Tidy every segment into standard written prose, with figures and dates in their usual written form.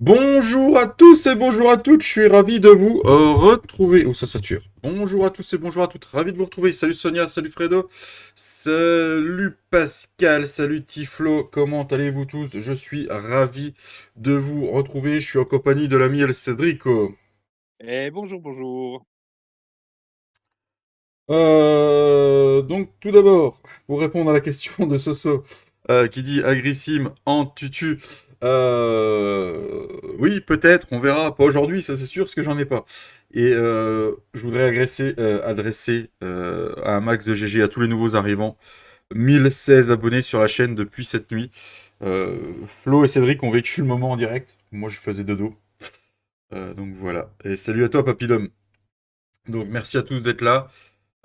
Bonjour à tous et bonjour à toutes, je suis ravi de vous retrouver. Oh, ça sature. Bonjour à tous et bonjour à toutes, ravi de vous retrouver. Salut Sonia, salut Fredo, salut Pascal, salut Tiflo, comment allez-vous tous? Je suis ravi de vous retrouver, je suis en compagnie de l'ami El Cédrico. Eh bonjour, bonjour. Donc tout d'abord, pour répondre à la question de Soso, qui dit agrissime en tutu, oui, peut-être, on verra, pas aujourd'hui, ça c'est sûr, parce que j'en ai pas. Et je voudrais adresser à un max de GG à tous les nouveaux arrivants, 1016 abonnés sur la chaîne depuis cette nuit. Euh, Flo et Cédric ont vécu le moment en direct, moi je faisais dodo. Donc voilà, et salut à toi Papillom. Donc merci à tous d'être là.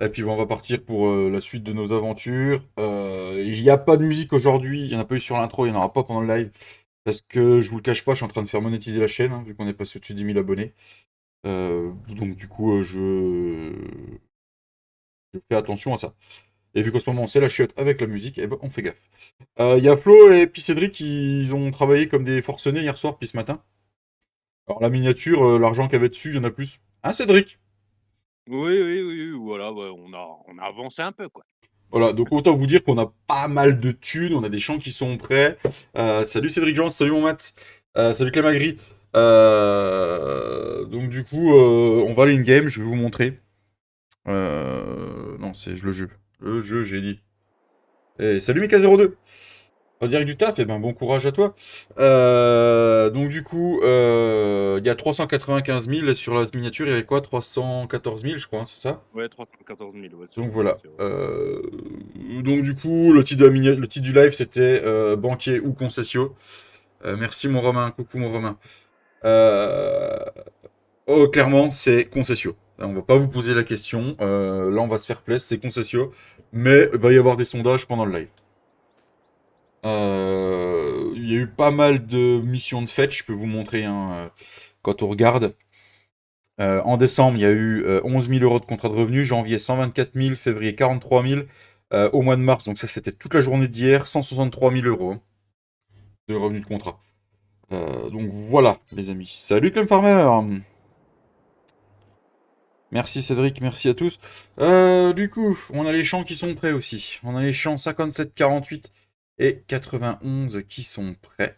Et puis bon, on va partir pour la suite de nos aventures. Il n'y a pas de musique aujourd'hui, il n'y en a pas eu sur l'intro, il n'y en aura pas pendant le live. Parce que je vous le cache pas, je suis en train de faire monétiser la chaîne, hein, vu qu'on est passé au-dessus de 10 000 abonnés. Donc du coup, je fais attention à ça. Et vu qu'en ce moment c'est la chiotte avec la musique, eh ben, on fait gaffe. Il y a Flo et puis Cédric qui ont travaillé comme des forcenés hier soir, puis ce matin. Alors la miniature, l'argent qu'il y avait dessus, il y en a plus. Hein Cédric? Oui, oui, oui, oui, voilà, ouais, on a avancé un peu, quoi. Voilà, donc autant vous dire qu'on a pas mal de thunes, on a des champs qui sont prêts. Salut Cédric Jean, salut mon Matt, salut Clémagri. Donc du coup, on va aller in-game, je vais vous montrer. Non, c'est le jeu. Le jeu, j'ai dit. Et salut Mika02. En direct du taf, et ben bon courage à toi. Donc du coup, il y a 395 000 sur la miniature, il y avait quoi? 314 000, je crois, hein, c'est ça? Ouais, 314 000, ouais, sur Donc la voilà. miniature. Donc du coup, le titre du live c'était banquier ou concessio. Merci mon Romain, coucou mon Romain. Euh, oh, clairement, c'est concessio. On va pas vous poser la question. Là, on va se faire plaisir, c'est concessio. Mais il va y avoir des sondages pendant le live. Il y a eu pas mal de missions de fête, je peux vous montrer hein, quand on regarde. En décembre, il y a eu 11 000 euros de contrat de revenus, janvier 124 000, février 43 000, au mois de mars, donc ça c'était toute la journée d'hier, 163 000 euros hein, de revenus de contrat. Donc voilà, les amis. Salut Clem Farmer. Merci Cédric, merci à tous. Du coup, on a les champs qui sont prêts aussi. On a les champs 57, 48 et 91 qui sont prêts.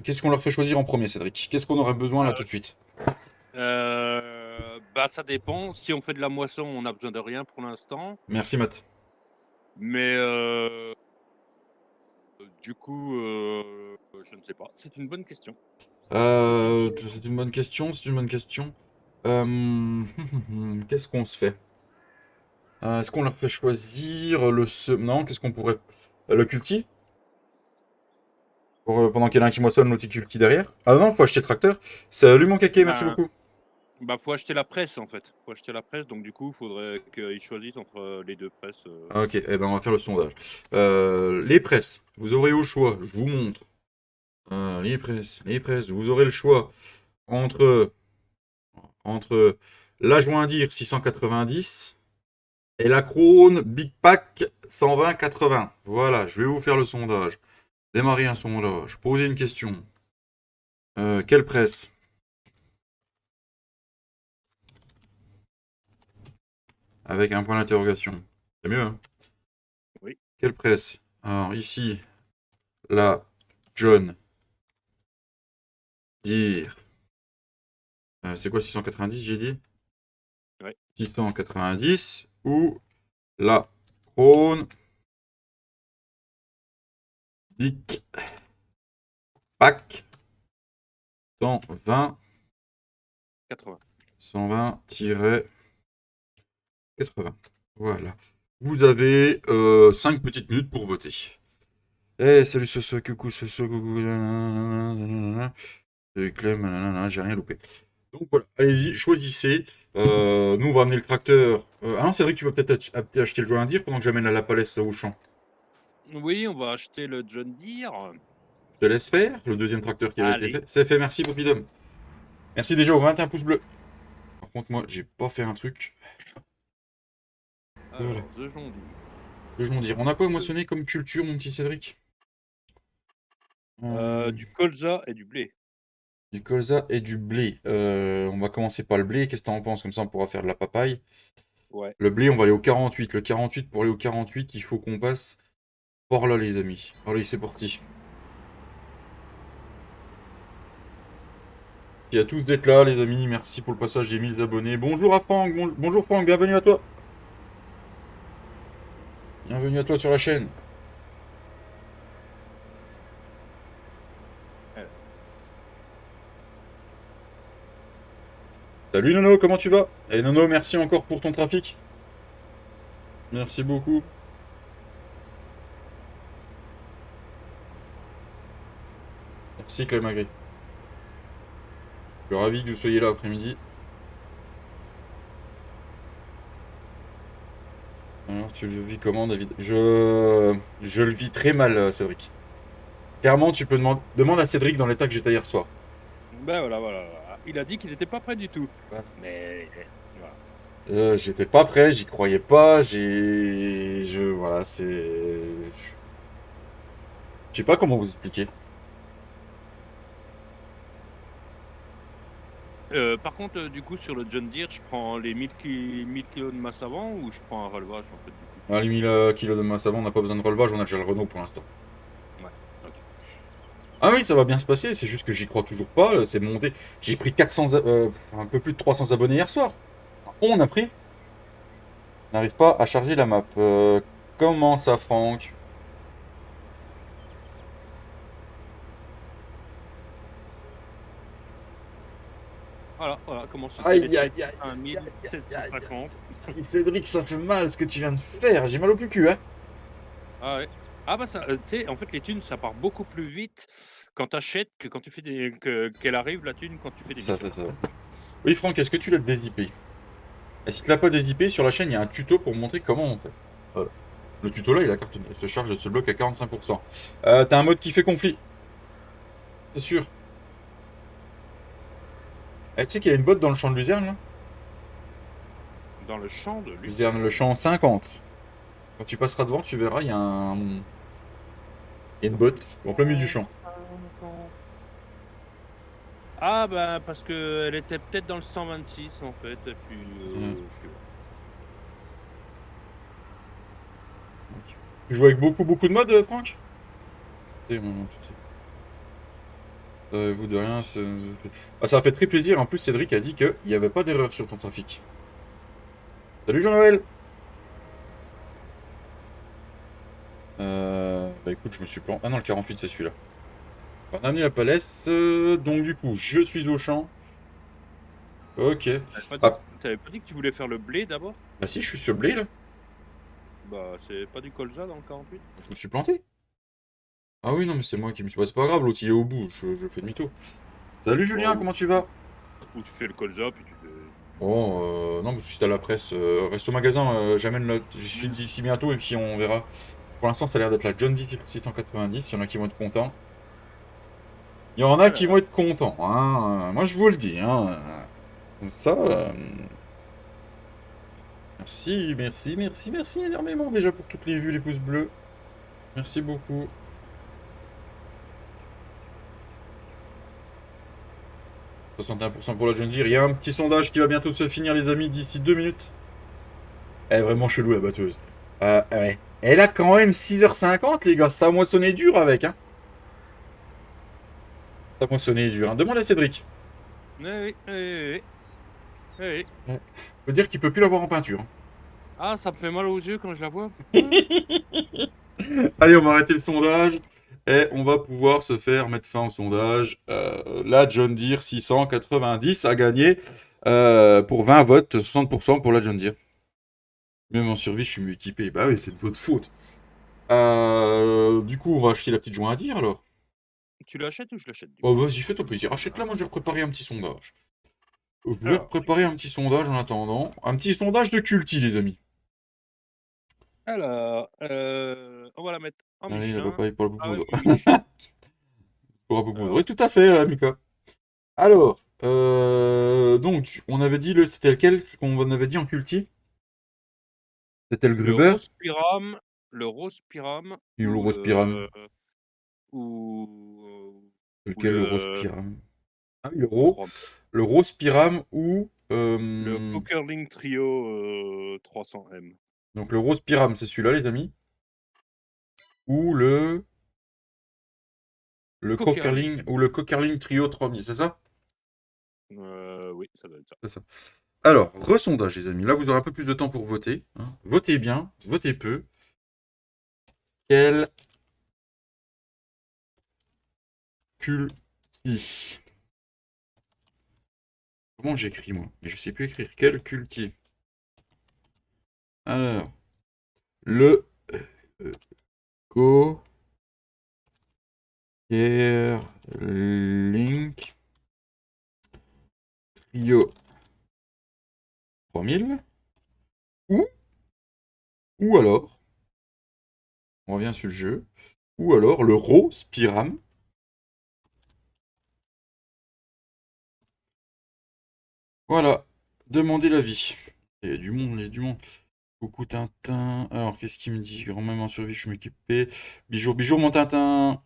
Qu'est-ce qu'on leur fait choisir en premier, Cédric? Qu'est-ce qu'on aurait besoin là tout de suite? Bah, ça dépend. Si on fait de la moisson, on a besoin de rien pour l'instant. Merci Matt. Mais du coup, je ne sais pas. C'est une bonne question. C'est une bonne question, c'est une bonne question. Euh, Qu'est-ce qu'on se fait? Est-ce qu'on leur fait choisir Non, qu'est-ce qu'on pourrait... Le culti? Pendant qu'il y en a un qui moissonne, l'autre qui culti derrière? Ah non, faut acheter le tracteur. Salut mon caquet, merci Ben, beaucoup. bah, faut acheter la presse, en fait. Faut acheter la presse, donc du coup, il faudrait qu'ils choisissent entre les deux presses. Ok, eh ben on va faire le sondage. Les presses, vous aurez au choix, je vous montre. Les presses, vous aurez le choix entre, entre la Joindir 690 et la Krone Big Pack 120-80. Voilà, je vais vous faire le sondage. Démarrer un sondage. Poser une question. Quelle presse? Avec un point d'interrogation. C'est mieux, hein? Oui. Quelle presse? Alors ici, la John Deere. C'est quoi 690, j'ai dit? Ouais. 690 ou la Krone Big Pack 120 80. 120-80. Voilà. Vous avez 5 petites minutes pour voter. Eh, salut Soso, coucou Soso, coucou. Nanana, Clem, nanana, j'ai rien loupé. Donc voilà, allez-y, choisissez. Nous, on va amener le tracteur. Ah non, c'est vrai que tu vas peut-être acheter le joint à dire pendant que j'amène la palette au champ. Oui, on va acheter le John Deere. Je te laisse faire le deuxième tracteur qui avait été Allez. fait. C'est fait, merci Popidom. Merci déjà aux 21 pouces bleus. Par contre, moi, j'ai pas fait un truc. Voilà. Alors, The John Deere. Le joint dire. On a quoi The- moissonné comme culture, mon petit Cédric? Du colza et du blé. Du colza et du blé. On va commencer par le blé. Qu'est-ce que t'en penses? Comme ça, on pourra faire de la papaye. Ouais. Le blé, on va aller au 48. Le 48, pour aller au 48, il faut qu'on passe par là, les amis. Allez, c'est parti. Merci à tous d'être là, les amis. Merci pour le passage des 1000 abonnés. Bonjour à Franck. Bonjour Franck, bienvenue à toi. Bienvenue à toi sur la chaîne. Ouais. Salut Nono, comment tu vas? Et Nono, merci encore pour ton trafic. Merci beaucoup. Merci Clem Magri. Je suis ravi que vous soyez là après-midi. Alors, tu le vis comment, David? Je le vis très mal, Cédric. Clairement, tu peux demander à Cédric dans l'état que j'étais hier soir. Ben voilà. Il a dit qu'il n'était pas prêt du tout. Voilà. Mais voilà. J'étais pas prêt, j'y croyais pas, voilà, c'est... Je sais pas comment vous expliquer. Par contre, du coup, sur le John Deere, je prends les 1000 kilos de masse avant ou je prends un relevage en fait du coup. Ah, les 1000 kilos de masse avant, on n'a pas besoin de relevage, on a déjà le Renault pour l'instant. Ouais, ok. Ah oui, ça va bien se passer, c'est juste que j'y crois toujours pas, c'est monté. J'ai pris 400, un peu plus de 300 abonnés hier soir. On a pris. On n'arrive pas à charger la map. Comment ça, Franck? Voilà comment se Aïe, aïe, télécharger aïe, un aïe, aïe, aïe, 1750. aïe. Cédric, ça fait mal ce que tu viens de faire. J'ai mal au cul, hein. Ah ouais. Ah bah ça, tu sais, en fait, les thunes, ça part beaucoup plus vite quand tu achètes que quand tu fais qu'elle arrive la thune quand tu fais des Ça, missions. ça, ça. Oui, Franck, est-ce que tu l'as dézippé? Et si tu l'as pas dézippé, sur la chaîne, il y a un tuto pour montrer comment on fait. Voilà. Le tuto là, il a cartonné. Il se charge de ce bloc à 45%. T'as un mode qui fait conflit. C'est sûr. Eh, tu sais qu'il y a une botte dans le champ de luzerne, là? Dans le champ de Luzerne, Lucerne. le champ 50. Quand tu passeras devant, tu verras, il y a une Dans le botte en plein milieu du champ champ. 50. Ah bah parce que elle était peut-être dans le 126 en fait, et puis ouais. Tu joues avec beaucoup de modes, Franck? Eh, non, vous de rien, ah, ça a fait très plaisir. En plus, Cédric a dit qu'il n'y avait pas d'erreur sur ton trafic. Salut Jean-Noël! Bah écoute, je me suis planté. Ah non, le 48, c'est celui-là. On a amené la palesse. Donc du coup, je suis au champ. Ok. Ah, T'avais pas dit que tu voulais faire le blé d'abord? bah si, je suis sur le blé, là. Bah c'est pas du colza dans le 48? Je me suis planté. Ah oui, non, mais c'est moi qui me suis... Bah, c'est pas grave, l'autre, il est au bout. Je fais demi-tour. Salut Julien, Bon, comment tu vas? ou tu fais le colza puis tu fais. Bon, non, mais si t'as la presse, reste au magasin, j'amène le... Je suis d'ici bientôt et puis on verra. Pour l'instant, ça a l'air d'être la John Deere 690, il y en a qui vont être contents. Il y en a qui vont Alors, être contents, hein. Moi, je vous le dis, hein. Comme ça, merci énormément déjà pour toutes les vues, les pouces bleus. Merci beaucoup. 61% pour la John Deere. Il y a un petit sondage qui va bientôt se finir, les amis, d'ici 2 minutes. Elle est vraiment chelou, la batteuse. Ouais. Elle a quand même 6h50, les gars. Ça a moissonné dur avec, hein. Ça a moissonné dur, hein. Demande à Cédric. oui. Ouais. Faut dire qu'il peut plus l'avoir en peinture, hein. Ah, ça me fait mal aux yeux quand je la vois. Allez, on va arrêter le sondage. Et on va pouvoir se faire mettre fin au sondage. La John Deere 690 a gagné pour 20 votes, 60% pour la John Deere. Même en survie, je suis mieux équipé. Bah oui, c'est de votre faute. Du coup, on va acheter la petite joint à dire alors. Tu l'achètes ou je l'achète du Oh, coup? vas-y, fais-toi plaisir. Achète-la, moi je vais préparer un petit sondage. Je vais Alors, préparer un petit sondage en attendant. Un petit sondage de culti, les amis. on va la mettre en Allez, la Michelin papaye pour la poupoudre. avec du Michel. Pour la poupoudre. Alors, Oui, tout à fait, Mika. Alors, donc, on avait dit, c'était lequel qu'on avait dit en culti? C'était le le Gruber Rose Pyram, le Rose Pyram et le ou Rose Pyram. ou Lequel, le Rose le Pyram? Ah oui, trois le Rose Pyram ou... le Cokerling Trio, 300M. donc le Rose Pyram, c'est celui-là, les amis. Ou le Cokerling, Cokerling, ou le Cokerling Trio 3000, c'est ça? oui, ça doit être ça. C'est ça. Alors, resondage, les amis. Là, vous aurez un peu plus de temps pour voter, hein. Votez bien, votez peu. Quel culti? Comment j'écris, moi? Mais je sais plus écrire. Quel culti? Alors, le Cokerling Trio 3000 ou, ou alors, on revient sur le jeu, ou alors le Rose Pyram. Voilà, demandez l'avis. Il y a du monde, il y a du monde. Coucou Tintin. Alors, qu'est-ce qu'il me dit? Grand même en survie, je suis équipé. Bijou, bijou, mon Tintin.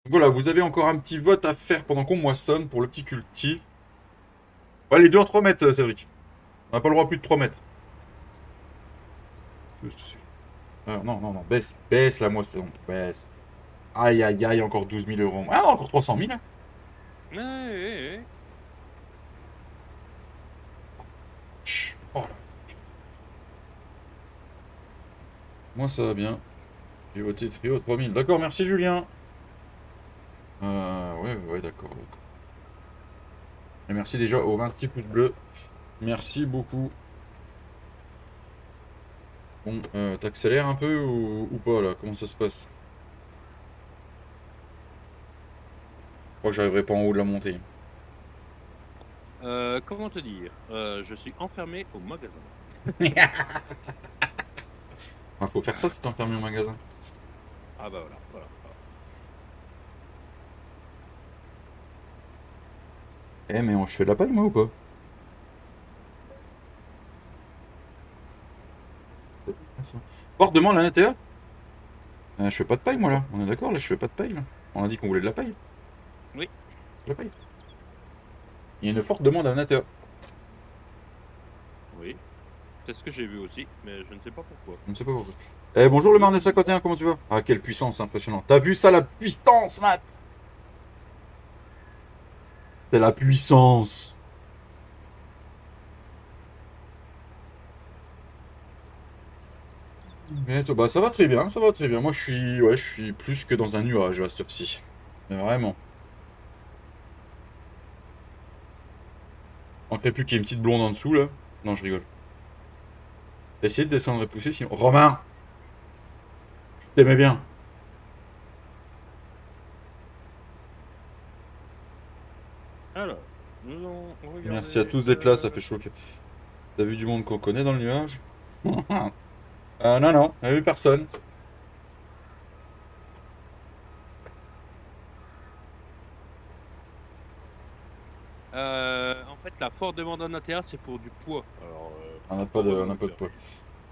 Voilà, vous avez encore un petit vote à faire pendant qu'on moissonne pour le petit culti. Ouais, les deux en 3 mètres, Cédric. On n'a pas le droit à plus de 3 mètres. Non, non, non, baisse, baisse la moisson, baisse. Aïe, aïe, aïe, encore 12 000 euros. Ah, encore 300 000. Ouais, ouais, ouais. Chut. Oh là. Moi, ça va bien. J'ai voté trio 3000. D'accord, merci Julien. Ouais, ouais, d'accord, d'accord. Et merci déjà aux 26 pouces bleus. Merci beaucoup. Bon, t'accélères un peu ou pas là? Comment ça se passe? Je crois que j'arriverai pas en haut de la montée. Comment te dire? Je suis enfermé au magasin. Faut faire ça si t'es enfermé au magasin. Ah bah voilà, voilà, voilà. Eh, mais je fais de la paille moi ou pas? Porte demande à l'intérieur? Je fais pas de paille moi là. On est d'accord là, je fais pas de paille là. On a dit qu'on voulait de la paille. Oui, De la paille. Il y a une forte demande à l'intérieur. oui. C'est ce que j'ai vu aussi, mais je ne sais pas pourquoi. Je ne sais pas pourquoi. Eh, bonjour le Marnet 51, comment tu vas? Ah, quelle puissance impressionnante. T'as vu ça, la puissance, Matt? C'est la puissance. Mais toi, bah ça va très bien, ça va très bien. Moi je suis plus que dans un nuage à cette heure-ci. Mais vraiment. On ne plus qu'il y ait une petite blonde en dessous là. Non, je rigole. Essayez de descendre et pousser sinon. Romain! Je t'aimais bien. Alors, nous allons Merci à regarder. tous d'être là, ça fait chaud. T'as vu du monde qu'on connaît dans le nuage? Non, non, il n'y a vu personne. En fait, la forte demande en intérieur, c'est pour du poids. Alors, On n'a pas faut de, pas on nous n'a le pas de faire poids.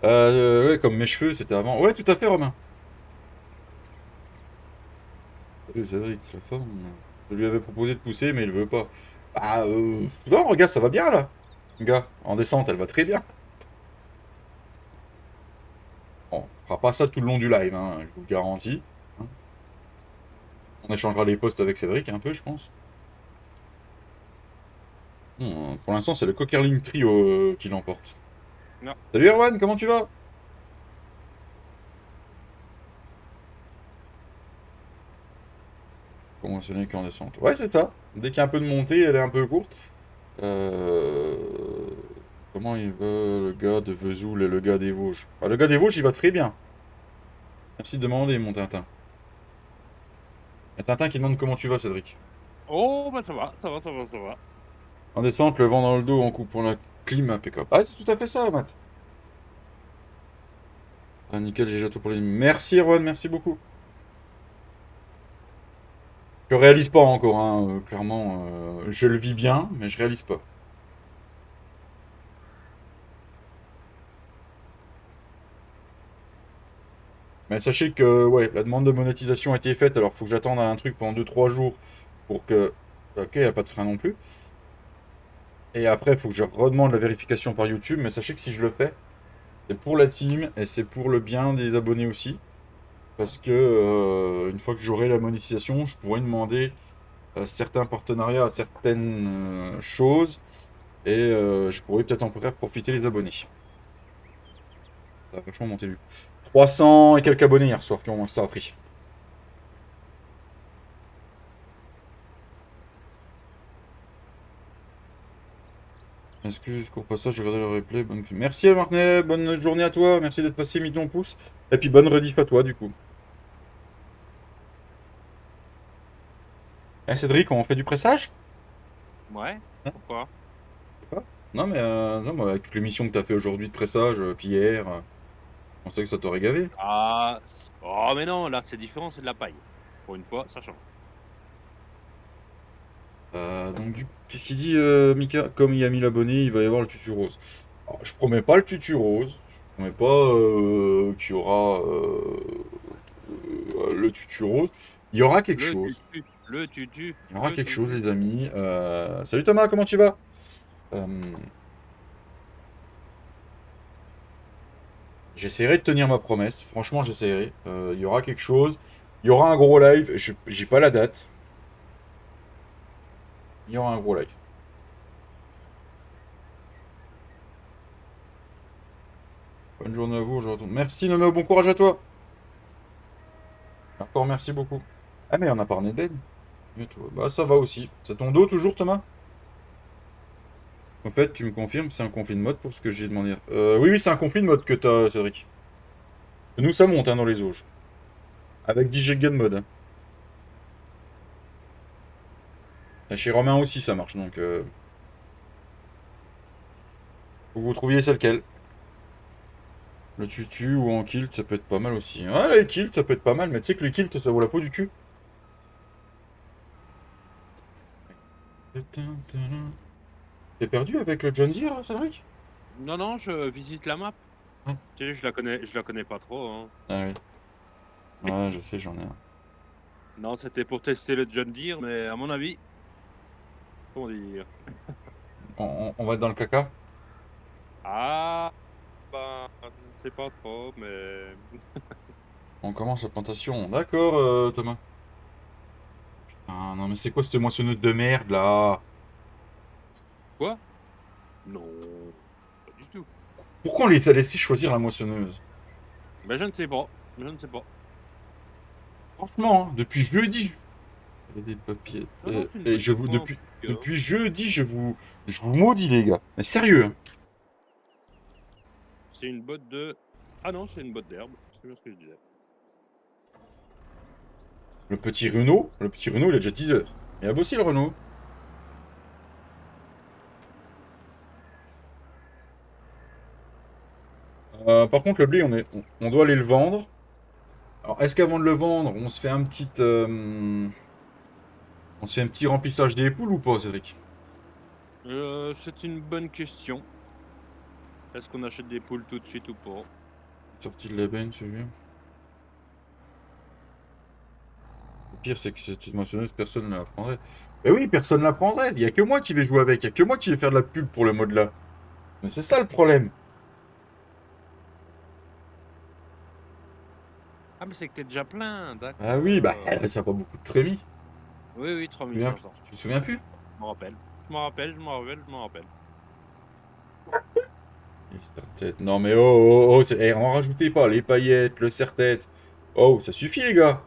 payer. Ouais, comme mes cheveux, c'était avant. Ouais, tout à fait, Romain. Salut Cédric, la forme. Je lui avais proposé de pousser, mais il veut pas. Bah, non, regarde, ça va bien là. Gars, en descente, elle va très bien. Bon, on fera pas ça tout le long du live, hein, je vous le garantis. Hein. On échangera les posts avec Cédric un peu, je pense. Pour l'instant, c'est le Cokerling Trio qui l'emporte. Non. Salut Erwan, comment tu vas? Conventionné qu'en descente. Ouais, c'est ça. Dès qu'il y a un peu de montée, elle est un peu courte. Euh, Comment il va, le gars de Vesoul et le gars des Vosges? Ah, le gars des Vosges, il va très bien. Merci de demander, mon Tintin. Il y a Tintin qui demande comment tu vas, Cédric. Oh, bah ça va, ça va, ça va, ça va. En descente, le vent dans le dos, en coupant la clim, impeccable. Ah, c'est tout à fait ça, Matt. Ah, nickel, j'ai déjà tout pour les... Merci, Erwan, merci beaucoup. Je réalise pas encore, hein, clairement. Je le vis bien, mais je réalise pas. Mais sachez que ouais, la demande de monétisation a été faite, alors faut que j'attende un truc pendant 2-3 jours pour que... Ok, il n'y a pas de frein non plus. Et après, il faut que je redemande la vérification par YouTube, mais sachez que si je le fais, c'est pour la team et c'est pour le bien des abonnés aussi. Parce que une fois que j'aurai la monétisation, je pourrai demander certains partenariats à certaines choses et je pourrais peut-être en faire profiter les abonnés. Ça a vachement monté lui. 300 et quelques abonnés hier soir, qui ça a pris. Excuse pour passage, je regardais le replay. Merci à Martinet, bonne journée à toi, merci d'être passé, mis ton pouce. Et puis bonne rediff à toi du coup. Eh Cédric, on fait du pressage? Ouais, Hein, pourquoi? je sais pas. Non mais non, moi, avec toutes les missions que t'as fait aujourd'hui de pressage, puis hier, je pensais que ça t'aurait gavé. Ah, oh mais non, là c'est différent, c'est de la paille. Pour une fois, ça change. Donc du qu'est-ce qu'il dit Mika? Comme il y a 1000 abonnés, il va y avoir le tutu rose. Alors, je promets pas le tutu rose. Je promets pas qu'il y aura le tutu rose. Il y aura quelque Le chose. tutu, le tutu, Il y aura le quelque chose, tutu. les amis. Salut Thomas, comment tu vas? Euh, J'essaierai de tenir ma promesse. Franchement, j'essaierai. Il y aura quelque chose. Il y aura un gros live. J'ai pas la date. Il y aura un gros live. Bonne journée à vous. Je retourne. Merci Nono, bon courage à toi. Encore merci beaucoup. Ah mais on a parlé de Ben. Et toi bah ça va aussi. C'est ton dos toujours Thomas? En fait, tu me confirmes, c'est un conflit de mode pour ce que j'ai demandé. Oui, oui, c'est un conflit de mode que t'as, Cédric. Nous, ça monte hein, dans les auges. Avec 10 gigas de mode. Hein. Et chez Romain aussi, ça marche. Donc, faut que vous trouviez celle quelle. Le tutu ou en kilt, ça peut être pas mal aussi. Ouais, les kilts, ça peut être pas mal, mais tu sais que les kilts, ça vaut la peau du cul. T'es perdu avec le John Deere, Cédric? Non, non, je visite la map. Ah Tu sais, je la connais pas trop, hein. ah oui. Ouais, je sais, j'en ai un. Non, c'était pour tester le John Deere, mais à mon avis, comment dire? On va être dans le caca? Ah, bah, je ne sais pas trop, mais On commence la plantation. D'accord, Thomas. Ah non, mais c'est quoi cette moissonneuse de merde, là? quoi? Non, pas du tout. Pourquoi on les a laissés choisir la moissonneuse? Mais je ne sais pas, je ne sais pas. Franchement, hein, depuis jeudi. Il y a des papiers. Non, non, c'est une Et bonne je vous, question en tout depuis, cas. depuis jeudi, je vous maudis, les gars. Mais sérieux, hein. C'est une botte de... Ah non, c'est une botte d'herbe. C'est bien ce que je disais. Le petit Renault, il a déjà 10 heures. Il a bossé le Renault. Par contre, le blé, on doit aller le vendre. Alors, est-ce qu'avant de le vendre, on se fait on se fait un petit remplissage des poules ou pas, Cédric? C'est une bonne question. Est-ce qu'on achète des poules tout de suite ou pas? Sorti de la benne, celui-là. Le pire, c'est que cette moissonneuse, personne ne la prendrait. Mais oui, personne ne la prendrait. Il n'y a que moi qui vais jouer avec. Il n'y a que moi qui vais faire de la pub pour le mode là. Mais c'est ça le problème. Ah, mais c'est que t'es déjà plein, Ah oui, bah, d'accord. ça n'a pas beaucoup de trémies. Oui, oui, Tu te souviens, 3500. tu te souviens plus? Je m'en rappelle. Je m'en rappelle, je m'en rappelle, je m'en rappelle. Les serre-têtes. Non mais oh, oh, oh, en rajoutez pas. Les paillettes, le serre-tête. Oh, ça suffit les gars.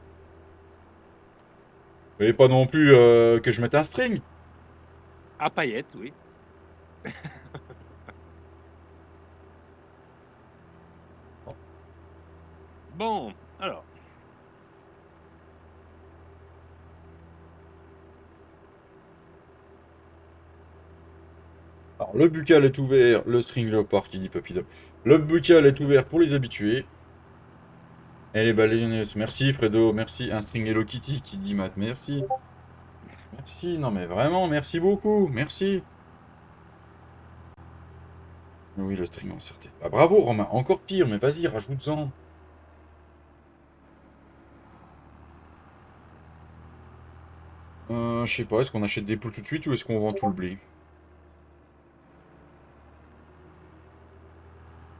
Mais pas non plus que je mette un string. À paillettes, oui. Bon, alors. Alors le buccal est ouvert, le string léopard qui dit Papillon. Le buccal est ouvert pour les habitués. Et les balayonneuses. Merci Fredo, merci. Un string Hello Kitty qui dit Matt, merci. Merci, non mais vraiment, merci beaucoup, merci. Oui, le string en certé. Bah bravo Romain, encore pire, mais vas-y, rajoute-en. Je sais pas, est-ce qu'on achète des poules tout de suite ou est-ce qu'on vend tout le blé?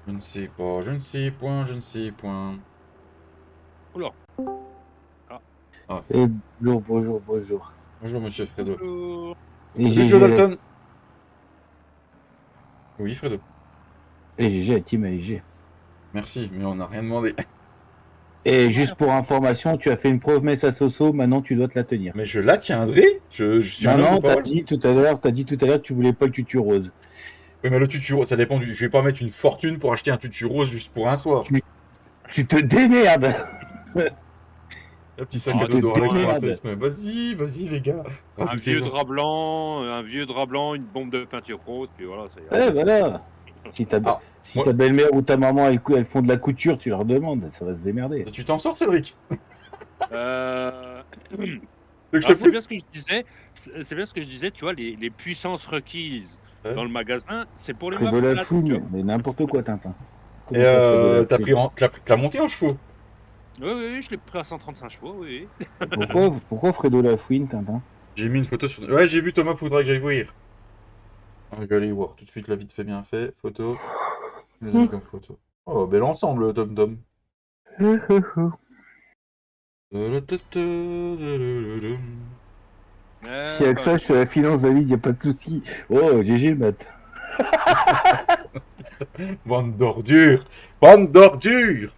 Je ne sais pas, je ne sais point, je ne sais point. Oula. Et bonjour, bonjour, bonjour. Bonjour, monsieur Fredo. Bonjour. Et Salut, GG Joe à la... Dalton. Oui, Fredo. Et GG à Team AEG. Merci, mais on n'a rien demandé. Et juste pour information, tu as fait une promesse à Soso, maintenant tu dois te la tenir. Mais je la tiendrai. Je suis un Non, homme de non, parole. t'as dit tout à l'heure que tu voulais pas le tutu rose. Oui, mais le tutu rose, ça dépend du. Je vais pas mettre une fortune pour acheter un tutu rose juste pour un soir. Tu te démerdes. Un petit sac Ah, à dos te d'Oralex pour démerdes. intéressement. Vas-y, vas-y, les gars. Un vieux Rajoutez-en. drap blanc, une bombe de peinture rose, puis voilà, c'est. Ouais, voilà. Si ta, Ah, si moi- ta belle-mère ou ta maman, elles font de la couture, tu leur demandes, ça va se démerder. Tu t'en sors, Cédric? Tu Tu veux que je Alors, te c'est bien pousse? ce que je disais. C'est bien ce que je disais, tu vois, les puissances requises Ouais. dans le magasin, c'est pour les Fredo meufs la malades, tu vois. fouine, mais n'importe quoi, Tintin. Comment Et ça, Fredo la t'as fouine t'as monté en chevaux. Oui, oui, oui, je l'ai pris à 135 chevaux, oui. Pourquoi Fredo la fouine, Tintin? J'ai mis une photo sur. Ouais, j'ai vu Thomas, faudra que j'aille voir. Ah, je vais aller voir tout de suite, la vite fait bien fait. Photo. Les amis comme photo. Oh, bel ensemble, Tom Tom. Si avec ça, je fais la finance, David, y a pas de souci. Oh, GG le mat. Bande d'ordures! Bande d'ordures!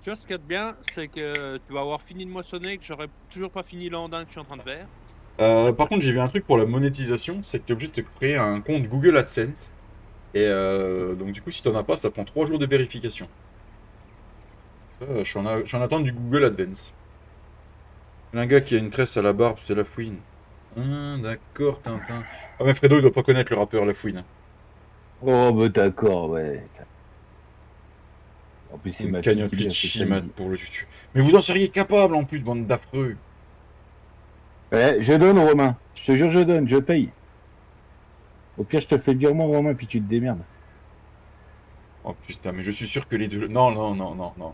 Tu vois, ce qu'il y a de bien, c'est que tu vas avoir fini de moissonner, que j'aurais toujours pas fini l'andin que je suis en train de faire. Par contre, j'ai vu un truc pour la monétisation, c'est que tu es obligé de te créer un compte Google AdSense. Et donc, du coup, si t'en as pas, ça prend 3 jours de vérification. Je suis en attente du Google Advance. Un gars qui a une tresse à la barbe, c'est La Fouine. Ah, d'accord, Tintin. Ah, mais Fredo, il doit pas connaître le rappeur La Fouine. Oh, bah d'accord, ouais. En plus, c'est Une ma fille cagnotte qui l'a fait litchi, samedi. pour le tutu. Mais vous en seriez capable en plus, bande d'affreux. Ouais, je donne, Romain. Je te jure, je donne, je paye. Au pire, je te fais le virement, Romain, puis tu te démerdes. Oh putain, mais je suis sûr que les deux. Non, non, non, non, non.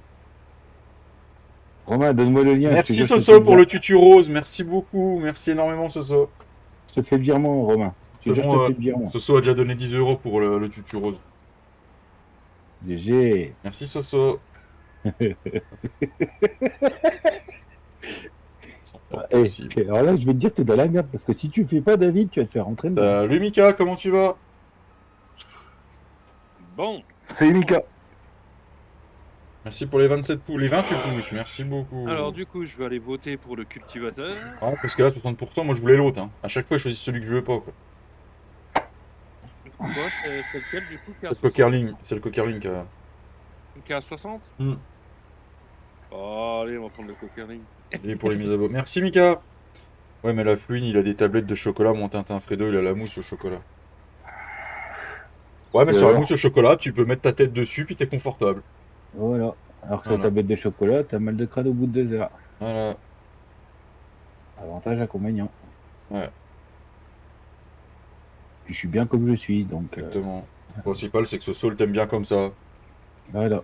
Romain, donne-moi le lien. Merci je te jure, Soso pour le tutu rose, merci beaucoup, merci énormément Soso. Je te fais le virement, Romain. Je C'est te jure, je bon, te fais le virement. Soso a déjà donné 10 euros pour le tutu rose. GG. Merci Soso. C'est pas Eh, possible. alors là, je vais te dire, t'es dans la merde, parce que si tu fais pas David, tu vas te faire rentrer dedans. Salut Mika, comment tu vas? Bon, C'est Mika. Merci pour les 27 pouces, les 28 pouces, merci beaucoup. alors du coup, je vais aller voter pour le cultivateur. Ah, parce que là, 60%, moi je voulais l'autre. Hein. À chaque fois, je choisis celui que je veux pas. Quoi. Quoi, c'était lequel du coup qui est à C'est 60? le Cockerling, c'est le Cockerling qui a... Qui est à 60? Hmm. Oh, allez, on va prendre le Cockerling. Il est pour les mises à bas. Merci Mika. Ouais, mais la Fluine, il a des tablettes de chocolat. Mon Tintin Fredo, il a la mousse au chocolat. Ouais, mais sur la mousse au chocolat, tu peux mettre ta tête dessus, puis t'es confortable. Voilà. Alors que Voilà. sa tablette de chocolat, t'as mal de crâne au bout de 2 heures. Voilà. Avantage, inconvénient. Ouais, Puis je suis bien comme je suis, donc exactement. Le principal, c'est que ce sol t'aime bien comme ça. voilà.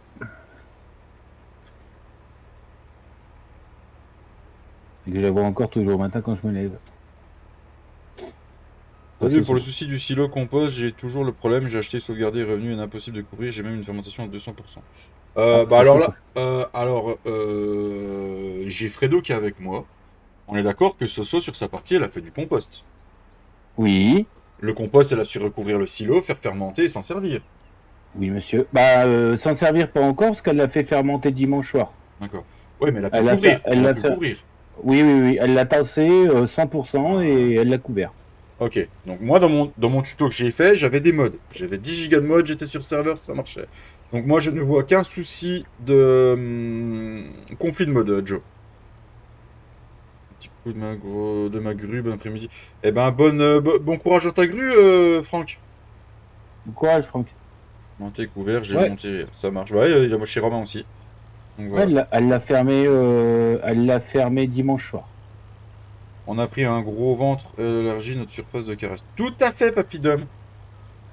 Et que je la vois encore toujours au matin quand je me lève. T'as Ouais, vu, c'est pour le ça. souci du silo compost, j'ai toujours le problème. J'ai acheté, sauvegardé, revenu, et impossible de couvrir. J'ai même une fermentation à 200%. Ah, Bah ça, alors c'est là, j'ai Fredo qui est avec moi. On est d'accord que Soso, sur sa partie, elle a fait du compost. Oui, Le compost, elle a su recouvrir le silo, faire fermenter et s'en servir. oui, monsieur. Bah, s'en servir pas encore parce qu'elle l'a fait fermenter dimanche soir. D'accord. Ouais, mais elle a pu Elle l'a couvrir. fait- elle Elle a l'a pu fait- couvrir. Oui, oui, oui. Elle l'a tassé 100% et elle l'a couvert. Ok. Donc moi, dans mon tuto que j'ai fait, j'avais des mods. J'avais 10 gigas de mods, j'étais sur serveur, ça marchait. Donc moi, je ne vois qu'un souci de conflit de mode, Joe. Un petit coup de ma grue, bon après-midi. Eh ben, bon courage dans ta grue, Franck. Bon courage, Franck. Monté couvert, j'ai Ouais. monté, ça marche. Ouais, il a chez Romain aussi. Donc Ouais, voilà. elle l'a fermé dimanche soir. On a pris un gros ventre, élargi notre surface de caresse. Tout à fait, Papidum.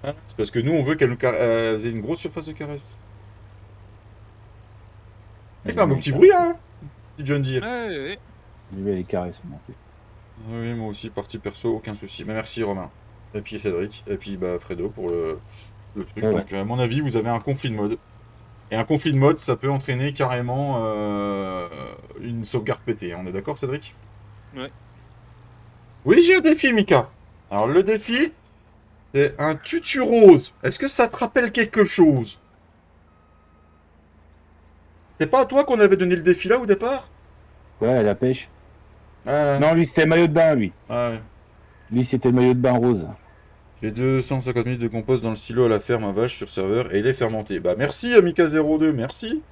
Hein, c'est parce que nous, on veut qu'elle nous ait une grosse surface de caresse. Elle fait un beau petit bruit, hein. Petit John Deere. Ouais, ouais, ouais. Je vais les carrer, ça m'en fait. Oui, moi aussi, partie perso, aucun souci. Mais merci Romain. Et puis Cédric. Et puis bah, Fredo pour le truc. Ouais, Donc, à mon avis, vous avez un conflit de mode. Et un conflit de mode, ça peut entraîner carrément une sauvegarde pétée. On est d'accord, Cédric? Ouais. Oui, j'ai un défi, Mika. Alors, le défi, c'est un tutu rose. Est-ce que ça te rappelle quelque chose? C'est pas à toi qu'on avait donné le défi là au départ? ouais, la pêche. Ah, Non, lui, c'était maillot de bain, lui. ah ouais. Lui, c'était le maillot de bain rose. J'ai 250 minutes de compost dans le silo à la ferme à vache sur serveur et il est fermenté. Bah merci Mika02, merci.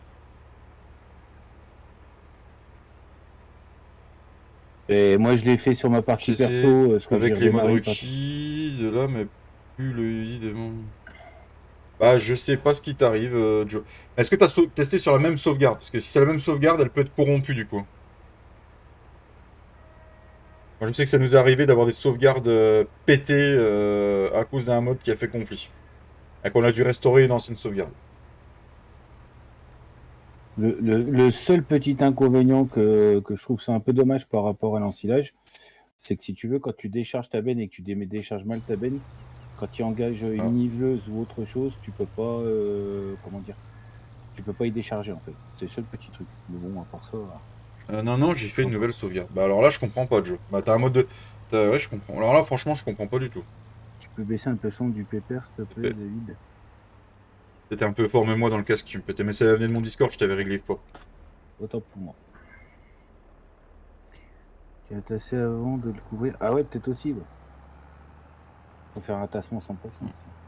Et moi, je l'ai fait sur ma partie J'essaie perso, parce que j'ai avec les modes redémarré. requis de là, mais plus le i de mon... Bah je sais pas ce qui t'arrive, Joe. Est-ce que t'as testé sur la même sauvegarde? Parce que si c'est la même sauvegarde, elle peut être corrompue du coup. Moi je sais que ça nous est arrivé d'avoir des sauvegardes pétées à cause d'un mode qui a fait conflit. Et qu'on a dû restaurer une ancienne sauvegarde. Le seul petit inconvénient que je trouve c'est un peu dommage par rapport à l'ensilage, c'est que si tu veux, quand tu décharges ta benne et que tu décharges mal ta benne, quand tu engages une Ah. niveleuse ou autre chose, tu peux pas, comment dire, tu peux pas y décharger en fait. C'est le seul petit truc. Mais bon, à part ça, Non, non, j'ai fait une nouvelle sauvegarde. Bah alors là, je comprends pas, Joe. Bah t'as un mode de... Ouais, je comprends. Alors là, franchement, je comprends pas du tout. tu peux baisser un peu le son du pépère, s'il te plaît, David. C'était un peu fort, mais moi dans le casque, tu me pétais. Mais ça venait de mon Discord, je t'avais réglé pas. Autant pour moi. Tu as tassé avant de le couvrir. Ah ouais, peut-être aussi, ouais. Faut faire un tassement 100%.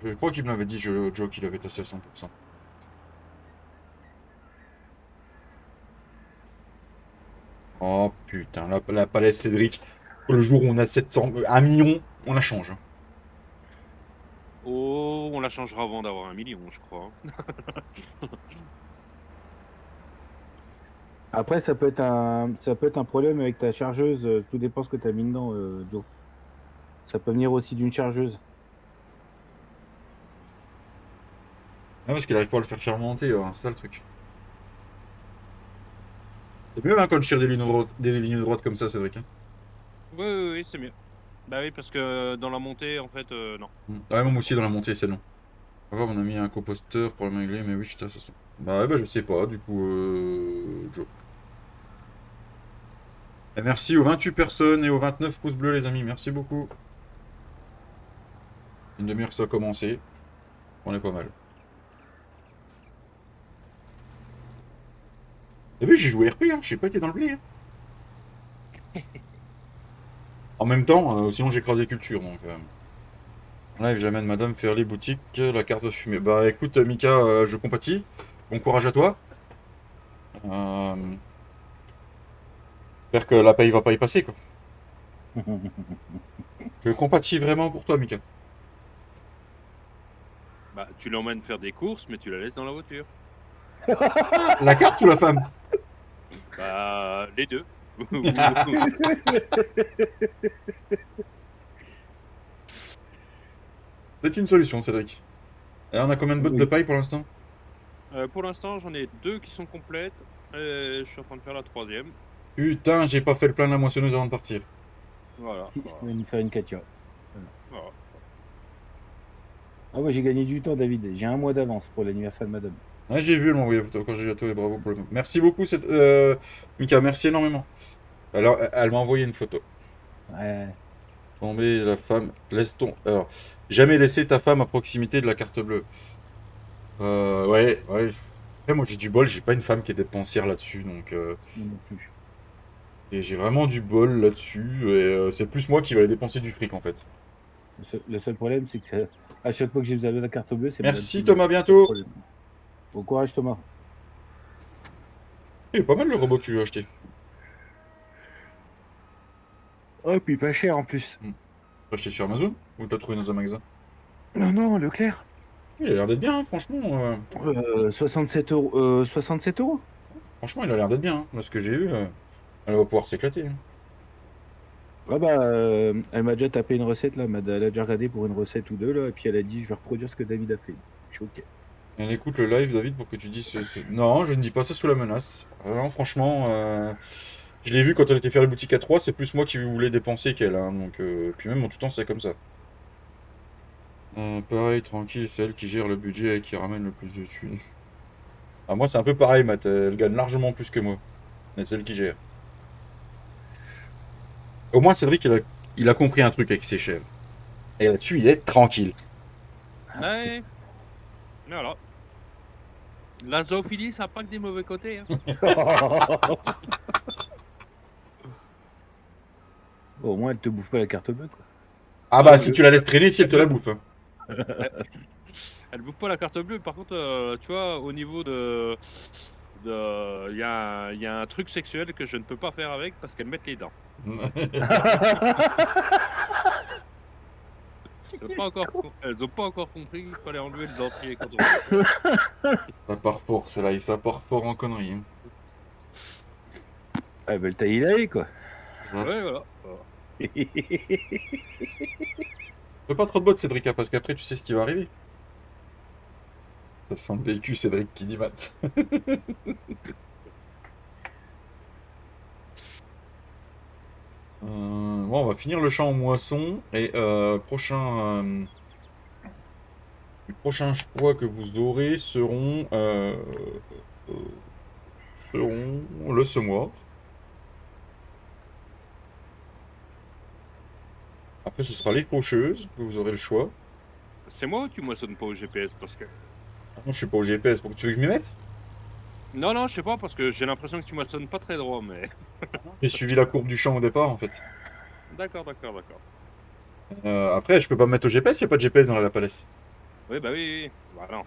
Je crois qu'il me l'avait dit, Joe, qu'il avait tassé à 100%. Oh putain, la palette Cédric. Le jour où on a 700, 1 million, on la change. Oh, on la changera avant d'avoir 1 million, je crois. Après, ça peut être un problème avec ta chargeuse. Tout dépend ce que tu as mis dedans, Joe. Ça peut venir aussi d'une chargeuse. Ah, parce qu'il arrive pas à le faire fermenter, ouais, c'est ça le truc. C'est mieux hein, quand je tire des lignes droites comme ça, Cédric. Hein. Oui, oui, oui, c'est mieux. Bah oui, parce que dans la montée, en fait, non. Ouais, moi aussi dans la montée, c'est non. Encore, on a mis un composteur pour le régler, mais oui, je tasse. Bah, ouais, bah, je sais pas, du coup, Joe. Et merci aux 28 personnes et aux 29 pouces bleus, les amis. Merci beaucoup. Une demi-heure que ça a commencé. On est pas mal. T'as vu, j'ai joué RP, hein. J'ai pas été dans le blé. Hein. En même temps, sinon j'écrase les cultures. Donc, live, j'amène Madame faire les boutiques, la carte va fumer. Bah écoute, Mika, je compatis. Bon courage à toi. J'espère que la paye va pas y passer, quoi. Je compatis vraiment pour toi, Mika. Bah, tu l'emmènes faire des courses, mais tu la laisses dans la voiture. La carte ou la femme? Bah, les deux. C'est une solution, Cédric. Et on a combien de bottes Oui. de paille pour l'instant? Pour l'instant, j'en ai 2 qui sont complètes. Je suis en train de faire la 3e. Putain, j'ai pas fait le plein de la moissonneuse avant de partir. Voilà. Je vais nous faire une Katia. Voilà. Ah ouais, j'ai gagné du temps, David. J'ai 1 mois d'avance pour l'anniversaire de madame. Ouais, j'ai vu, elle m'a envoyé la photo quand j'ai eu à toi et bravo pour le. Merci beaucoup, Mika, merci énormément. Alors, elle m'a envoyé une photo. Ouais. Tomber la femme. Laisse ton. Alors, jamais laisser ta femme à proximité de la carte bleue. Ouais, ouais. Après, moi, j'ai du bol, j'ai pas une femme qui est dépensière là-dessus, donc. Moi non plus. Et j'ai vraiment du bol là-dessus, et c'est plus moi qui vais aller dépenser du fric en fait. Le seul problème, c'est que à chaque fois que j'ai besoin de la carte bleue, c'est Merci madame qui Thomas, me- bientôt. problème. Bon courage, Thomas. Il est pas mal le robot que tu lui as acheté. Oh, puis pas cher en plus. T'as acheté sur Amazon ou t'as trouvé dans un magasin? Non, non, Leclerc. Il a l'air d'être bien, hein, franchement. 67 euros. 67 euros. Franchement, il a l'air d'être bien. Hein. Là, ce que j'ai eu, elle va pouvoir s'éclater. Hein. Ah bah, elle m'a déjà tapé une recette là. Elle a déjà regardé pour une recette ou deux là. Et puis elle a dit, je vais reproduire ce que David a fait. Je suis ok. On écoute le live, David, pour que tu dises... Non, je ne dis pas ça sous la menace. Non, franchement, je l'ai vu quand elle était faire les boutiques à 3, c'est plus moi qui voulais dépenser qu'elle. Hein, donc, puis même en tout temps, c'est comme ça. Pareil, tranquille, c'est elle qui gère le budget et qui ramène le plus de thunes. Ah, moi, c'est un peu pareil, Matt. Elle gagne largement plus que moi. Mais c'est elle qui gère. Au moins, Cédric, il a compris un truc avec ses chèvres. Et là-dessus, il est tranquille. Ouais, voilà. La zoophilie, ça n'a pas que des mauvais côtés. Hein. Au moins, elle te bouffe pas la carte bleue, quoi. Ah bah, si tu la laisses traîner, si elle te la bouffe. Hein. Elle bouffe pas la carte bleue. Par contre, tu vois, au niveau il y a un truc sexuel que je ne peux pas faire avec parce qu'elle met les dents. Elles ont pas encore compris qu'il fallait enlever le dentier quand on. Ça part fort, ce live, ça part fort en conneries. Hein. Elle veut le tailler, quoi. Ça. Ouais, voilà. Voilà. Fais pas trop de bots, Cédric, hein, parce qu'après, tu sais ce qui va arriver. Ça sent le vécu, Cédric, qui dit Matt. Bon, on va finir le champ en moisson. Et les prochains choix que vous aurez euh, seront le semoir. Après, ce sera les faucheuses, que vous aurez le choix. C'est moi ou tu moissonnes pas au GPS parce que. Ah, non, je suis pas au GPS, pour que tu veux que je m'y mette? Non, non, je sais pas parce que j'ai l'impression que tu moissonnes pas très droit, mais. J'ai suivi la courbe du champ au départ, en fait. D'accord, d'accord, d'accord. Après, je peux pas me mettre au GPS, il n'y a pas de GPS dans la Palès. Oui, bah oui, oui. Bah non.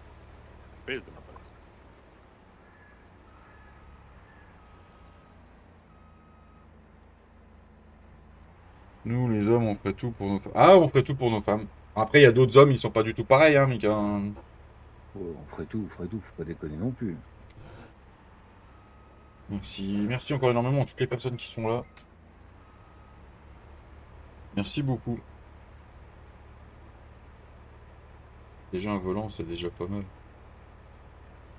GPS de la place. Nous, les hommes, on ferait tout pour nos femmes. Ah, on ferait tout pour nos femmes. Après, il y a d'autres hommes, ils sont pas du tout pareils, hein, Mika. On ferait tout, faut pas déconner non plus. Merci encore énormément à toutes les personnes qui sont là. Merci beaucoup. Déjà un volant, c'est déjà pas mal.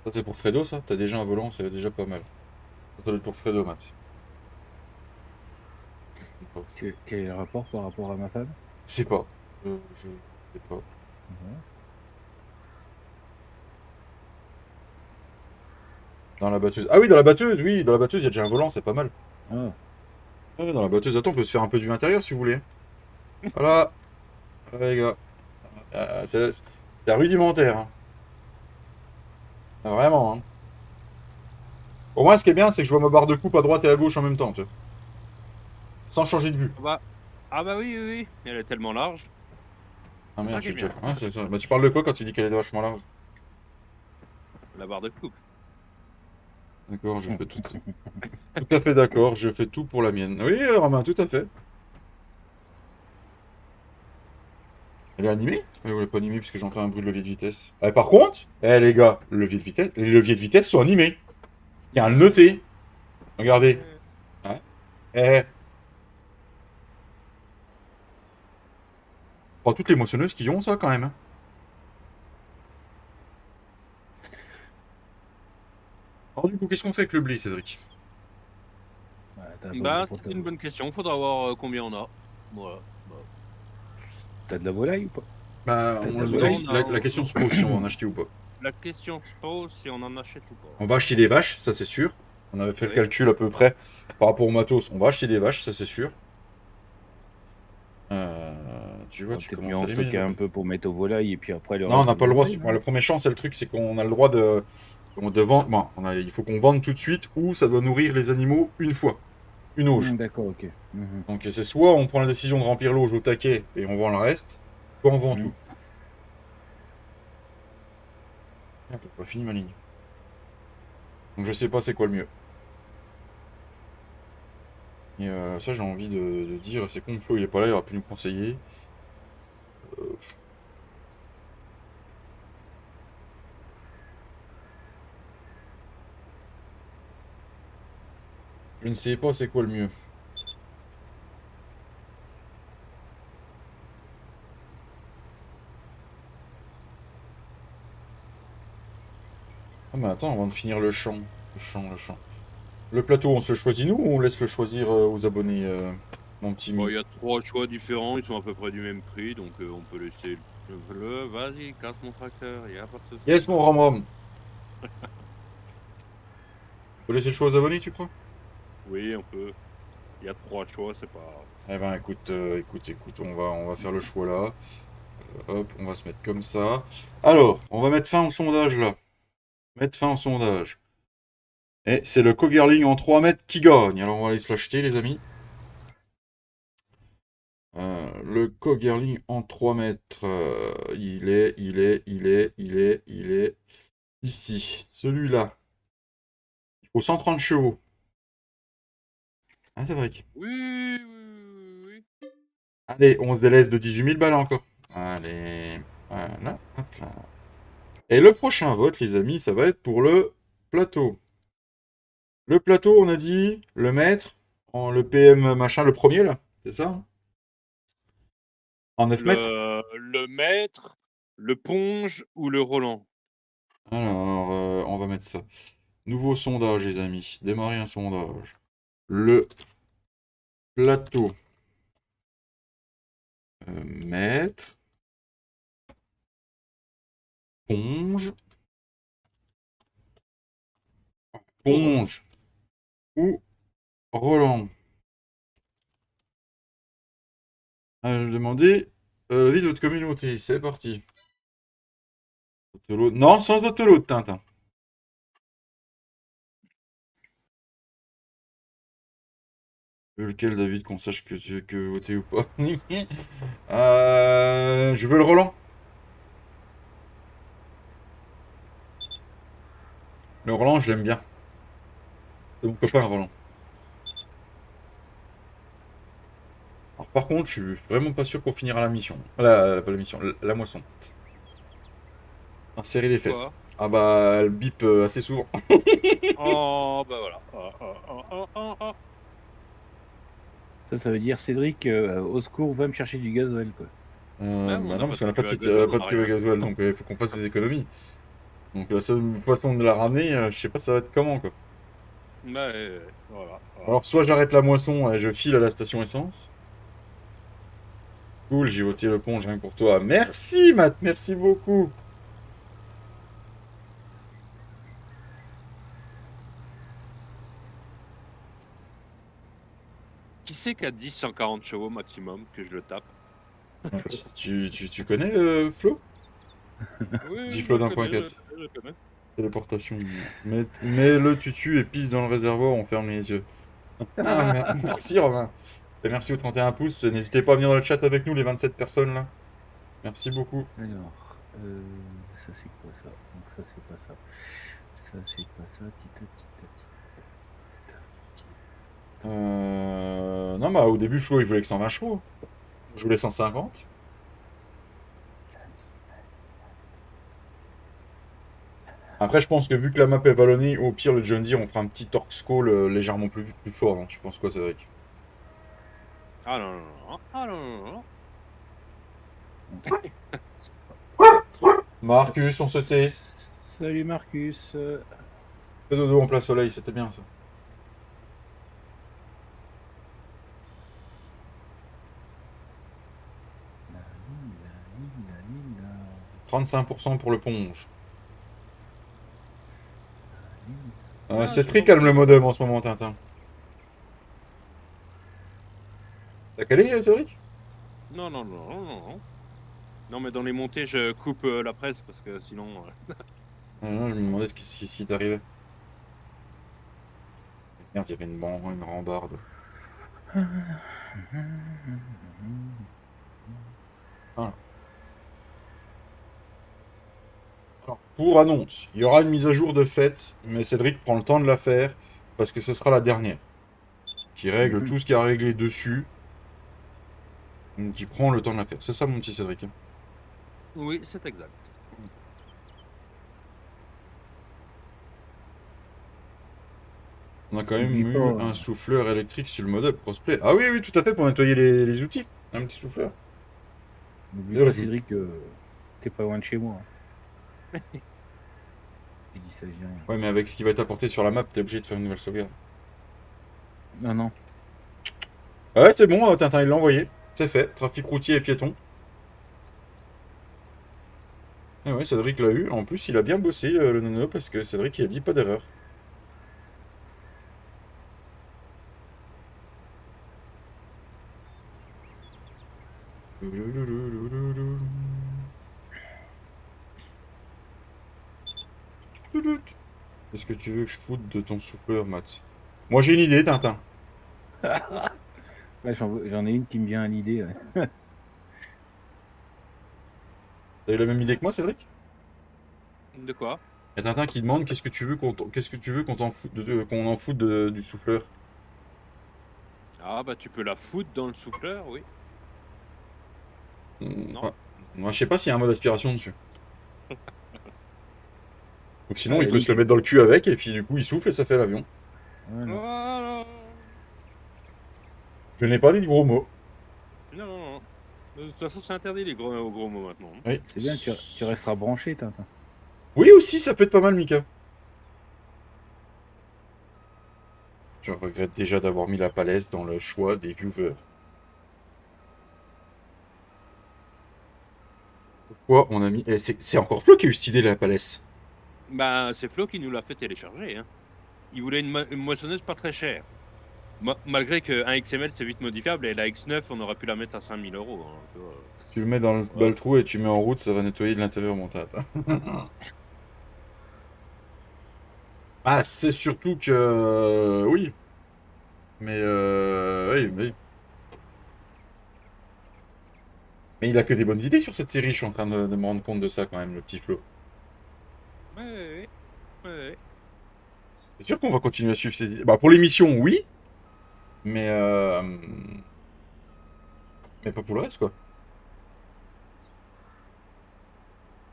Ça, c'est pour Fredo, ça? T'as déjà un volant, c'est déjà pas mal. Ça doit être pour Fredo, Matt. Quel est le rapport par rapport à ma femme? Je sais pas. Je sais pas. Dans la batteuse. Ah oui, dans la batteuse, oui. Dans la batteuse, il y a déjà un volant, c'est pas mal. Ah, Ouais, dans la batteuse, attends, on peut se faire un peu du intérieur si vous voulez. Voilà. Ouais, les gars. C'est rudimentaire. Hein. Ah, vraiment. Hein. Au moins, ce qui est bien, c'est que je vois ma barre de coupe à droite et à gauche en même temps. Tu vois. Sans changer de vue. Ah bah oui, oui, oui. Elle est tellement large. Ah C'est merde, ça je qui est suis déjà. bien. Ouais, c'est ça. Bah, tu parles de quoi quand tu dis qu'elle est vachement large? La barre de coupe. D'accord, je fais tout. Tout à fait d'accord, je fais tout pour la mienne. Oui, Romain, tout à fait. Elle est animée? Elle n'est pas animée parce que j'entends un bruit de levier de vitesse. Par contre, les gars, les leviers de vitesse sont animés. Il y a un noté. Regardez. Hein eh, pas toutes les moissonneuses qui ont ça quand même. Hein. Alors du coup, qu'est-ce qu'on fait avec le blé, Cédric? ouais, t'as pas Bah, pour c'est une bonne question. Faudra voir combien on a. Voilà. Bah. T'as de la volaille ou pas? Bah, T'as de la Non, volaille? la question se pose si on va en acheter ou pas. La question se pose si on en achète ou pas. On va acheter des vaches, ça c'est sûr. On avait fait le Oui. calcul à peu près par rapport au matos. On va acheter des vaches, ça c'est sûr. Tu On vois, va tu peut-être mieux commences à en l'aimer. stocker un peu pour mettre aux volailles et puis après le Non, on reste. n'a pas le droit. bétail, Bon, le premier champ, c'est le truc, c'est qu'on a le droit de vendre. Bon, il faut qu'on vende tout de suite ou ça doit nourrir les animaux une fois, une auge. D'accord, ok. Donc c'est soit on prend la décision de remplir l'auge au taquet et on vend le reste, soit on vend tout. Ah, j'ai pas fini ma ligne. Donc je sais pas c'est quoi le mieux. Et ça j'ai envie de dire, c'est con, Flo il est pas là, il aurait pu nous conseiller. Euh, je ne sais pas c'est quoi le mieux. attends, avant de finir le champ. Le champ. Le plateau, on se le choisit nous ou on laisse le choisir aux abonnés, mon petit Bon, Mi? il y a 3 choix différents, ils sont à peu près du même prix, donc on peut laisser vas-y, casse mon tracteur, il y a pas de souci. Yes, mon Rom. Faut laisser le choix aux abonnés, tu crois? Oui, on peut. Il y a 3 choix, c'est pas... Eh ben, écoute, on va faire le choix là. Hop, on va se mettre comme ça. Alors, on va mettre fin au sondage là. Mettre fin au sondage. Et c'est le Kogerling en 3 mètres qui gagne. Alors, on va aller se l'acheter, les amis. Le Kogerling en 3 mètres. Il est ici. Celui-là. Il faut 130 chevaux. Hein, Cédric? Oui, oui, oui, oui. Allez, on se délaisse de 18 000 balles encore. Allez, voilà, hop là. Et le prochain vote, les amis, ça va être pour le plateau. Le plateau, on a dit, le maître, le PM machin, le premier là, c'est ça? En 9 mètres? Le maître, le ponge ou le Roland? Alors, on va mettre ça. Nouveau sondage, les amis. Démarrer un sondage. Le plateau. Maître. Ponge. Ponge. Ou Roland. Je demandais l'avis de votre communauté. C'est parti. Autoload. Non, sans autoload, Tintin. Lequel, David, qu'on sache que tu veux voter ou pas? Je veux le Roland. Le Roland, je l'aime bien. C'est mon copain, Roland. Alors, par contre, je suis vraiment pas sûr qu'on finira la mission. Pas la mission, la moisson. Serrer les fesses. Quoi? Ah bah, elle bip assez souvent. Oh, bah voilà. Ça veut dire, Cédric, au secours, va me chercher du gasoil, quoi. on Bah a non, pas parce de qu'on n'a pas de, queue à site- gasoil, pas on de a queue à rien. gasoil, donc il faut qu'on fasse des économies. Donc la seule façon de la ramener, je sais pas ça va être comment, quoi. Ouais, voilà. Alors soit j'arrête la moisson et je file à la station essence. Cool, j'ai voté le pont, rien que pour toi. Merci Matt, merci beaucoup. Qui c'est qui a dit 140 chevaux maximum que je le tape? Tu connais Flo? Oui, Giflo je le connais, 1.4. je le connais. Téléportation. Mets le tutu et pisse dans le réservoir, on ferme les yeux. Ah, merci Romain. Et merci aux 31 pouces. N'hésitez pas à venir dans le chat avec nous, les 27 personnes là. Merci beaucoup. Alors, ça c'est quoi ça? Donc ça c'est pas ça. Ça c'est pas ça. Non, bah au début, Flo il voulait que 120 chevaux. Je voulais 150. Après, je pense que vu que la map est vallonnée, au pire, le John Deere, on fera un petit torque scroll légèrement plus fort. Non, tu penses quoi, Cédric? Ah non, non, non. Ah non, non, non. Marcus, on se tait. Salut Marcus. Fais dodo en plein soleil, c'était bien ça. La ligne, 35% pour le ponge. la C'est je très t'en calme prie. le modem en ce moment, Tintin. T'as calé, Cédric? Non, non, non, non, non. Non, mais dans les montées, je coupe la presse parce que sinon. Non, je me demandais ce qui t'arrivait. Merde, il y avait une rambarde. Ah. Alors, pour annonce, il y aura une mise à jour de fête, mais Cédric prend le temps de la faire parce que ce sera la dernière. Qui règle tout ce qu'il y a à régler dessus. Donc, il prend le temps de la faire. C'est ça, mon petit Cédric. Oui, c'est exact. On a quand même N'oublie eu pas, un souffleur électrique sur le mode crossplay. Ah oui, oui, tout à fait, pour nettoyer les outils. Un petit souffleur. N'oublie D'ailleurs, pas, Cédric, t'es pas loin de chez moi. Je dis ça, je dis rien. Ouais, mais avec ce qui va être apporté sur la map, t'es obligé de faire une nouvelle sauvegarde. Non, non. Ah ouais, c'est bon, Tintin, il l'a envoyé. C'est fait. Trafic routier et piéton. Et ouais, Cédric l'a eu. En plus, il a bien bossé, le nono, parce que Cédric, il a dit pas d'erreur. Qu'est-ce que tu veux que je foute de ton souffleur, Matt? Moi, j'ai une idée, Tintin. Ouais, j'en ai une qui me vient à l'idée. Ouais. T'as eu la même idée que moi, Cédric? De quoi? Il y a Tintin qui demande qu'est-ce que tu veux qu'est-ce que tu veux qu'on t'en foute qu'on en foute du souffleur. Ah bah tu peux la foutre dans le souffleur, oui. Non. Ouais. Moi, je sais pas s'il y a un mode aspiration dessus. Ou sinon, Ah, il peut oui, se le mettre dans le cul avec, et puis du coup, il souffle et ça fait l'avion. voilà. Voilà. Je n'ai pas dit de gros mots. Non, non, non. De toute façon, c'est interdit les gros mots maintenant. Oui. C'est bien, tu resteras branché, Tintin. Oui, aussi, ça peut être pas mal, Mika. Je regrette déjà d'avoir mis la palaise dans le choix des viewers. Pourquoi on a mis... c'est encore Flo qui a eu cette idée, la palaise. Bah, c'est Flo qui nous l'a fait télécharger. Hein. Il voulait une moissonneuse pas très chère. Malgré qu'un XML c'est vite modifiable et la X9 on aurait pu la mettre à 5000 euros. Hein, tu vois. Tu le mets dans le Ouais. trou et tu mets en route, ça va nettoyer de l'intérieur mon tata. Ah, c'est surtout que... oui. Mais... oui, mais... Mais il a que des bonnes idées sur cette série, je suis en train de me rendre compte de ça quand même, le petit Flo. Ouais, ouais. C'est sûr qu'on va continuer à suivre ses idées. Bah, pour l'émission, oui. Mais... mais pas pour le reste, quoi.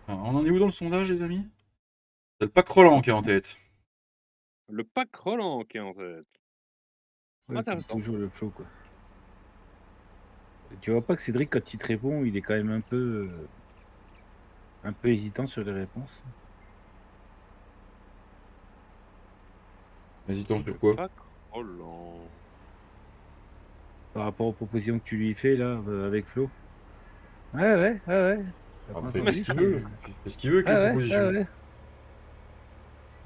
Alors, on en est où dans le sondage, les amis? C'est le pack Roland qui est en tête. Le pack Roland qui est en tête. Ouais, comme Intéressant. toujours le flow, quoi. Tu vois pas que Cédric, quand il te répond, il est quand même un peu hésitant sur les réponses. Hésitant sur Le quoi? pack Roland. Par rapport aux propositions que tu lui fais, là, avec Flo. Ouais. Après, Après, qu'est-ce qu'il veut? Qu'est-ce qu'il veut avec les propositions? ouais.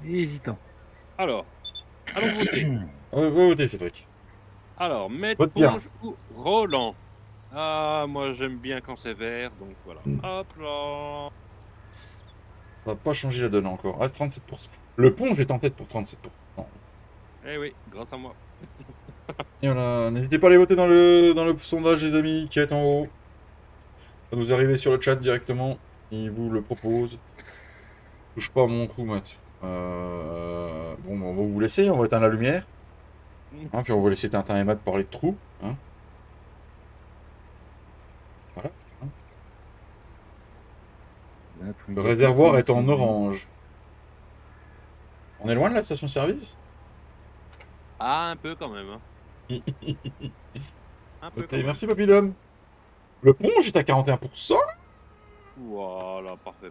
Il est hésitant. Alors, allons voter. Va voter, Cédric. Alors, Maître Vote bien. Ponge ou Roland? Ah, moi j'aime bien quand c'est vert, donc voilà. Hop là. Ça va pas changer la donne encore. Reste 37%. Le pont, j'étais en tête pour 37%. Eh oui, grâce à moi. Et voilà, n'hésitez pas à aller voter dans le sondage, les amis, qui est en haut. Ça nous arriver sur le chat directement. Il vous le propose. Touche pas à mon trou, Matt. Bon, on va vous laisser, on va éteindre la lumière. Hein, puis on va laisser Tintin et Matt parler de trous. Hein. Voilà. Hein. Le réservoir est en orange. On est loin de la station-service? Ah, un peu quand même. Hein. Un peu Ok, quand même. merci Papidom. Le pont, j'étais à 41%. Voilà, parfait.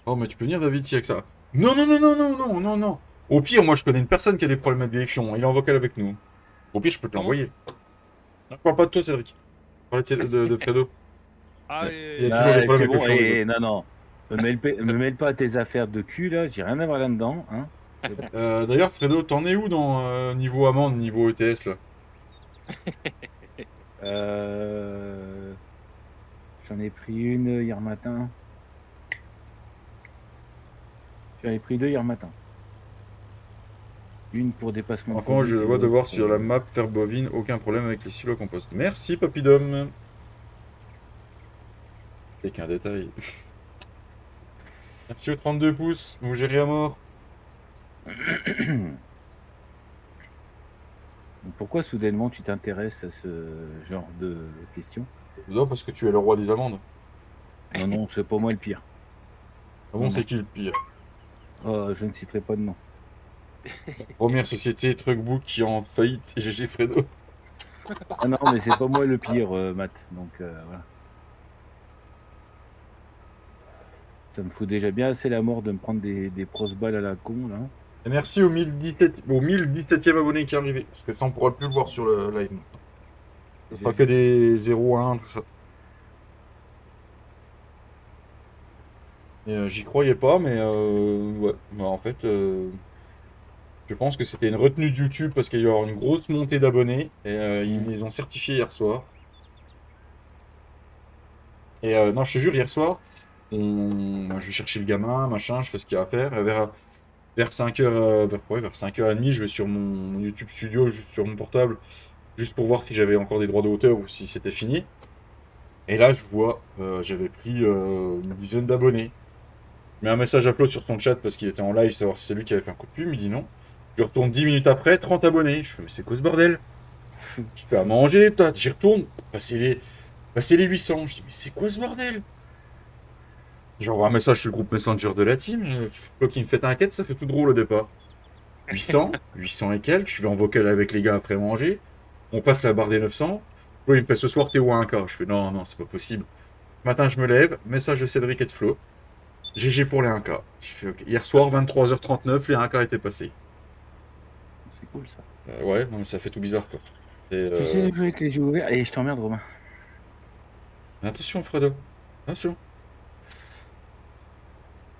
Oh, mais tu peux venir, David, s'il y a que ça. Non. Au pire, moi, je connais une personne qui a des problèmes avec des fions. Il est en vocal avec nous. Au pire, je peux te Comment? l'envoyer. Non, je parle pas de toi, Cédric. Je parlais de Fredo. Ah, Il y a toujours des problèmes avec le fion des autres. Non. Me mêle pas à tes affaires de cul, là. J'ai rien à voir là-dedans. Hein. D'ailleurs, Fredo, t'en es où dans niveau amende, niveau ETS, là? J'en ai pris une hier matin. J'en ai pris deux hier matin. Une pour dépassement de Enfin, conduite je et vois l'autre devoir pour- sur la map faire bovine, aucun problème avec les silos à compost. Merci, Papidom. C'est qu'un détail. Merci aux 32 pouces, vous gérez à mort. Pourquoi soudainement tu t'intéresses à ce genre de questions? Non, parce que tu es le roi des amendes. Non, c'est pas moi le pire. Ah bon, Non. c'est qui le pire? Oh, je ne citerai pas de nom. Première société Truckbook qui est en faillite, GG Fredo. Ah non, mais c'est pas moi le pire, Matt. Donc voilà. Ça me fout déjà bien assez la mort de me prendre des pros balles à la con, là. Et merci au 1017e abonné qui est arrivé. Parce que ça, on pourra plus le voir sur le live maintenant. Ce sera que des 0, 1, tout ça. Et j'y croyais pas, mais ouais. Bah, en fait, je pense que c'était une retenue de YouTube parce qu'il y a eu une grosse montée d'abonnés. Et ils les ont certifiés hier soir. Et non, je te jure, hier soir, je vais chercher le gamin, machin, je fais ce qu'il y a à faire. Et vers 5h, vers 5h30, je vais sur mon YouTube Studio, juste sur mon portable, juste pour voir si j'avais encore des droits de hauteur ou si c'était fini. Et là, je vois, j'avais pris une dizaine d'abonnés. Je mets un message à Claude sur son chat parce qu'il était en live, savoir si c'est lui qui avait fait un coup de pub. Il me dit non. Je retourne 10 minutes après, 30 abonnés. Je fais, mais c'est quoi ce bordel? Je fais à manger, toi. J'y retourne, passer les 800. Je dis, mais c'est quoi ce bordel? J'envoie un message sur le groupe Messenger de la team. Claude qui me fait un quête, ça fait tout drôle au départ. 800 et quelques. Je vais en vocal avec les gars après manger. On passe la barre des 900. Claude, il me fait ce soir, t'es où à 1K? Je fais, non, non, c'est pas possible. Matin, je me lève, message de Cédric et de Flo. GG pour les 1K. Je fais, ok. Hier soir, 23h39, les 1K étaient passés. C'est cool, ça. Ouais, non, mais ça fait tout bizarre, quoi. Tu sais jouer avec les yeux ouverts. Et je t'emmerde, Romain. Attention, Fredo. Attention.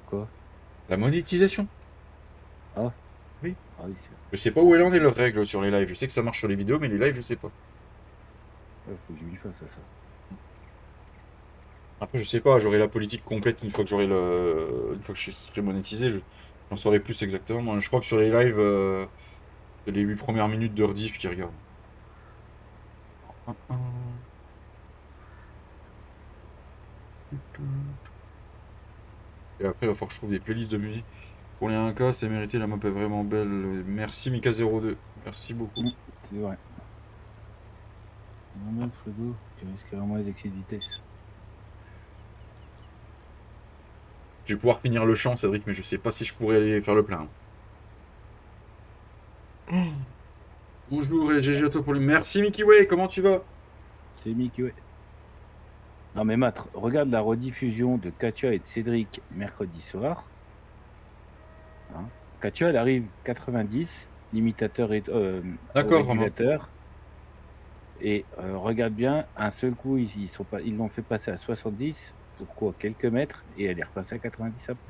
Quoi? La monétisation. Ah. Oui. Ah oui, c'est... Je sais pas où elle en est, leurs règles sur les lives. Je sais que ça marche sur les vidéos, mais les lives, je sais pas. Ouais, faut que je m'y fasse à ça. Après, je sais pas, j'aurai la politique complète une fois que une fois que je serai monétisé, j'en saurai plus exactement. Moi, je crois que sur les lives, c'est les 8 premières minutes de rediff qui regardent. Et après, il va falloir que je trouve des playlists de musique. Pour les 1K, c'est mérité, la map est vraiment belle. Merci Mika02. Merci beaucoup. C'est vrai. Non, mais Fredo, tu risques vraiment les excès de vitesse. Je vais pouvoir finir le chant, Cédric, mais je sais pas si je pourrais aller faire le plein. Bonjour et GG à toi pour le. Merci Mickey Way, comment tu vas? C'est Mickey, ouais. Non mais Matt, regarde la rediffusion de Katia et de Cédric mercredi soir. Hein, Katia, elle arrive 90, limitateur et D'accord, Romain. régulateur. Et regarde bien, un seul coup, ils l'ont fait passer à 70 pour quoi? Quelques mètres, et elle est repassée à 90 après.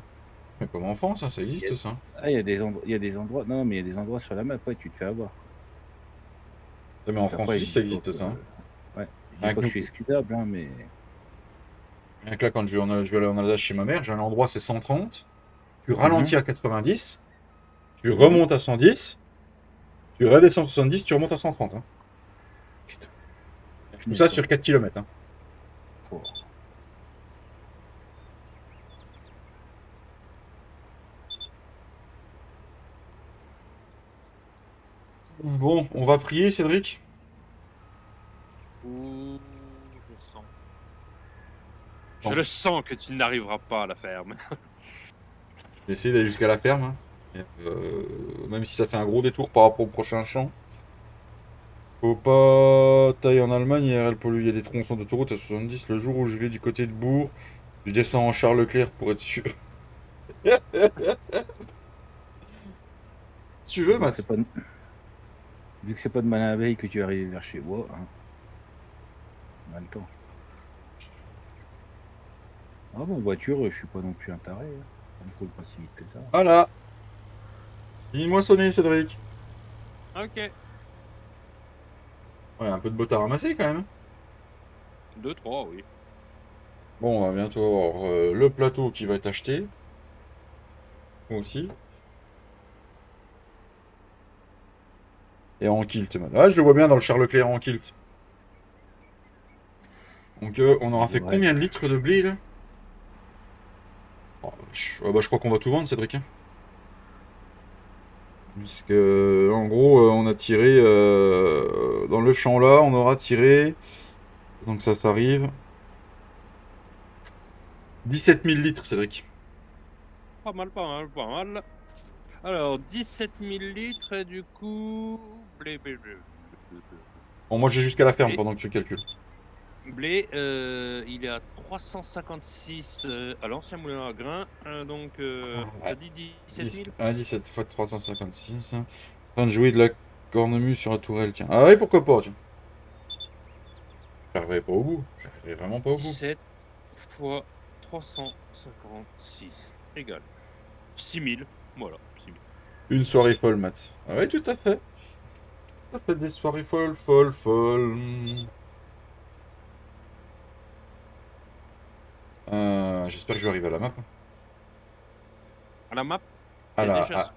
Mais comme en France, hein, ça existe ça. Ah, il y a des endroits. Non, mais il y a des endroits sur la map, ouais, tu te fais avoir. Mais en France Après, aussi, je ça dis pas existe que- ça. Ouais, je dis Avec pas que nous. je suis excusable, hein, mais. Rien que là, quand je vais aller en Alsace chez ma mère, j'ai un endroit, c'est 130. Tu ralentis à 90. Tu remontes à 110. Tu redescends à 70, tu remontes à 130. Hein. Putain. Tout ça sur 4 km. Hein. Oh. Bon, on va prier, Cédric. Ouh, je sens. Bon. Je le sens que tu n'arriveras pas à la ferme. J'ai essayé d'aller jusqu'à la ferme. Hein. Et, même si ça fait un gros détour par rapport au prochain champ. Faut pas tailler en Allemagne, IRL pollue. Il y a des tronçons d'autoroute à 70. Le jour où je vais du côté de Bourg, je descends en Charles Leclerc pour être sûr. Tu veux, Matt? Vu que c'est pas de mal à la veille que tu arrives vers chez moi, hein. On a le temps. Ah bon, voiture, je suis pas non plus un taré. Hein. Ça me roule pas si vite que ça. Voilà. Dis-moi sonner, Cédric. Ok. Ouais, un peu de bottes à ramasser quand même. 2, 3, oui. Bon, on va bientôt avoir le plateau qui va être acheté. Moi aussi. Et en kilt. Ah, je le vois bien dans le Charles Leclerc en kilt. Donc, on aura fait Ouais. combien de litres de blé là? Oh, je crois qu'on va tout vendre, Cédric. Hein. Parce que, en gros, on a tiré dans le champ là, on aura tiré. Donc, ça s'arrive. 17 000 litres, Cédric. Pas mal, pas mal, pas mal. Alors, 17 000 litres, et du coup... Bon, moi, j'ai jusqu'à la ferme Et- pendant que tu calcules. Blé, il est à 356 à l'ancien moulin à grains. Donc, t'as dit 17 000? 17 fois 356. En train de jouer de la cornemuse sur la tourelle, tiens. Ah ouais, pourquoi pas, tiens. J'arriverai pas au bout. J'arriverai vraiment pas au bout. 17 fois 356 égale 6000. Voilà, 6000. Une soirée folle, Matt. Ah ouais, tout à fait. Ça fait des soirées folles, folles, folles. J'espère que je vais arriver à la map, hein. À la map, À t'es la, déjà.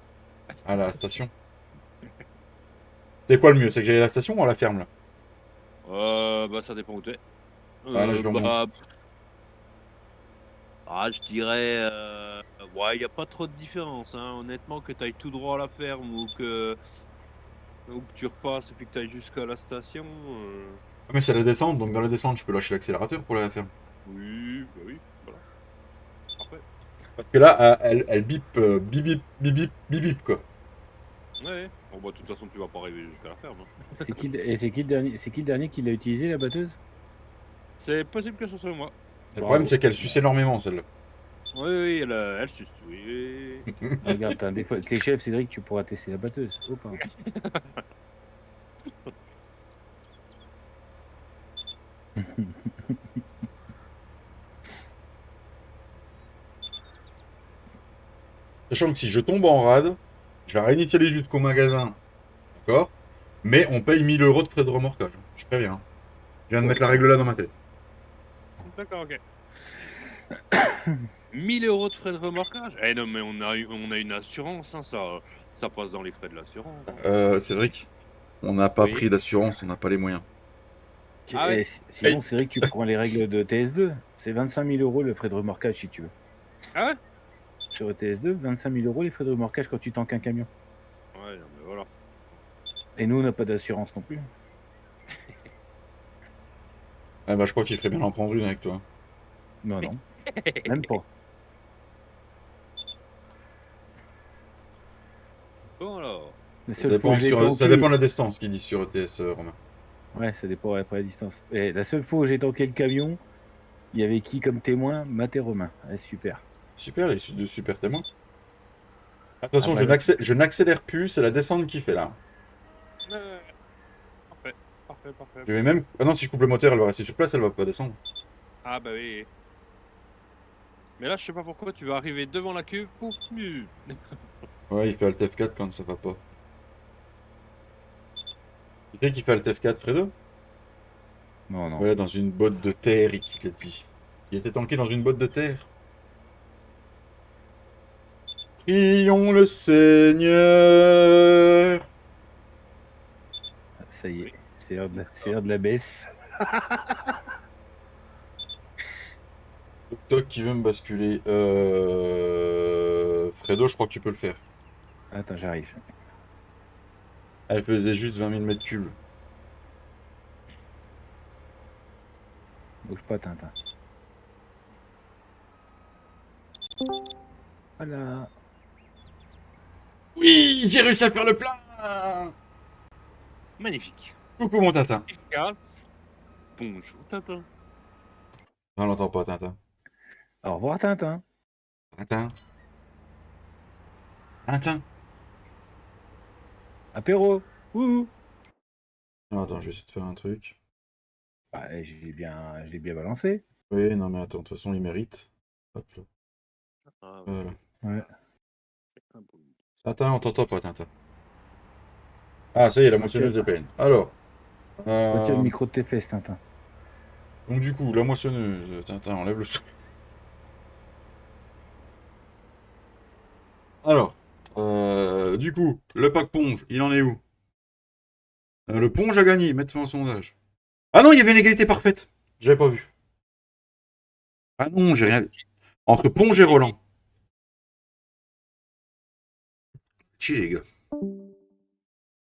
à la station. C'est quoi le mieux? C'est que j'aille à la station ou à la ferme, là? Bah, ça dépend où t'es. Ah, là, je vais remonter. Bah, je dirais. Ouais, y a pas trop de différence, hein. Honnêtement, que t'ailles tout droit à la ferme ou que tu repasses et puis que t'ailles jusqu'à la station. Ah, mais c'est la descente, donc dans la descente, je peux lâcher l'accélérateur pour aller à la ferme. Oui, bah oui, voilà. Parfait. Parce que là, elle bip, bip, bip, bip, bip, bip, bip, quoi. Ouais. Bon, bah, de toute façon, tu vas pas arriver jusqu'à la ferme, hein. C'est qui le dernier qui l'a utilisé, la batteuse? C'est possible que ce soit moi. Le problème, Bravo. c'est qu'elle suce énormément, celle-là. Oui, oui, elle suce. Oui. Regarde, t'as des fois, avec les chefs, Cédric, tu pourras tester la batteuse. Oh, pardon. Sachant que si je tombe en rade, je vais réinitialiser jusqu'au magasin, d'accord? Mais on paye 1000 euros de frais de remorquage. Je préviens. Je viens de mettre la règle là dans ma tête. D'accord, ok. 1000 euros de frais de remorquage? Eh non, mais on a une assurance, hein, ça passe dans les frais de l'assurance, hein. Cédric, on n'a pas Oui. pris d'assurance, on n'a pas les moyens. Ah ouais? Sinon, Cédric, tu prends les règles de TS2. C'est 25 000 euros le frais de remorquage si tu veux. Ah ouais? Sur ETS2, 25 000 euros les frais de remorquage quand tu tankes un camion. Ouais, non, mais voilà. Et nous, on n'a pas d'assurance non plus. Ah bah, je crois qu'il ferait bien d'en prendre une avec toi. Non, non, même pas. Bon alors. La Ça seule fois où dépend, j'ai été en ça queue, dépend de la distance qu'ils disent sur ETS, Romain. ouais, ça dépend après la distance. Et la seule fois où j'ai tanké le camion, il y avait qui comme témoin? Matt et Romain. Ouais, super. Super, les deux super témoins. De toute façon, Ah bah, je n'accélère plus, c'est la descente qui fait là. Ouais, parfait, parfait, parfait. Je vais même. Ah non, si je coupe le moteur, elle va rester sur place, elle va pas descendre. Ah bah oui. Mais là, je sais pas pourquoi, tu vas arriver devant la queue, pouf, nu. Ouais, il fait Alt F4 quand ça va pas. Tu sais qu'il fait Alt F4, Fredo? non, non. Ouais, dans une botte de terre, il a dit. Il était tanké dans une botte de terre. Prions le Seigneur. Ça y est, Oui. c'est l'heure de la baisse. Toc toc qui veut me basculer. Fredo, je crois que tu peux le faire. Attends, j'arrive. Elle faisait juste 20 000 mètres cubes. Bouge pas, Tintin. Voilà. Oui, j'ai réussi à faire le plein. Magnifique. Coucou mon Tintin. Efficace. Bonjour, Tintin. On l'entend pas, Tintin. Au revoir, Tintin. Tintin. Tintin. Apéro. Ouh. Non, attends, je vais essayer de faire un truc. Bah, je l'ai bien balancé. Oui, non, mais attends, de toute façon, il mérite. Hop là. Ah, Voilà. Ouais. Tintin, on t'entend pas, Tintin. Ah, ça y est, la moissonneuse est pleine. Alors, Retire le euh, micro de tes fesses, Tintin. donc du coup, la moissonneuse, Tintin, enlève le son. Alors, du coup, le pack ponge, il en est où? Le ponge a gagné, mettre fin au sondage. Ah non, il y avait une égalité parfaite. J'avais pas vu. Ah non, j'ai rien. Entre ponge et Roland. Chier, les gars.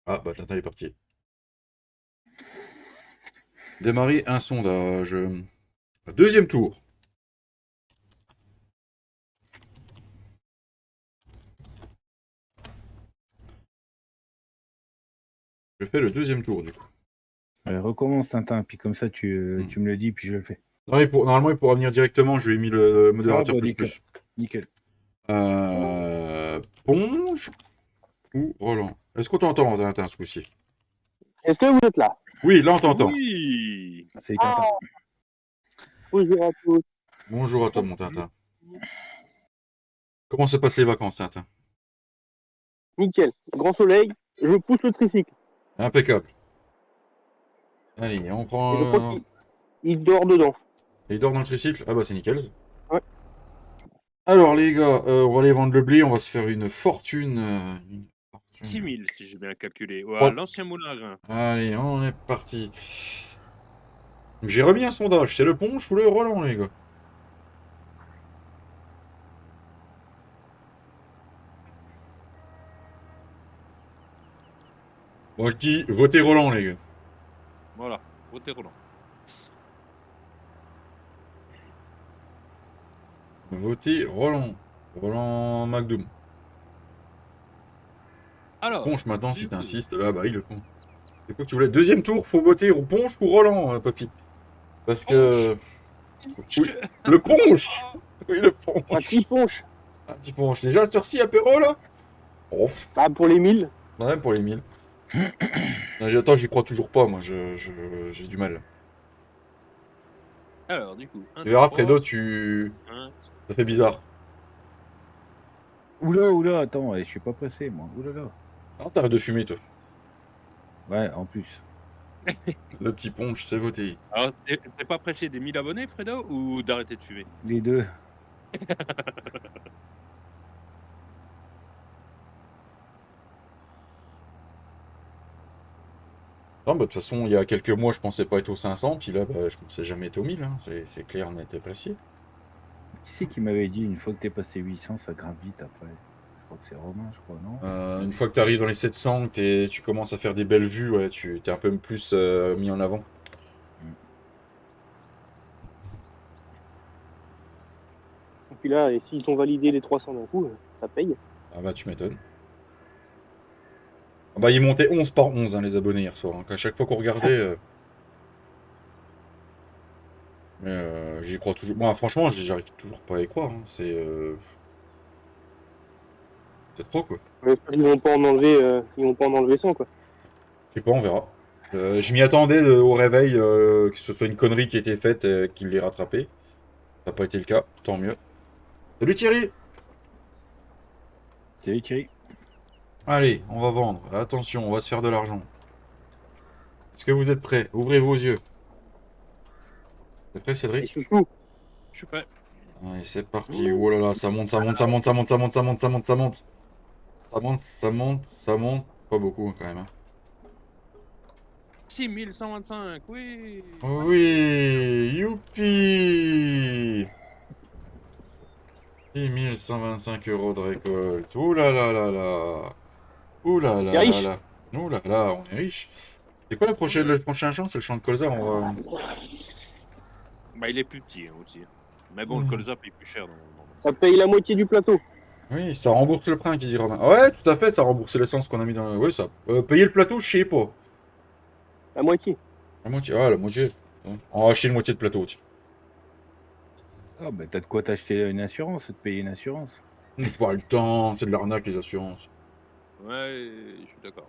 Ah, bah, Tintin est parti. Démarrer un sondage. Deuxième tour. Je fais le deuxième tour, du coup. Recommence, Tintin, puis comme ça, tu me le dis, puis je le fais. Non, normalement, il pourra venir directement. Je lui ai mis le modérateur Ah, bah, plus nickel. plus. Nickel. Ponge ou Roland? Est-ce qu'on t'entend, Tintin, ce coup-ci? Est-ce que vous êtes là? Oui, là, on t'entend. Oui. C'est Tintin. Bonjour à tous. Bonjour à toi, mon Tintin. Comment se passent les vacances, Tintin? Nickel. Grand soleil. Je pousse le tricycle. Impeccable. Allez, on prend... Je crois qu'il dort dedans. Il dort dans le tricycle? Ah bah, c'est nickel. Ouais. Alors, les gars, on va aller vendre le blé. On va se faire une fortune. 6 000 si j'ai bien calculé. Ouais, Oh. l'ancien moulin à grain. Allez, on est parti. J'ai remis un sondage. C'est le Ponche ou le Roland, les gars? Moi, je dis votez Roland, les gars. Voilà, votez Roland. Votez Roland. Roland McDoom. Alors, Ponche, maintenant, du si coup, t'insistes. Ah bah, il le con. C'est quoi que tu voulais? Deuxième tour, faut voter au Ponche ou Roland, papy. Parce que... Oui, le Ponche. Oui, le Un Ponche. petit ponche. Un petit Ponche. Déjà, sur-ci, apéro, là? Oh, Bah, pour les 1000. même pour les 1000. Non, attends, j'y crois toujours pas, moi. J'ai du mal. alors, du coup, un, Tu verras, trois, Fredo, tu... un. Ça fait bizarre. Oula, attends, je suis pas pressé, moi. Oulala. Non, t'arrêtes de fumer, toi. Ouais, en plus. Le petit Ponche, c'est voté. Alors, t'es pas pressé des 1000 abonnés, Fredo, ou d'arrêter de fumer? Les deux. Non, bah, de toute façon, il y a quelques mois, je pensais pas être aux 500, puis là, bah, je pensais jamais être aux 1000, hein. C'est clair, net et précis. Qui c'est qui m'avait dit une fois que t'es passé 800, ça grimpe vite après? Je crois que c'est Romain, je crois, non? Une fois que tu arrives dans les 700, tu commences à faire des belles vues, ouais, tu es un peu plus mis en avant. Et puis là, et s'ils ont validé les 300 d'un coup, ça paye. Ah bah, tu m'étonnes. Ah bah, ils montaient 11 par 11, hein, les abonnés hier soir. Hein. À chaque fois qu'on regardait... j'y crois toujours. Bon, franchement, j'arrive toujours pas à y croire. Hein. C'est trop, quoi. Mais ils vont pas en enlever, ils vont pas en enlever 100, quoi. Je sais pas, on verra. Je m'y attendais au réveil que ce soit une connerie qui ait été faite et qu'il l'ait rattrapé. Ça n'a pas été le cas, tant mieux. Salut Thierry! Salut Thierry. Allez, on va vendre. Attention, on va se faire de l'argent. Est-ce que vous êtes prêts? Ouvrez vos yeux. T'es prêt, Et Cédric? chouchou. Je suis prêt. Allez, c'est parti. Oh là là, ça monte, ça monte, ça monte, ça monte, ça monte, ça monte, ça monte, ça monte. Ça monte, ça monte, ça monte. Pas beaucoup, quand même. Hein. 6125, oui. Oui, youpi! 6125 € de récolte. Ouh là là là là. Ouh là là là là. Ouh là là, on est riche. C'est quoi le prochain champ? C'est le champ de colza. Bah, il est plus petit, hein, aussi. Mais bon, le colza paye plus cher. Ça paye la moitié du plateau. Oui, ça rembourse le prêt, qui dit Romain. Ouais, tout à fait, ça rembourse l'essence qu'on a mis dans... Oui, ça... payer le plateau, je sais pas. La moitié. La moitié, ah, la moitié. On va acheter une moitié de plateau, tiens. Ah bah t'as de quoi t'acheter une assurance, de payer une assurance. Pas le temps, c'est de l'arnaque, les assurances. Ouais, je suis d'accord.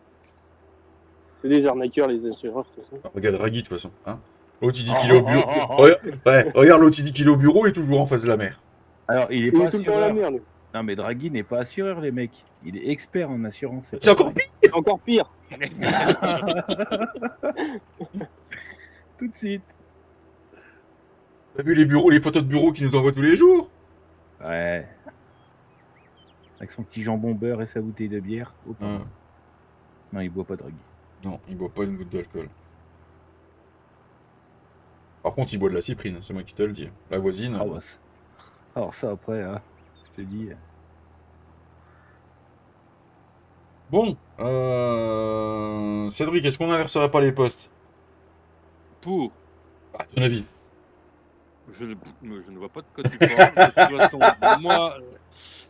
C'est des arnaqueurs, les assureurs, de toute façon. Ah, regarde Draghi, de toute façon. Hein. L'autre, il dit qu'il est au bureau. Regarde, l'autre, il dit qu'il est au bureau et toujours en face de la mer. Alors il est Il pas est tout le temps à la assureur. merde. Non mais Draghi n'est pas assureur les mecs. Il est expert en assurance. C'est encore pire. C'est encore pire. Tout de suite. T'as vu les bureaux, les photos de bureau qu'il nous envoie tous les jours? Ouais. Avec son petit jambon beurre et sa bouteille de bière. Oh, pardon. Non, il boit pas Draghi. Non, il boit pas une goutte d'alcool. Par contre, il boit de la cyprine, c'est moi qui te le dis. La voisine. Ah bah, alors ça après, hein, je te dis. Bon, Cédric, est-ce qu'on inverserait pas les postes? Pour. À ton avis? Je ne vois pas de quoi tu parles. De toute façon, moi,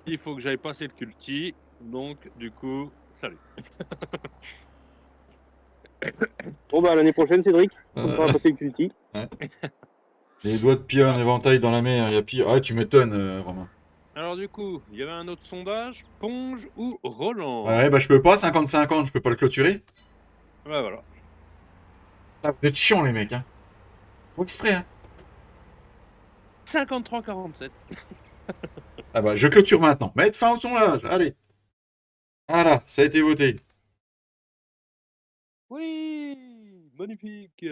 il faut que j'aille passer le culti. Donc, du coup, salut. Bon, bah, l'année prochaine, Cédric, on pourra Euh, passer le culti. les doigts de pied en éventail dans la mer, il y a pire. Ah, tu m'étonnes, Romain. Alors du coup, il y avait un autre sondage, Ponge ou Roland? Ouais, bah je peux pas, 50-50, je peux pas le clôturer. Ouais, voilà. Ah, vous êtes chiants, les mecs, hein. Faut exprès, hein. 53-47. Ah bah, je clôture maintenant. Mettre fin au sondage, allez. Voilà, ça a été voté. Oui, magnifique.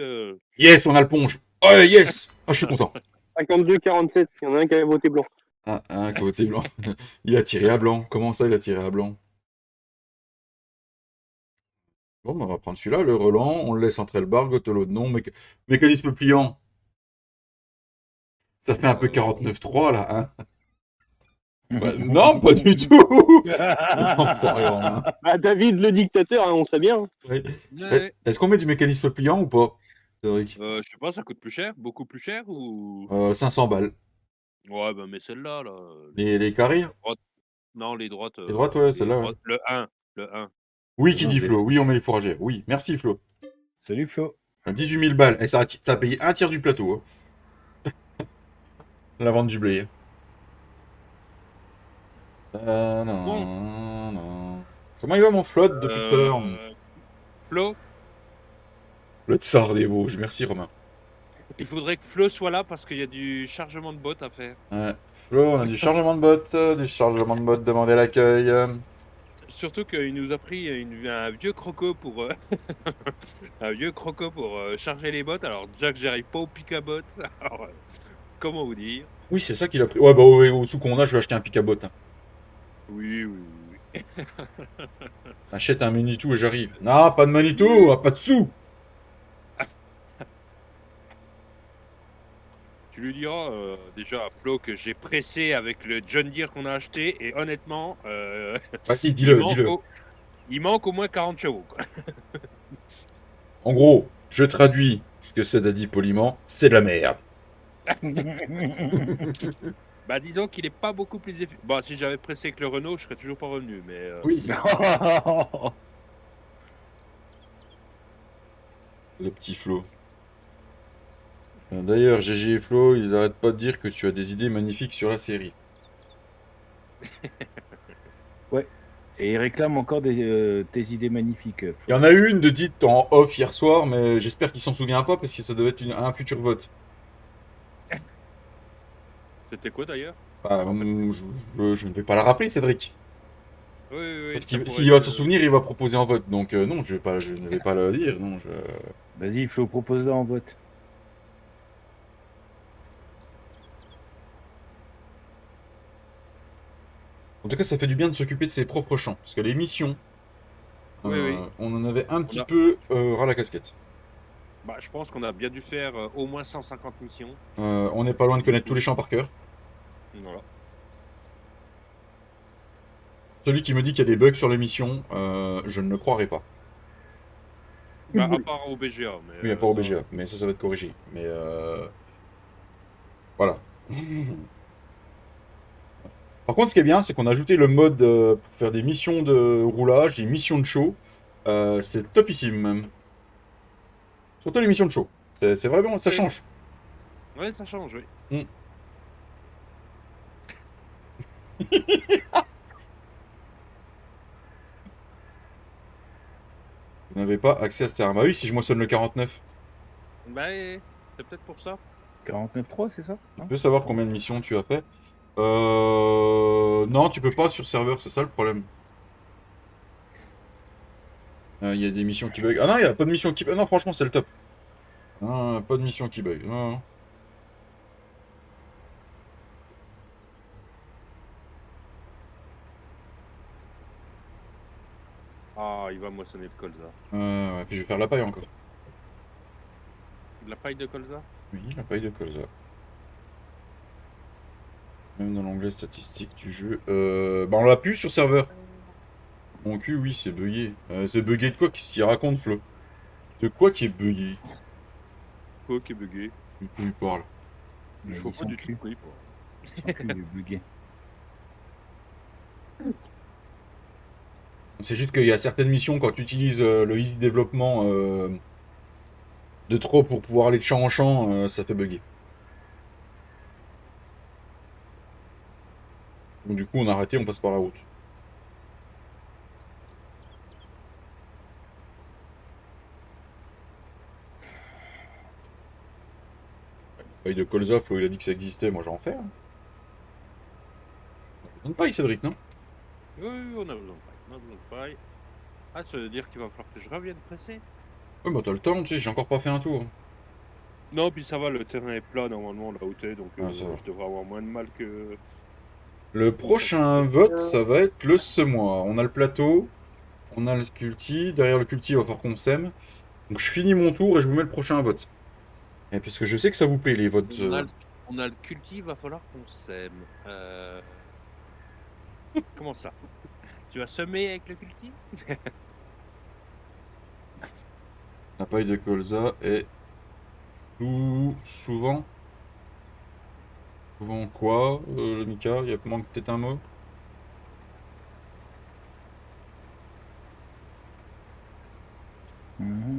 Yes, on a le ponge. Oh, yes. Ah, je suis content. 52-47, il y en a un qui a voté blanc. Ah, un côté blanc. Il a tiré à blanc. Comment ça, il a tiré à blanc? Bon, bah, on va prendre celui-là, le Roland. On le laisse entrer le bar, Gotolo de non. Mécanisme pliant. Ça fait un peu 49-3, là, hein. Bah, non, pas du tout. Enfoiré, Romain. Ah, David, le dictateur, hein, on sait bien. Oui. Ouais. Est-ce qu'on met du mécanisme pliant ou pas, Cédric? Je sais pas, ça coûte plus cher, beaucoup plus cher ou... 500 balles. Ouais, bah mais celle-là, là. Les carrés? Droite. Non, les droites. Les droites, ouais, Les celle-là, ouais. droites. Le 1. Le 1. Oui, qui Non, dit mais- Flo. Oui, on met les fourragères. Oui, merci Flo. Salut Flo. 18 000 balles. Et ça a payé un tiers du plateau. Hein. La vente du blé. Bon. Non. Comment il va mon flotte depuis tout à l'heure? Flo, Le tsar des Vosges. Merci Romain. il faudrait que Flo soit là parce qu'il y a du chargement de bottes à faire. Ouais. Flo, on a du chargement de bottes. Du chargement de bottes demandé à l'accueil. Surtout qu'il nous a pris un vieux croco pour un vieux croco pour charger les bottes. Alors déjà que j'arrive pas au pic à bottes. Alors, comment vous dire? Oui, c'est ça qu'il a pris. Ouais, bah, au sous qu'on a, je vais acheter un pic à bottes. Hein. Oui. Achète un Manitou et j'arrive. Non, pas de Manitou, pas de sous. Tu lui diras déjà à Flo que j'ai pressé avec le John Deere qu'on a acheté et honnêtement, Vas-y, il, dis-le, manque dis-le. il manque au moins 40 chevaux. Quoi. En gros, je traduis ce que c'est dit poliment, c'est de la merde. Bah disons qu'il est pas beaucoup plus efficace. Bon, si j'avais pressé avec le Renault, je serais toujours pas revenu, mais Oui. Le petit Flo. D'ailleurs, GG et Flo, ils arrêtent pas de dire que tu as des idées magnifiques sur la série. Et il réclame encore tes idées magnifiques. Flo. Il y en a une de dite en off hier soir, mais j'espère qu'il s'en souvient pas parce que ça devait être un futur vote. c'était quoi d'ailleurs? Bah, je ne vais pas la rappeler, Cédric. Oui. Parce ça qu'il pourrait s'il va être, s'en souvenir, il va proposer en vote. Donc non, je ne vais pas le dire. Non, Vas-y Flo, propose-le en vote. En tout cas, ça fait du bien de s'occuper de ses propres champs. Parce que les missions, Oui. on en avait un On petit a- peu ras la casquette. Bah, je pense qu'on a bien dû faire au moins 150 missions. On n'est pas loin de connaître tous les champs par cœur. Voilà. Celui qui me dit qu'il y a des bugs sur les missions, je ne le croirais pas. Bah, à part au BGA. Mais, Oui, à part au ça- BGA, mais ça va être corrigé. Mais voilà. Par contre, ce qui est bien, c'est qu'on a ajouté le mode pour faire des missions de roulage, des missions de show. C'est topissime même. Surtout les missions de show. C'est vraiment, ça Oui. change. Ouais, ça change, oui. Vous n'avez pas accès à ce terrain. Bah oui, si je moissonne le 49. Bah, c'est peut-être pour ça. 49.3, c'est ça Tu Non peux savoir combien de missions tu as fait. Non, tu peux pas sur serveur, c'est ça le problème. Il y a des missions qui bug. Ah non, il n'y a pas de mission qui bug. Non, franchement, c'est le top. Non, pas de mission qui bug. Non. Ah, il va moissonner le colza. Ouais, puis je vais faire la paille encore. De la paille de colza? Oui, la paille de colza. Même dans l'onglet statistique du jeu. Bah on l'a pu sur serveur. Mon cul, oui, c'est bugué. C'est bugué de quoi? Qu'est-ce qu'il raconte, Flo? De quoi qui est bugué? Quoi qui est bugué? Du coup, il parle. Je Mais vois il pas s'en du cul. tout quoi il parle. Son cul est bugué. C'est juste qu'il y a certaines missions, quand tu utilises le easy développement de trop pour pouvoir aller de champ en champ, ça fait bugger. Donc du coup, on a arrêté, on passe par la route. Paille de colza, il a dit que ça existait, moi j'en fais. Hein. On ne paille, Cédric, non? Oui, oui, on a besoin de paille. On a besoin de paille. Ah, ça veut dire qu'il va falloir que je revienne presser. Ouais, bah t'as le temps, tu sais, j'ai encore pas fait un tour. Non, puis ça va, le terrain est plat normalement là où t'es, donc Ah, ça va. je devrais avoir moins de mal que. Le prochain vote, ça va être le semoir. On a le plateau, on a le culti. Derrière le culti, il va falloir qu'on sème. Donc je finis mon tour et je vous mets le prochain vote. Et puisque je sais que ça vous plaît, les votes. On a le culti, va falloir qu'on sème. Comment ça? Tu vas semer avec le culti? La paille de colza est tout souvent. Souvent quoi, le Mika? Il y a manque peut-être un mot?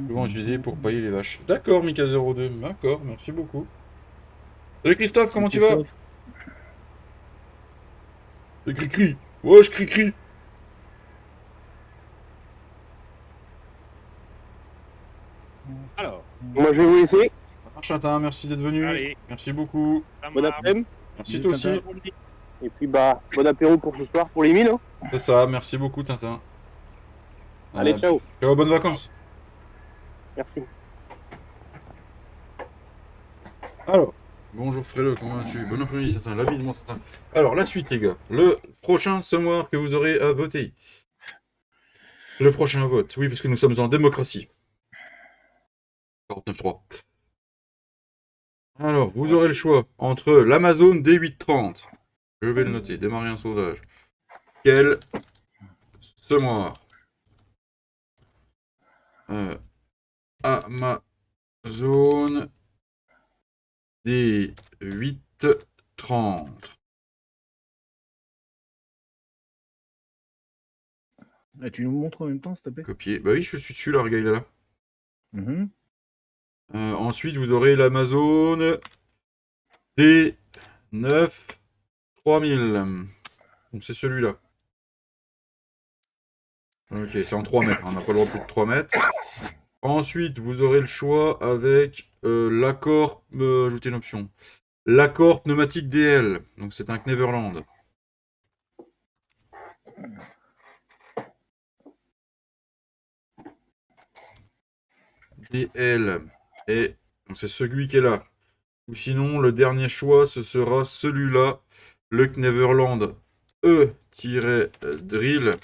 Souvent utilisé pour pailler les vaches. D'accord, Mika02. D'accord, merci beaucoup. Salut Christophe, comment tu vas? C'est cri-cri. Ouais, je cri-cri. Alors, Moi, je vais vous laisser. Ça marche, Tintin, merci d'être venu. allez, Merci beaucoup. ça Bon marche. après-midi. Merci toi aussi. Et puis, bah, bon apéro pour ce soir pour les mines. Hein. C'est ça, merci beaucoup, Tintin. Allez, ciao. Ciao, bonnes vacances. Merci. Alors, bonjour Frélo, comment vas-tu? Bon après-midi, Tintin, la vie de mon Tintin. Alors, la suite, les gars. Le prochain semoir que vous aurez à voter. Le prochain vote, oui, parce que nous sommes en démocratie. 49.3. Alors, vous aurez le choix entre l'Amazon D830. Je vais le noter, démarrer un sauvage. Quel semoir Amazon D830. Ah, tu nous montres en même temps, s'il te plaît? Copier. Bah oui, je suis dessus là, regarde, il est là. Mhm. Ensuite, vous aurez l'Amazon D9 3000. Donc c'est celui-là. Ok, c'est en 3 mètres, hein, on n'a pas le droit plus de 3 mètres. Ensuite, vous aurez le choix avec l'accord... ajouter une option. L'accord pneumatique DL. Donc c'est un Kneverland. DL. Et donc c'est celui qui est là. Ou sinon, le dernier choix, ce sera celui-là. Le Kneverland E-Drill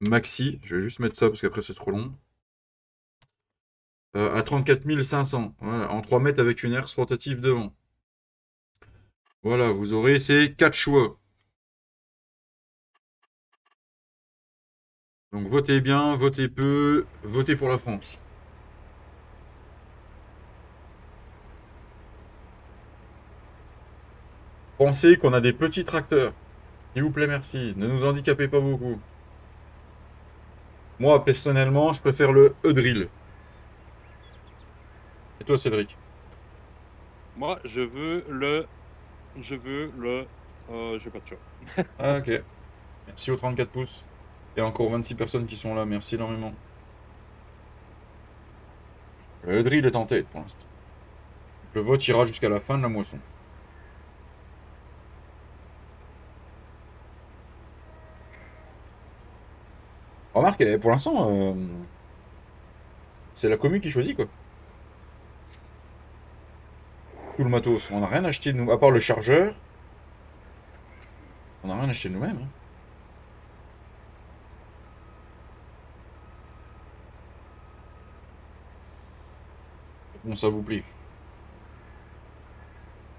Maxi. Je vais juste mettre ça parce qu'après c'est trop long. À 34 500. Voilà, en 3 mètres avec une herse rotative devant. Voilà, vous aurez ces 4 choix. Donc votez bien, votez peu, votez pour la France. Pensez qu'on a des petits tracteurs. S'il vous plaît, merci. Ne nous handicapez pas beaucoup. Moi, personnellement, je préfère le E-Drill. Et toi, Cédric? Moi, je veux le. Je veux le. J'ai pas de choix. Ah, ok. Merci aux 34 pouces. Et encore 26 personnes qui sont là. Merci énormément. Le drill est en tête pour l'instant. Le vote ira jusqu'à la fin de la moisson. Remarque, pour l'instant, c'est la commu qui choisit, quoi. Tout le matos. On n'a rien acheté de nous, à part le chargeur. On n'a rien acheté de nous-mêmes. Hein. Bon, ça vous plaît.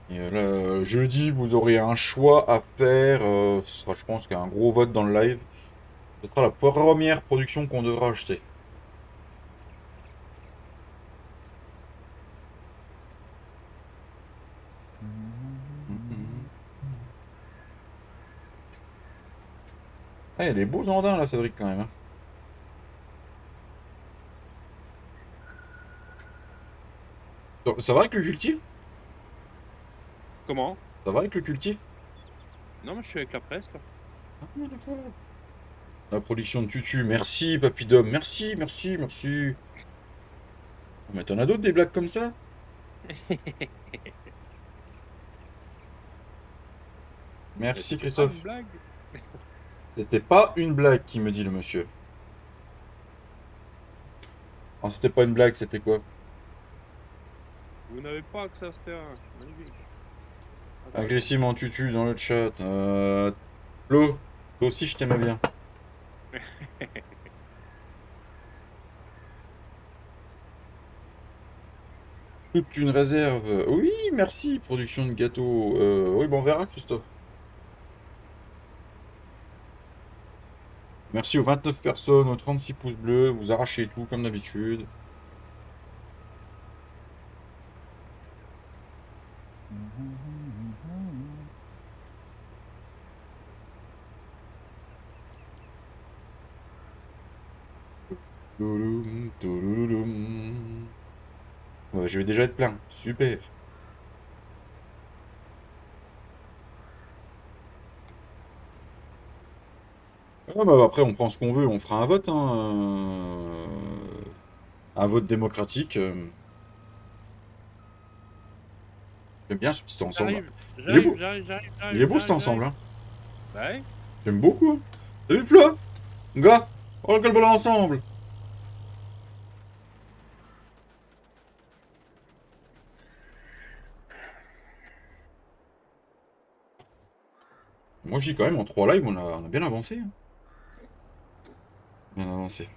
Et jeudi, vous aurez un choix à faire. Ce sera, je pense, qu'un gros vote dans le live. Ce sera la première production qu'on devra acheter. Ah, il y a des beaux andins là, Cédric, quand même. Hein. Donc, ça va avec le culti? Comment? Ça va avec le culti? Non, mais je suis avec la presse, là. Ah, d'accord. La production de tutu, merci, Papidom, merci, merci, merci. Mais t'en as d'autres des blagues comme ça? Mais Merci, c'était pas une Christophe. blague. C'était pas une blague, qui me dit le monsieur. Ah, c'était pas une blague, c'était quoi? Vous n'avez pas accès à ce terrain. Magnifique. Attends. Agressivement tutu dans le chat. Flo, toi aussi je t'aimais bien. Toute une réserve. Oui, merci, production de gâteaux. Oui, bon, on verra, Christophe. Merci aux 29 personnes, aux 36 pouces bleus. Vous arrachez tout, comme d'habitude. Touloum, toulouloum. Ouais, je vais déjà être plein. Super. Ah, bah, après, on prend ce qu'on veut. On fera un vote. Hein, un vote démocratique. J'aime bien ce petit ensemble. J'arrive, Il est beau. j'arrive. Il est beau cet ensemble. Hein. Bah ouais. J'aime beaucoup. Hein. T'as vu, Flo? Gars, on regarde le ballon ensemble. Moi, je dis quand même, en 3 lives, on a bien avancé. Hein. Bien avancé. De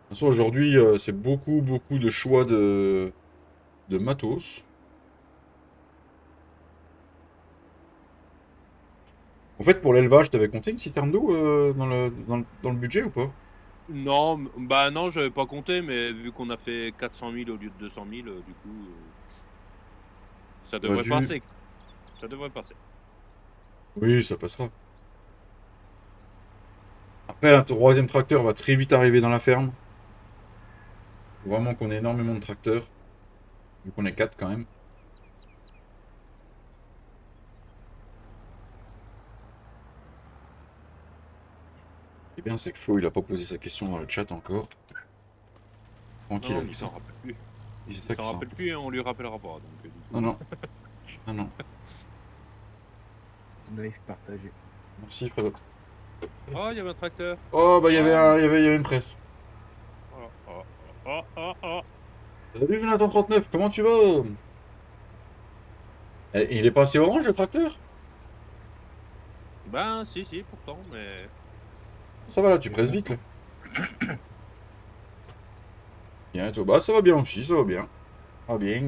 toute façon, aujourd'hui, c'est beaucoup de choix de matos. En fait, pour l'élevage, t'avais compté une citerne d'eau dans le budget ou pas? Non, bah non, j'avais pas compté, mais vu qu'on a fait 400 000 au lieu de 200 000, du coup, ça On aurait devrait dû- passer. Ça devrait passer. Oui, ça passera. Après, un troisième tracteur va très vite arriver dans la ferme. Faut vraiment qu'on ait énormément de tracteurs. Vu qu'on est 4 quand même. Ce qui est bien, c'est que Flo, il a pas posé sa question dans le chat encore. Tranquille Non, mais avec il ça. s'en rappelle plus. Et c'est Il ça s'en qui rappelle plus et on lui rappellera pas. Donc, du coup. Non, non. Non, non. Live partagé. Merci, Fredo. Oh, il y avait un tracteur. Oh, bah, il y avait une presse. Oh. Salut, Jonathan 39, comment tu vas? Il est passé orange, le tracteur? Ben, si, pourtant, mais. Ça va là, tu presses vite là. Bien, et toi? Bah, ça va bien aussi, ça va bien. Ça va bien.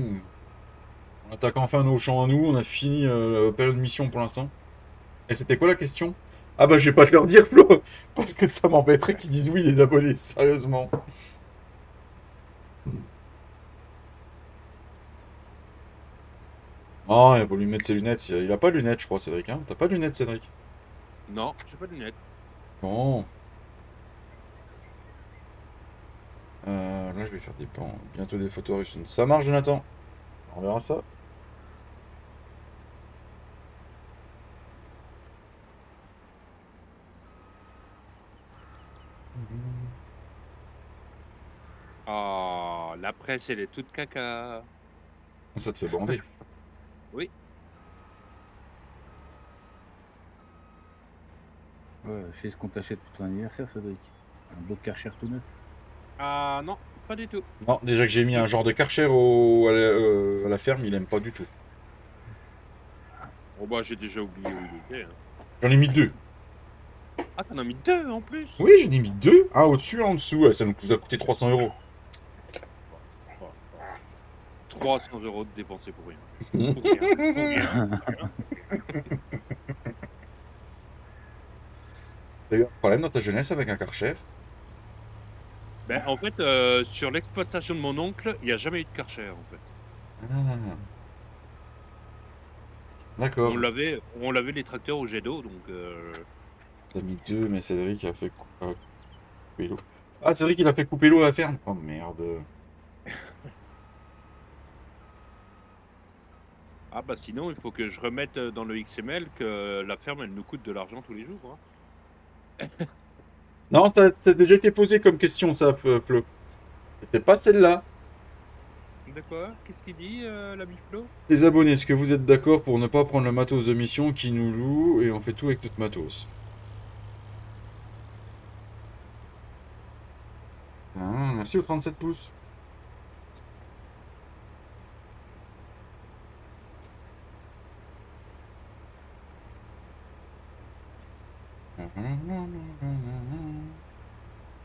On attaque enfin nos champs à nous, on a fini la période de mission pour l'instant. Et c'était quoi la question? Ah bah, je vais pas te leur dire, Flo, parce que ça m'embêterait qu'ils disent oui, les abonnés, sérieusement. Ah, il a pas lui mettre ses lunettes, il a pas de lunettes, je crois, Cédric, hein? T'as pas de lunettes, Cédric? Non, j'ai pas de lunettes. Bon. Là, je vais faire bientôt des photos Harrison. Ça marche, Jonathan? On verra ça. Oh, la presse, elle est toute caca. Ça te fait bander. Oui. Ouais, je sais ce qu'on t'achète pour ton anniversaire, Cédric. Un bloc Karcher tout neuf. Ah non, pas du tout. Non, déjà que j'ai mis un genre de Karcher à la ferme, il aime pas du tout. Oh bah, j'ai déjà oublié où il était. Hein. J'en ai mis 2. Ah, t'en as mis 2 en plus. Oui, j'en ai mis 2. Un au-dessus, un en dessous. Ouais, ça nous a coûté 300 euros. 300 euros de dépensés pour rien. Pour rien. T'as eu un problème dans ta jeunesse avec un Karcher? Ben, en fait, sur l'exploitation de mon oncle, il n'y a jamais eu de Karcher, en fait. Ah. D'accord. On lavait les tracteurs au jet d'eau, donc T'as mis 2, mais Cédric a fait couper l'eau. Ah, Cédric, il a fait couper l'eau à la ferme. Oh merde. ah bah sinon il faut que je remette dans le XML que la ferme elle nous coûte de l'argent tous les jours. Hein. Non, ça a déjà été posé comme question, ça, Flo. C'était pas celle-là. De quoi? Qu'est-ce qu'il dit l'ami Flo? Les abonnés, est-ce que vous êtes d'accord pour ne pas prendre le matos de mission qui nous loue et on fait tout avec notre matos? Ah, merci aux 37 pouces.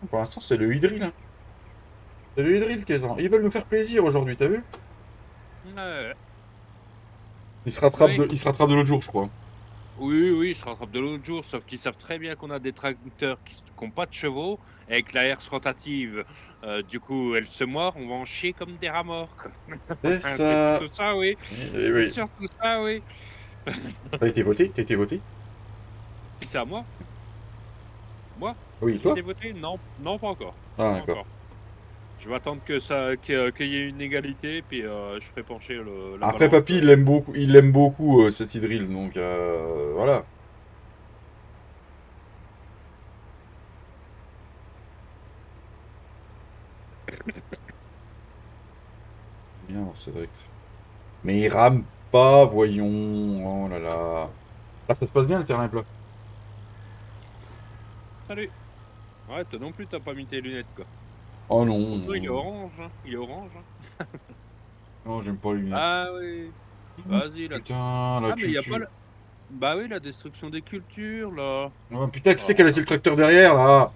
Pour l'instant, c'est le Hydril. Hein. C'est le Hydril qui est dans. Ils veulent nous faire plaisir aujourd'hui, t'as vu? Ouais. Ils se rattrapent Oui. ils se rattrapent de l'autre jour, je crois. Oui, oui, je rattrape de l'autre jour, sauf qu'ils savent très bien qu'on a des tracteurs qui n'ont pas de chevaux, et avec la herse rotative, du coup, elle se mord, on va en chier comme des rats morts. Quoi. C'est C'est ça. surtout ça, oui. Eh C'est oui. surtout ça, oui. T'as été voté? T'as été voté? Puis c'est à moi. Moi? Oui, J'ai toi? été voté? Non, non, pas encore. Ah, Pas d'accord. encore. Je vais attendre qu'il y ait une égalité, puis je ferai pencher la Après, balance. papy, il l'aime beaucoup, cet Hydril, donc voilà. Bien, c'est vrai. Mais il rame pas, voyons. Oh là là. Là, ça se passe bien, le terrain est plat. Salut. Ouais, toi non plus, t'as pas mis tes lunettes, quoi. Oh non. Pourtant, il est orange, hein. Il est orange, hein. Non, j'aime pas les lunettes. Ah oui. Vas-y, là. Putain, la Ah, mais il y a pas culture. la... Bah oui, la destruction des cultures, là. Oh, putain, qui c'est qui a Oh. laissé le tracteur derrière, là?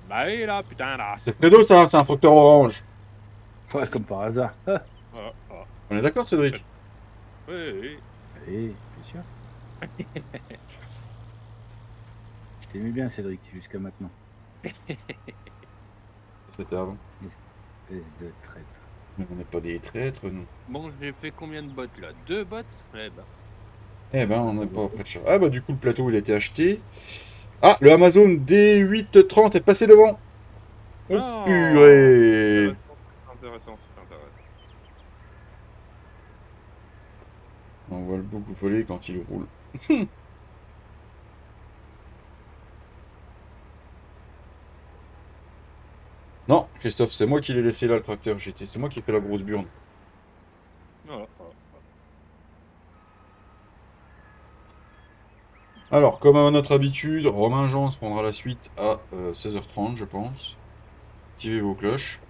Bah oui, là, putain, là. C'est Fredo, ça, c'est un tracteur orange. Ouais, comme par hasard. Ah, ah. On est d'accord, Cédric? Oui, oui. Allez, bien sûr. Je t'aimais bien, Cédric, jusqu'à maintenant. C'était avant. Espèce de traître. Mais on n'est pas des traîtres, nous. Bon, j'ai fait combien de bottes, là? 2 bottes? Eh ben. Eh ben, on n'est pas près de ça. Ah bah du coup, le plateau, il a été acheté. Ah, le Amazon D830 est passé devant. Oh, Oh, purée. intéressant, c'est intéressant. On voit le beaucoup voler quand il roule. Non, Christophe, c'est moi qui l'ai laissé là, le tracteur. C'est moi qui ai fait la grosse burne. Voilà, voilà. Alors, comme à notre habitude, Romain Jean se prendra la suite à 16h30, je pense. Activez vos cloches.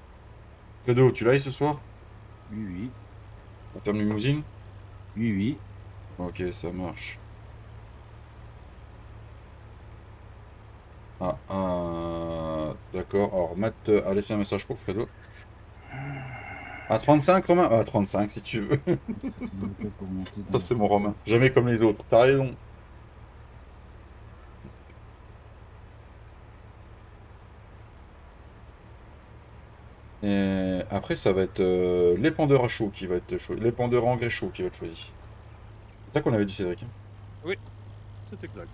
Fredo, tu l'as ce soir? Oui, oui. Pour ta limousine? Oui, oui. Ok, ça marche. D'accord. Alors, Matt a laissé un message pour Fredo. À 35, Romain? À 35, si tu veux. Pour monter dans Ça, c'est mon Romain. Jamais comme les autres. T'as raison. Et après, ça va être l'épandeur à chaud qui va être choisi. L'épandeur à engrais chaud qui va être choisi. C'est ça qu'on avait dit, Cédric. C'est exact.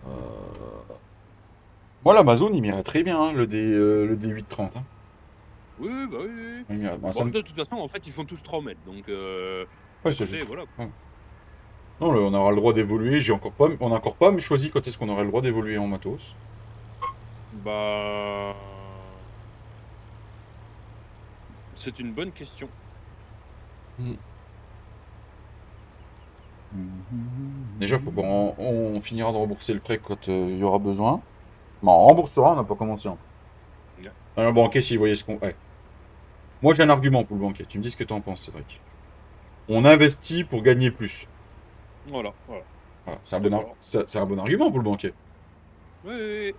Euh, Moi, l'Amazon, il m'irait très bien, hein, le D830. Hein. Oui, oui, bah oui, oui. Il m'irait. Bah, Bon, ça me- de toute façon, en fait, ils font tous 3 mètres, donc Ouais, à c'est côté, juste. voilà. Ouais. Non, on aura le droit d'évoluer. On n'a encore pas choisi quand est-ce qu'on aurait le droit d'évoluer en matos. Bah... C'est une bonne question. Déjà, on finira de rembourser le prêt quand il y aura besoin. Bon, on remboursera, on n'a pas commencé. Hein. Ouais. Alors, le banquier, s'il voyait ce qu'on. Ouais. Moi, j'ai un argument pour le banquier. Tu me dis ce que tu en penses, Cédric. On investit pour gagner plus. Voilà, voilà. Voilà, c'est un bon argument pour le banquier. Oui, oui, oui.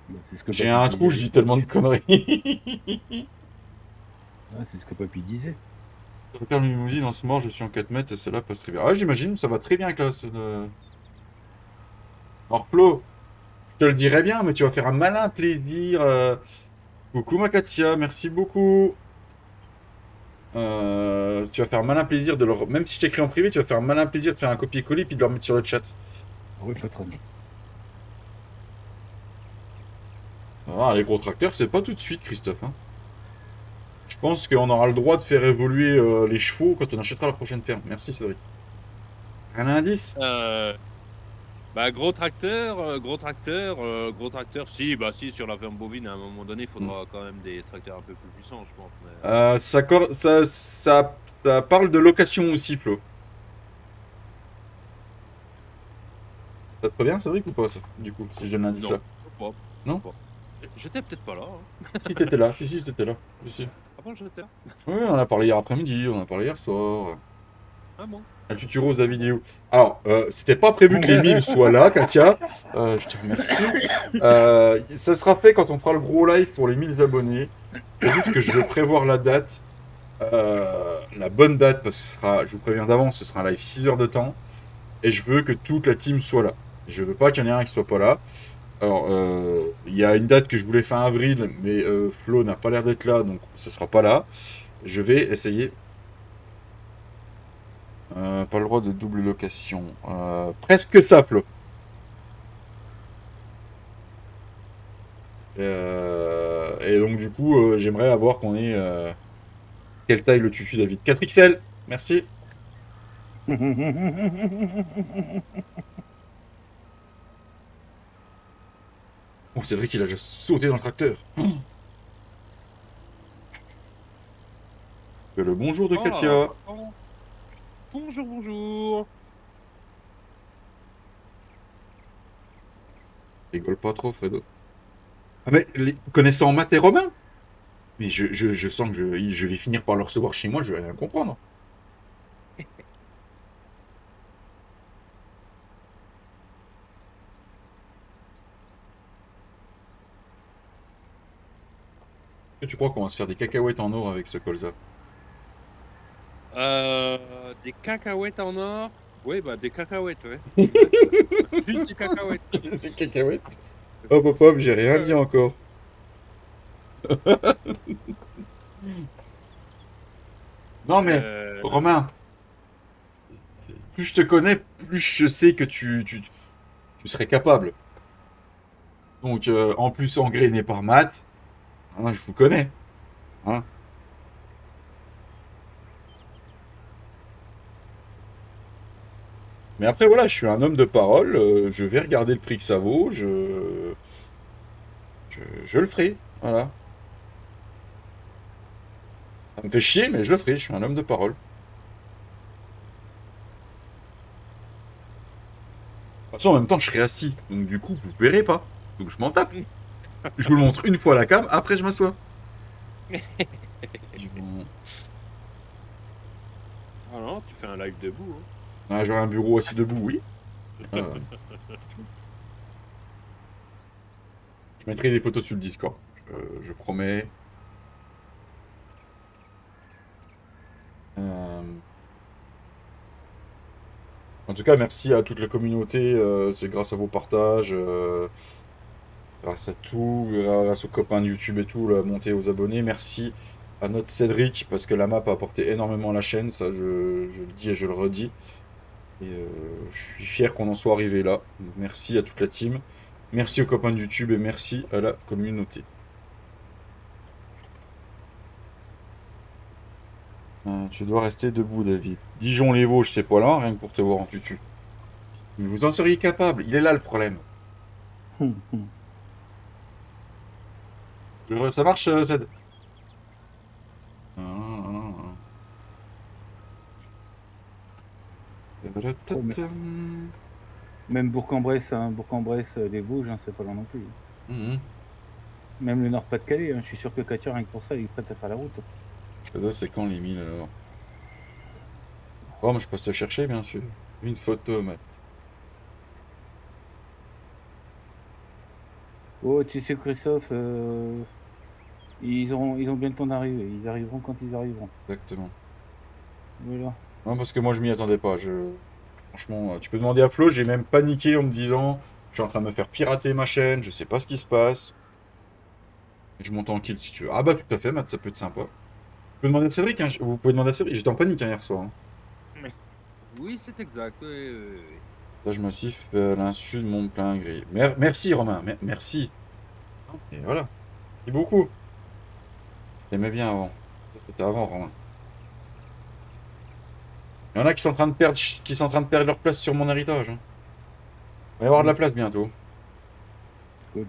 Bah, c'est ce que J'ai Papy un trou, je disait. dis tellement de conneries. Ouais, c'est ce que Papy disait. Faire une limousine en ce moment, je suis en 4 mètres et cela passe très bien. Ah, j'imagine, ça va très bien, classe. Alors, Flo, je te le dirais bien, mais tu vas faire un malin plaisir. Coucou, ma Katia, merci beaucoup. Tu vas faire malin plaisir de leur... Même si je t'écris en privé, tu vas faire malin plaisir de faire un copier-coller puis de leur mettre sur le chat. Oui, patron. Ah, les gros tracteurs, c'est pas tout de suite, Christophe. Hein. Je pense qu'on aura le droit de faire évoluer les chevaux quand on achètera la prochaine ferme. Merci, Cédric. Un indice? Bah, gros tracteur, si, bah si, sur la ferme bovine, à un moment donné, il faudra quand même des tracteurs un peu plus puissants, je pense. Mais... Ça parle de location aussi, Flo. Ça te revient, Cédric, ou pas, ça, du coup, si je donne l'indice non, là? pas. Non Pas. J'étais peut-être pas là. Hein. Si, t'étais là. Si, t'étais là. Je sais. Ah bon, j'étais là. Oui, on en a parlé hier après-midi, on en a parlé hier soir. Ah bon. Ah, tu roses la vidéo. Alors, c'était pas prévu que les 1000 soient là, Katia. Je te remercie. Ça sera fait quand on fera le gros live pour les 1000 abonnés. C'est juste que je veux prévoir la date. La bonne date, parce que ce sera, je vous préviens d'avance, ce sera un live 6 heures de temps. Et je veux que toute la team soit là. Je veux pas qu'il y en ait un qui soit pas là. Alors, il y a une date que je voulais fin avril, mais Flo n'a pas l'air d'être là, donc ce sera pas là. Je vais essayer. Pas le droit de double location. Presque ça, Flo. Et donc, du coup, j'aimerais avoir qu'on ait... quelle taille le tufu, David? 4XL. Merci. Oh, c'est vrai qu'il a déjà sauté dans le tracteur. Le bonjour de Katia. Oh. Bonjour, bonjour. Rigole pas trop, Fredo. Ah, mais connaissant maths et romain, mais je sens que je vais finir par le recevoir chez moi, je vais rien comprendre. Est-ce que tu crois qu'on va se faire des cacahuètes en or avec ce colza? Des cacahuètes en or. Oui, bah des cacahuètes, ouais. Juste des cacahuètes. Des cacahuètes? Hop, hop, hop, j'ai rien dit encore. Non mais, Romain, plus je te connais, plus je sais que tu serais capable. Donc, en plus engrainé par maths, hein, je vous connais. Hein. Mais après, voilà, je suis un homme de parole, je vais regarder le prix que ça vaut, je le ferai, voilà. Ça me fait chier, mais je le ferai, je suis un homme de parole. De toute façon, en même temps, je serai assis, donc du coup, vous verrez pas. Donc je m'en tape. Je vous le montre une fois à la cam, après je m'assois. Ah non, tu fais un live debout. Hein. Ah, j'aurai un bureau assis debout, oui. Je mettrai des photos sur le Discord, je promets. En tout cas, merci à toute la communauté. C'est grâce à vos partages, grâce à tout, grâce aux copains de YouTube et tout, la montée aux abonnés. Merci à notre Cédric, parce que la map a apporté énormément à la chaîne. Ça, je le dis et je le redis. Et je suis fier qu'on en soit arrivé là. Donc, merci à toute la team. Merci aux copains de YouTube et merci à la communauté. Tu dois rester debout, David. Dijon-les-Vosges, c'est pas loin, rien que pour te voir en tutu. Mais vous en seriez capable, il est là le problème. Ça marche, Zed? Même Bourg-en-Bresse, hein, Bourg-en-Bresse, les Vosges, hein, c'est pas loin non plus. Même le Nord-Pas-de-Calais, hein, je suis sûr que Katia, rien que pour ça, il est prêt à faire la route. C'est quand les 1000 alors? Oh, mais je passe te chercher, bien sûr. Une photo, Matt. Oh, tu sais, Christophe, ils ont bien le temps d'arriver. Ils arriveront quand ils arriveront. Exactement. Voilà. Non, parce que moi, je m'y attendais pas. Franchement, tu peux demander à Flo, j'ai même paniqué en me disant, je suis en train de me faire pirater ma chaîne, je sais pas ce qui se passe. Et je monte en kill si tu veux. Ah bah, tout à fait, Matt, ça peut être sympa. peux demander à Cédric, hein, vous pouvez demander à Cédric, j'étais en panique hein, hier soir. Hein. Oui, c'est exact. Oui, oui, oui. Là, je massif à l'insu de mon plein gré. Merci Romain, merci. Et voilà. Merci beaucoup. T'aimais bien avant. C'était avant Romain. Il y en a qui sont en train de perdre leur place sur mon héritage. Hein. Il va y avoir de la place bientôt. Cool.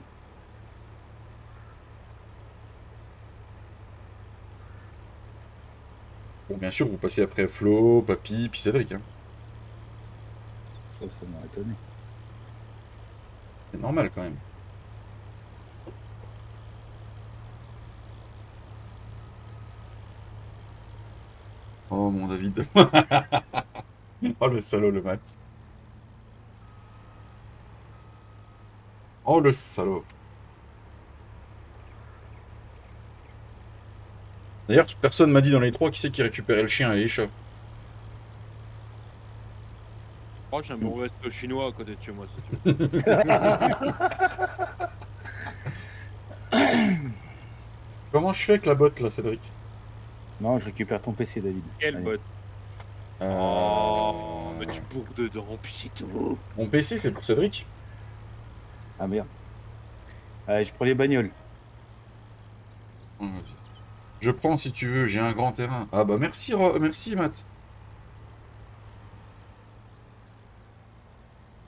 Bon, bien sûr, vous passez après Flo, Papy, puis Cédric. Hein. Ça m'a étonné. C'est normal quand même. Oh mon David. Oh le salaud, le mat. Oh le salaud. D'ailleurs, personne m'a dit dans les trois qui c'est qui récupérait le chien et les chats. Oh, j'ai un bon resto chinois à côté de chez moi, si tu veux. Comment je fais avec la botte là, Cédric? Non, je récupère ton PC, David. Quelle Allez. botte. Oh, mais tu bourres dedans, puis c'est tout. Mon PC, c'est pour Cédric. Ah merde. Allez, je prends les bagnoles. Je prends si tu veux, j'ai un grand terrain. Ah bah merci, merci Matt.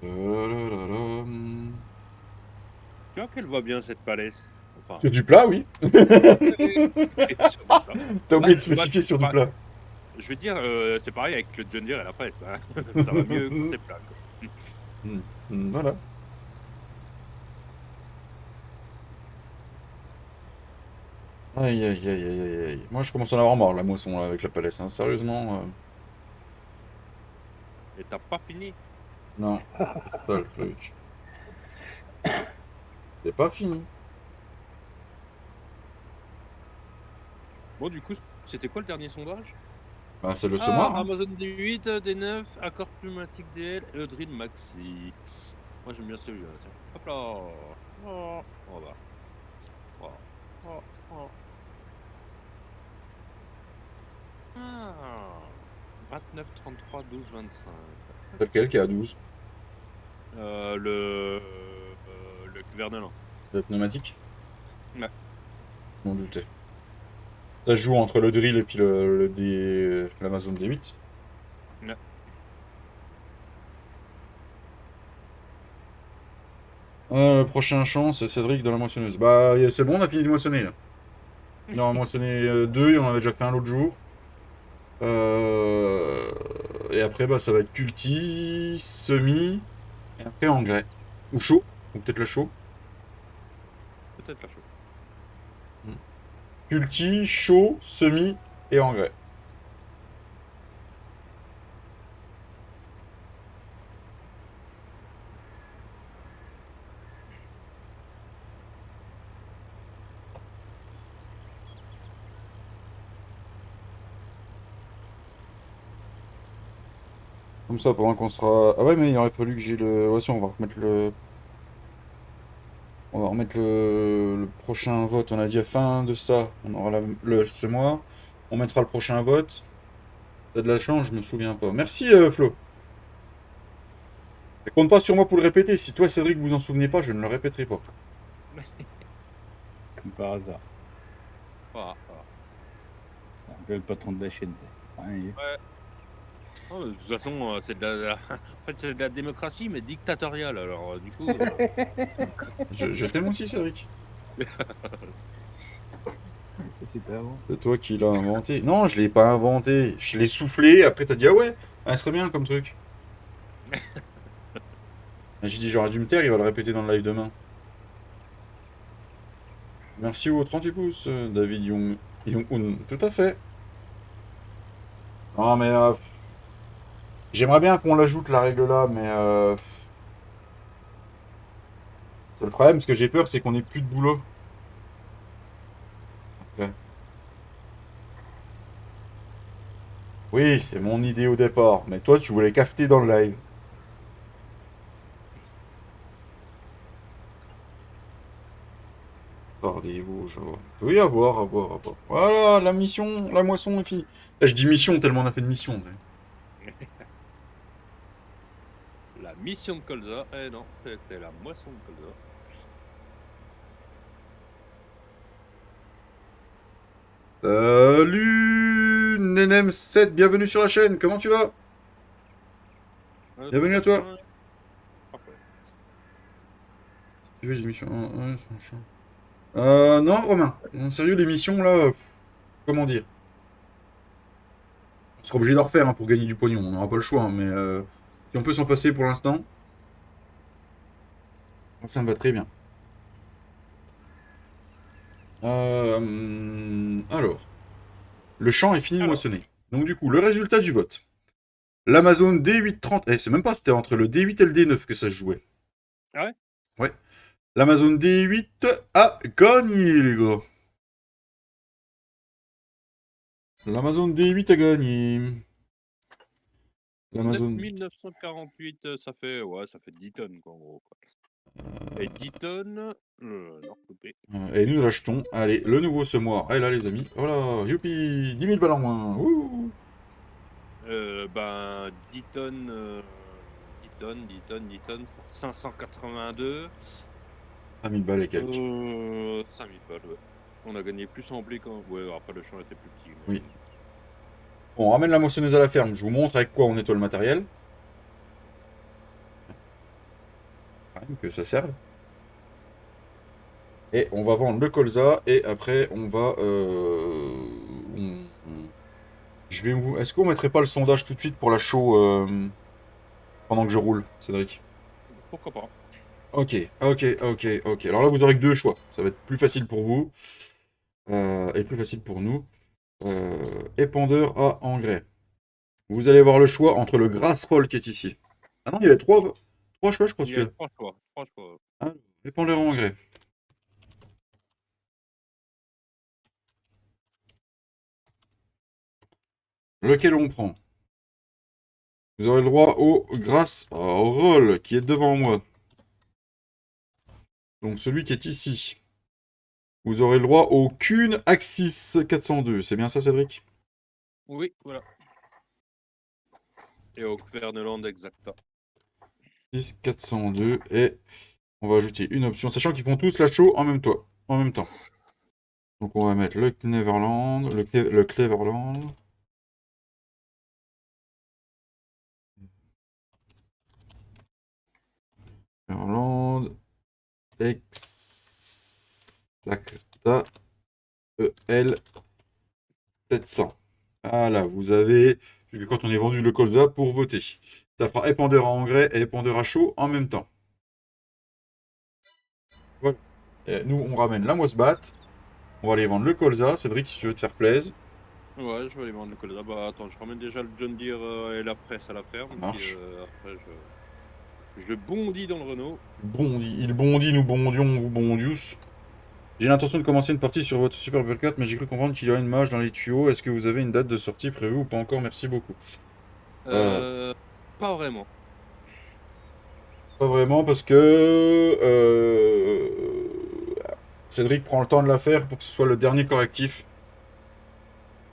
Tu vois qu'elle va bien cette palette. Enfin, Sur du plat, oui. sur du plat. T'as oublié de Bah, spécifier sur du bah, plat. Je vais te dire, c'est pareil avec le John Deere et la presse. Hein. Ça va mieux quand c'est plat. Quoi. Voilà. Aïe aïe aïe aïe aïe aïe. Moi je commence à en avoir marre la moisson là, avec la palette, hein. Sérieusement. Et t'as pas fini. Non. C'est ça le truc. C'est pas fini. Bon, du coup, c'était quoi le dernier sondage? Bah c'est le semoir. Hein. Amazon D8, D9, accord pneumatique DL et le drill maxi. Moi j'aime bien celui-là. Tiens. Hop là. Oh, on va. Oh, oh, oh. Ah. 29, 33, 12, 25. C'est lequel qui est à 12? Le Cuvernelan. Le pneumatique? Ouais. Je m'en doutais. Ça se joue entre le drill et puis l'Amazon D8. Ouais. Le prochain champ, c'est Cédric dans la moissonneuse. Bah, c'est bon, on a fini de moissonner là. Il en a moissonné deux, il en avait déjà fait un l'autre jour. Et après, bah, ça va être culti, semi, et après engrais. Ou chaud, ou peut-être le chaud. Peut-être la chose. Culti, chaud, semi et engrais. Comme ça, pendant qu'on sera... Ah ouais, mais il aurait fallu que j'ai le... Ouais, si, on va remettre le... On va remettre le prochain vote. On a dit à fin de ça, on aura ce mois. On mettra le prochain vote. T'as de la chance, je me souviens pas. Merci Flo. Et compte pas sur moi pour le répéter. Si toi Cédric vous en souvenez pas, je ne le répéterai pas. Comme par hasard. Voilà. C'est un peu le patron de la chaîne. Ouais. Oh, de toute façon, c'est de la... en fait, c'est de la démocratie, mais dictatoriale. Alors, du coup, Je t'aime aussi Cédric. Ça c'était avant. C'est toi qui l'as inventé. Non, je l'ai pas inventé. Je l'ai soufflé. Après t'as dit ah ouais, ça serait bien comme truc. Et j'ai dit j'aurais dû me taire. Il va le répéter dans le live demain. Merci aux 38 pouces, David Young-un. Tout à fait. Non, mais j'aimerais bien qu'on l'ajoute la règle là, mais c'est le problème. Ce que j'ai peur, c'est qu'on ait plus de boulot. Après. Oui, c'est mon idée au départ, mais toi, tu voulais cafeter dans le live. Regardez-vous. gauche, à voir. Oui, à voir, à voir, à voir. Voilà, la mission, la moisson est finie. Là, je dis mission tellement on a fait de mission. La mission de colza. Eh non, c'était la moisson de colza. Salut Nenem7, bienvenue sur la chaîne, comment tu vas? Bienvenue à toi. Parfait. Tu veux, j'ai mission. Ouais, c'est chiant. Non, Romain, en sérieux, l'émission là, comment dire? On sera obligé d'en refaire hein, pour gagner du pognon, on n'aura pas le choix, hein, mais si on peut s'en passer pour l'instant, ça me va très bien. Alors, le champ est fini de moissonner. Donc du coup, le résultat du vote. L'Amazon D830, c'est même pas, c'était entre le D8 et le D9 que ça se jouait. Ah ouais? Ouais. L'Amazon D8 a gagné, les gars. L'Amazon D8 a gagné. L'Amazon... 9948, ça fait 10 tonnes, quoi, en gros. Quoi. Et 10 tonnes... non, coupé. Et nous l'achetons. Allez, le nouveau semoir est là, les amis. Voilà, youpi, 10 000 balles en moins. Wouh. 10 tonnes... 10 tonnes pour 582. 5000 balles et quelques. 5000 balles, ouais. On a gagné plus en blé quand... Ouais, après le champ était plus petit. Mais... Oui. Bon, on ramène la moissonneuse à la ferme. Je vous montre avec quoi on nettoie le matériel. Quand même que ça serve. Et on va vendre le colza. Et après, on va... Je vais vous... Est-ce qu'on mettrait pas le sondage tout de suite pour la show pendant que je roule, Cédric? Pourquoi pas? Ok. Alors là, vous aurez que deux choix. Ça va être plus facile pour vous. Et plus facile pour nous. Épandeur à engrais. Vous allez avoir le choix entre le Grassroll qui est ici. Ah non, il y avait trois choix, je crois, Il y a celui-là. 3 choix. 3 choix. Ah, épandeur à engrais. Lequel on prend? Vous aurez le droit au Grassroll qui est devant moi. Donc celui qui est ici. Vous aurez le droit au Kuhn Axis 402. C'est bien ça, Cédric? Oui, voilà. Et au Kverneland Exacta. 402. Et on va ajouter une option, sachant qu'ils font tous la show en même temps. Donc on va mettre le Cleverland, le Cleverland. Cleverland. Exacta EL 700. Voilà, vous avez jusqu'à quand on est vendu le colza pour voter. Ça fera épandeur à engrais et épandeur à chaud en même temps. Voilà. Et nous, on ramène la moisse batte. On va aller vendre le colza. Cédric, si tu veux te faire plaisir. Ouais, je vais aller vendre le colza. Bah attends, je ramène déjà le John Deere et la presse à la ferme. Ça marche. Puis, après, je bondis dans le Renault. Il bondit, nous bondions, vous bondius. J'ai l'intention de commencer une partie sur votre Super Hellcat, mais j'ai cru comprendre qu'il y aurait une mage dans les tuyaux. Est-ce que vous avez une date de sortie prévue ou pas encore? Merci beaucoup. Pas vraiment. Pas vraiment, parce que Cédric prend le temps de la faire pour que ce soit le dernier correctif.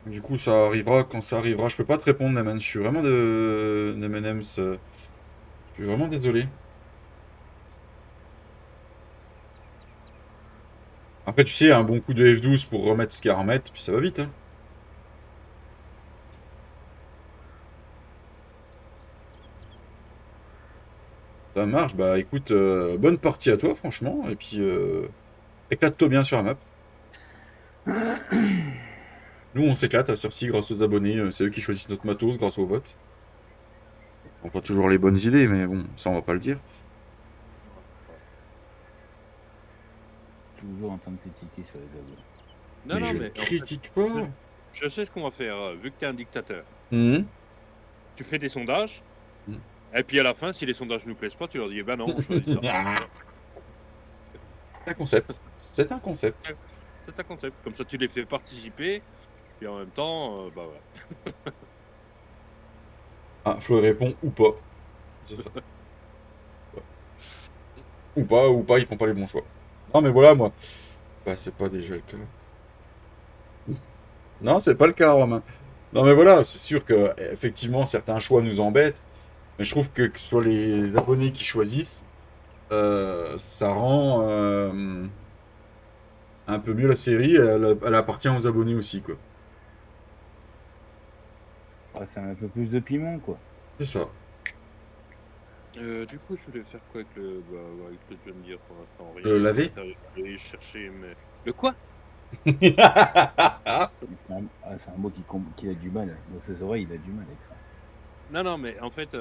Du coup, ça arrivera quand ça arrivera. Je peux pas te répondre, Nemen. Je suis vraiment de M&M's. Je suis vraiment désolé. Après, tu sais, un bon coup de F12 pour remettre ce qu'il y a à remettre, puis ça va vite. Hein. Ça marche. Bah écoute, bonne partie à toi, franchement. Et puis, éclate-toi bien sur la map. Nous, on s'éclate à Cersei grâce aux abonnés. C'est eux qui choisissent notre matos grâce au vote. On n'a pas toujours les bonnes idées, mais bon, ça, on va pas le dire. Toujours en train de critiquer sur les abonnés. Non, mais non, je mais. critique pas. Je sais ce qu'on va faire, vu que t'es un dictateur. Mhm. Tu fais des sondages. Mhm. Et puis à la fin, si les sondages nous plaisent pas, tu leur dis, bah non, on choisit ça. C'est un concept. C'est un concept. C'est un concept. Comme ça, tu les fais participer. Puis en même temps, bah voilà. Ah, Flo répond ou pas. C'est ça. Ou pas, ils font pas les bons choix. Non, mais voilà, moi. Bah, c'est pas déjà le cas. Non, c'est pas le cas, Romain. Non, mais voilà, c'est sûr que effectivement certains choix nous embêtent, mais je trouve que ce soit les abonnés qui choisissent, ça rend un peu mieux la série. Elle appartient aux abonnés aussi, quoi. Ah, c'est un peu plus de piment, quoi. C'est ça. Du coup, je voulais faire quoi avec le, avec le John Deere pour l'instant? Le Rien. laver. Aller chercher, mais. Le quoi? Mais c'est un mot qui a du mal. Dans ses oreilles, il a du mal avec ça. Non, non, mais en fait,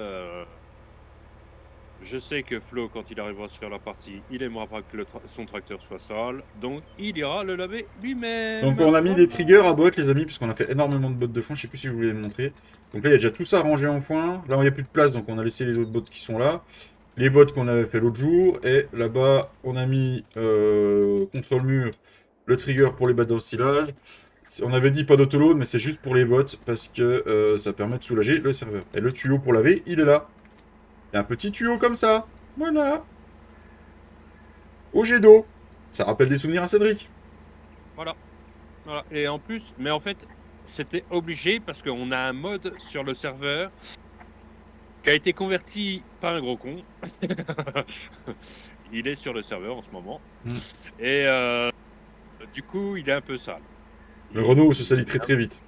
je sais que Flo, quand il arrivera sur la partie, il aimera pas que son tracteur soit sale, donc il ira le laver lui-même. Donc on a mis Voilà. des triggers à bottes, les amis, puisqu'on a fait énormément de bottes de foin. Je sais plus si je voulais le montrer. Donc là, il y a déjà tout ça rangé en foin. Là, il n'y a plus de place, donc on a laissé les autres bottes qui sont là. Les bottes qu'on avait fait l'autre jour. Et là-bas, on a mis contre le mur le trigger pour les battes d'ensilage. On avait dit pas d'autoload, mais c'est juste pour les bottes, parce que ça permet de soulager le serveur. Et le tuyau pour laver, il est là. Il y a un petit tuyau comme ça. Voilà. Au jet d'eau. Ça rappelle des souvenirs à Cédric. Voilà. Voilà. Et en plus, mais en fait, c'était obligé parce qu'on a un mode sur le serveur qui a été converti par un gros con. Il est sur le serveur en ce moment. Mm. Et du coup, il est un peu sale. Le Renault se salit très très vite.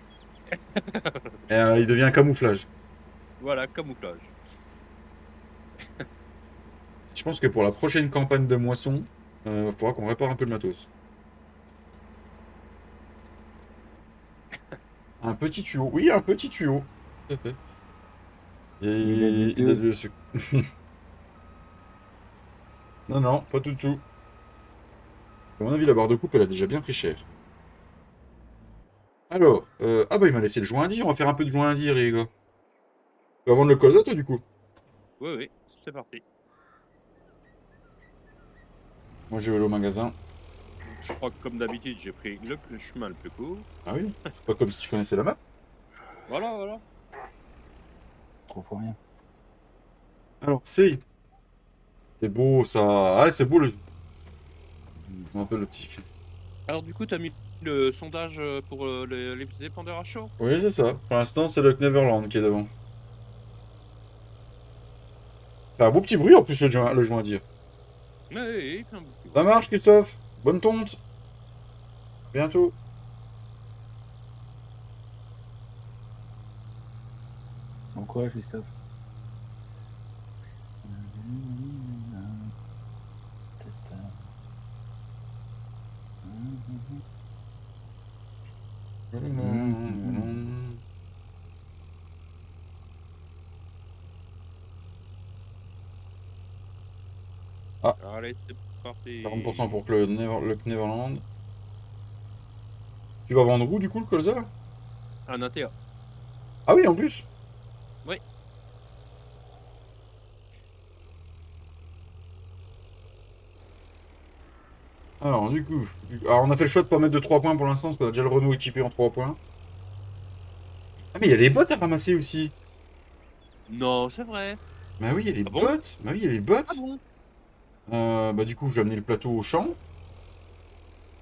Et il devient un camouflage. Voilà, camouflage. Je pense que pour la prochaine campagne de moisson, il faudra qu'on répare un peu le matos. Un petit tuyau. Oui, un petit tuyau. Tout à fait. Et il a de ce... Non, non, pas du tout. À mon avis, la barre de coupe, elle a déjà bien pris cher. Alors, ah bah il m'a laissé le joint à dire. On va faire un peu de joint à dire, les gars. Tu vas vendre le Cosa, toi, du coup? Oui, oui, c'est parti. Moi, je vais aller au magasin. Je crois que comme d'habitude, j'ai pris le chemin le plus court. Ah oui, c'est pas comme si tu connaissais la map. Voilà, voilà. Trop pour rien. Alors, c'est beau, ça. Ah, c'est beau, le... Un peu le petit... Alors du coup, t'as mis le sondage pour les épandeurs à chaud? Oui, c'est ça. Pour l'instant, c'est le Neverland qui est devant. C'est un beau petit bruit, en plus, le joint à dire. Oui, oui, il fait un bout de Ça marche, Christophe. Bonne tonte. Bientôt. Bon courage, Christophe. Allez, c'est parti. 40% pour que le Neverland. Tu vas vendre où, du coup, le colza, là? Un ATA. Ah oui, en plus. Oui. Alors, du coup... Alors, on a fait le choix de pas mettre de 3 points pour l'instant, parce qu'on a déjà le Renault équipé en 3 points. Ah, mais il y a les bottes à ramasser aussi. Non, c'est vrai. Bah oui, il y a les Ah bon bottes. Bah oui, il y a les bottes. Ah bon? Bah du coup, je vais amener le plateau au champ.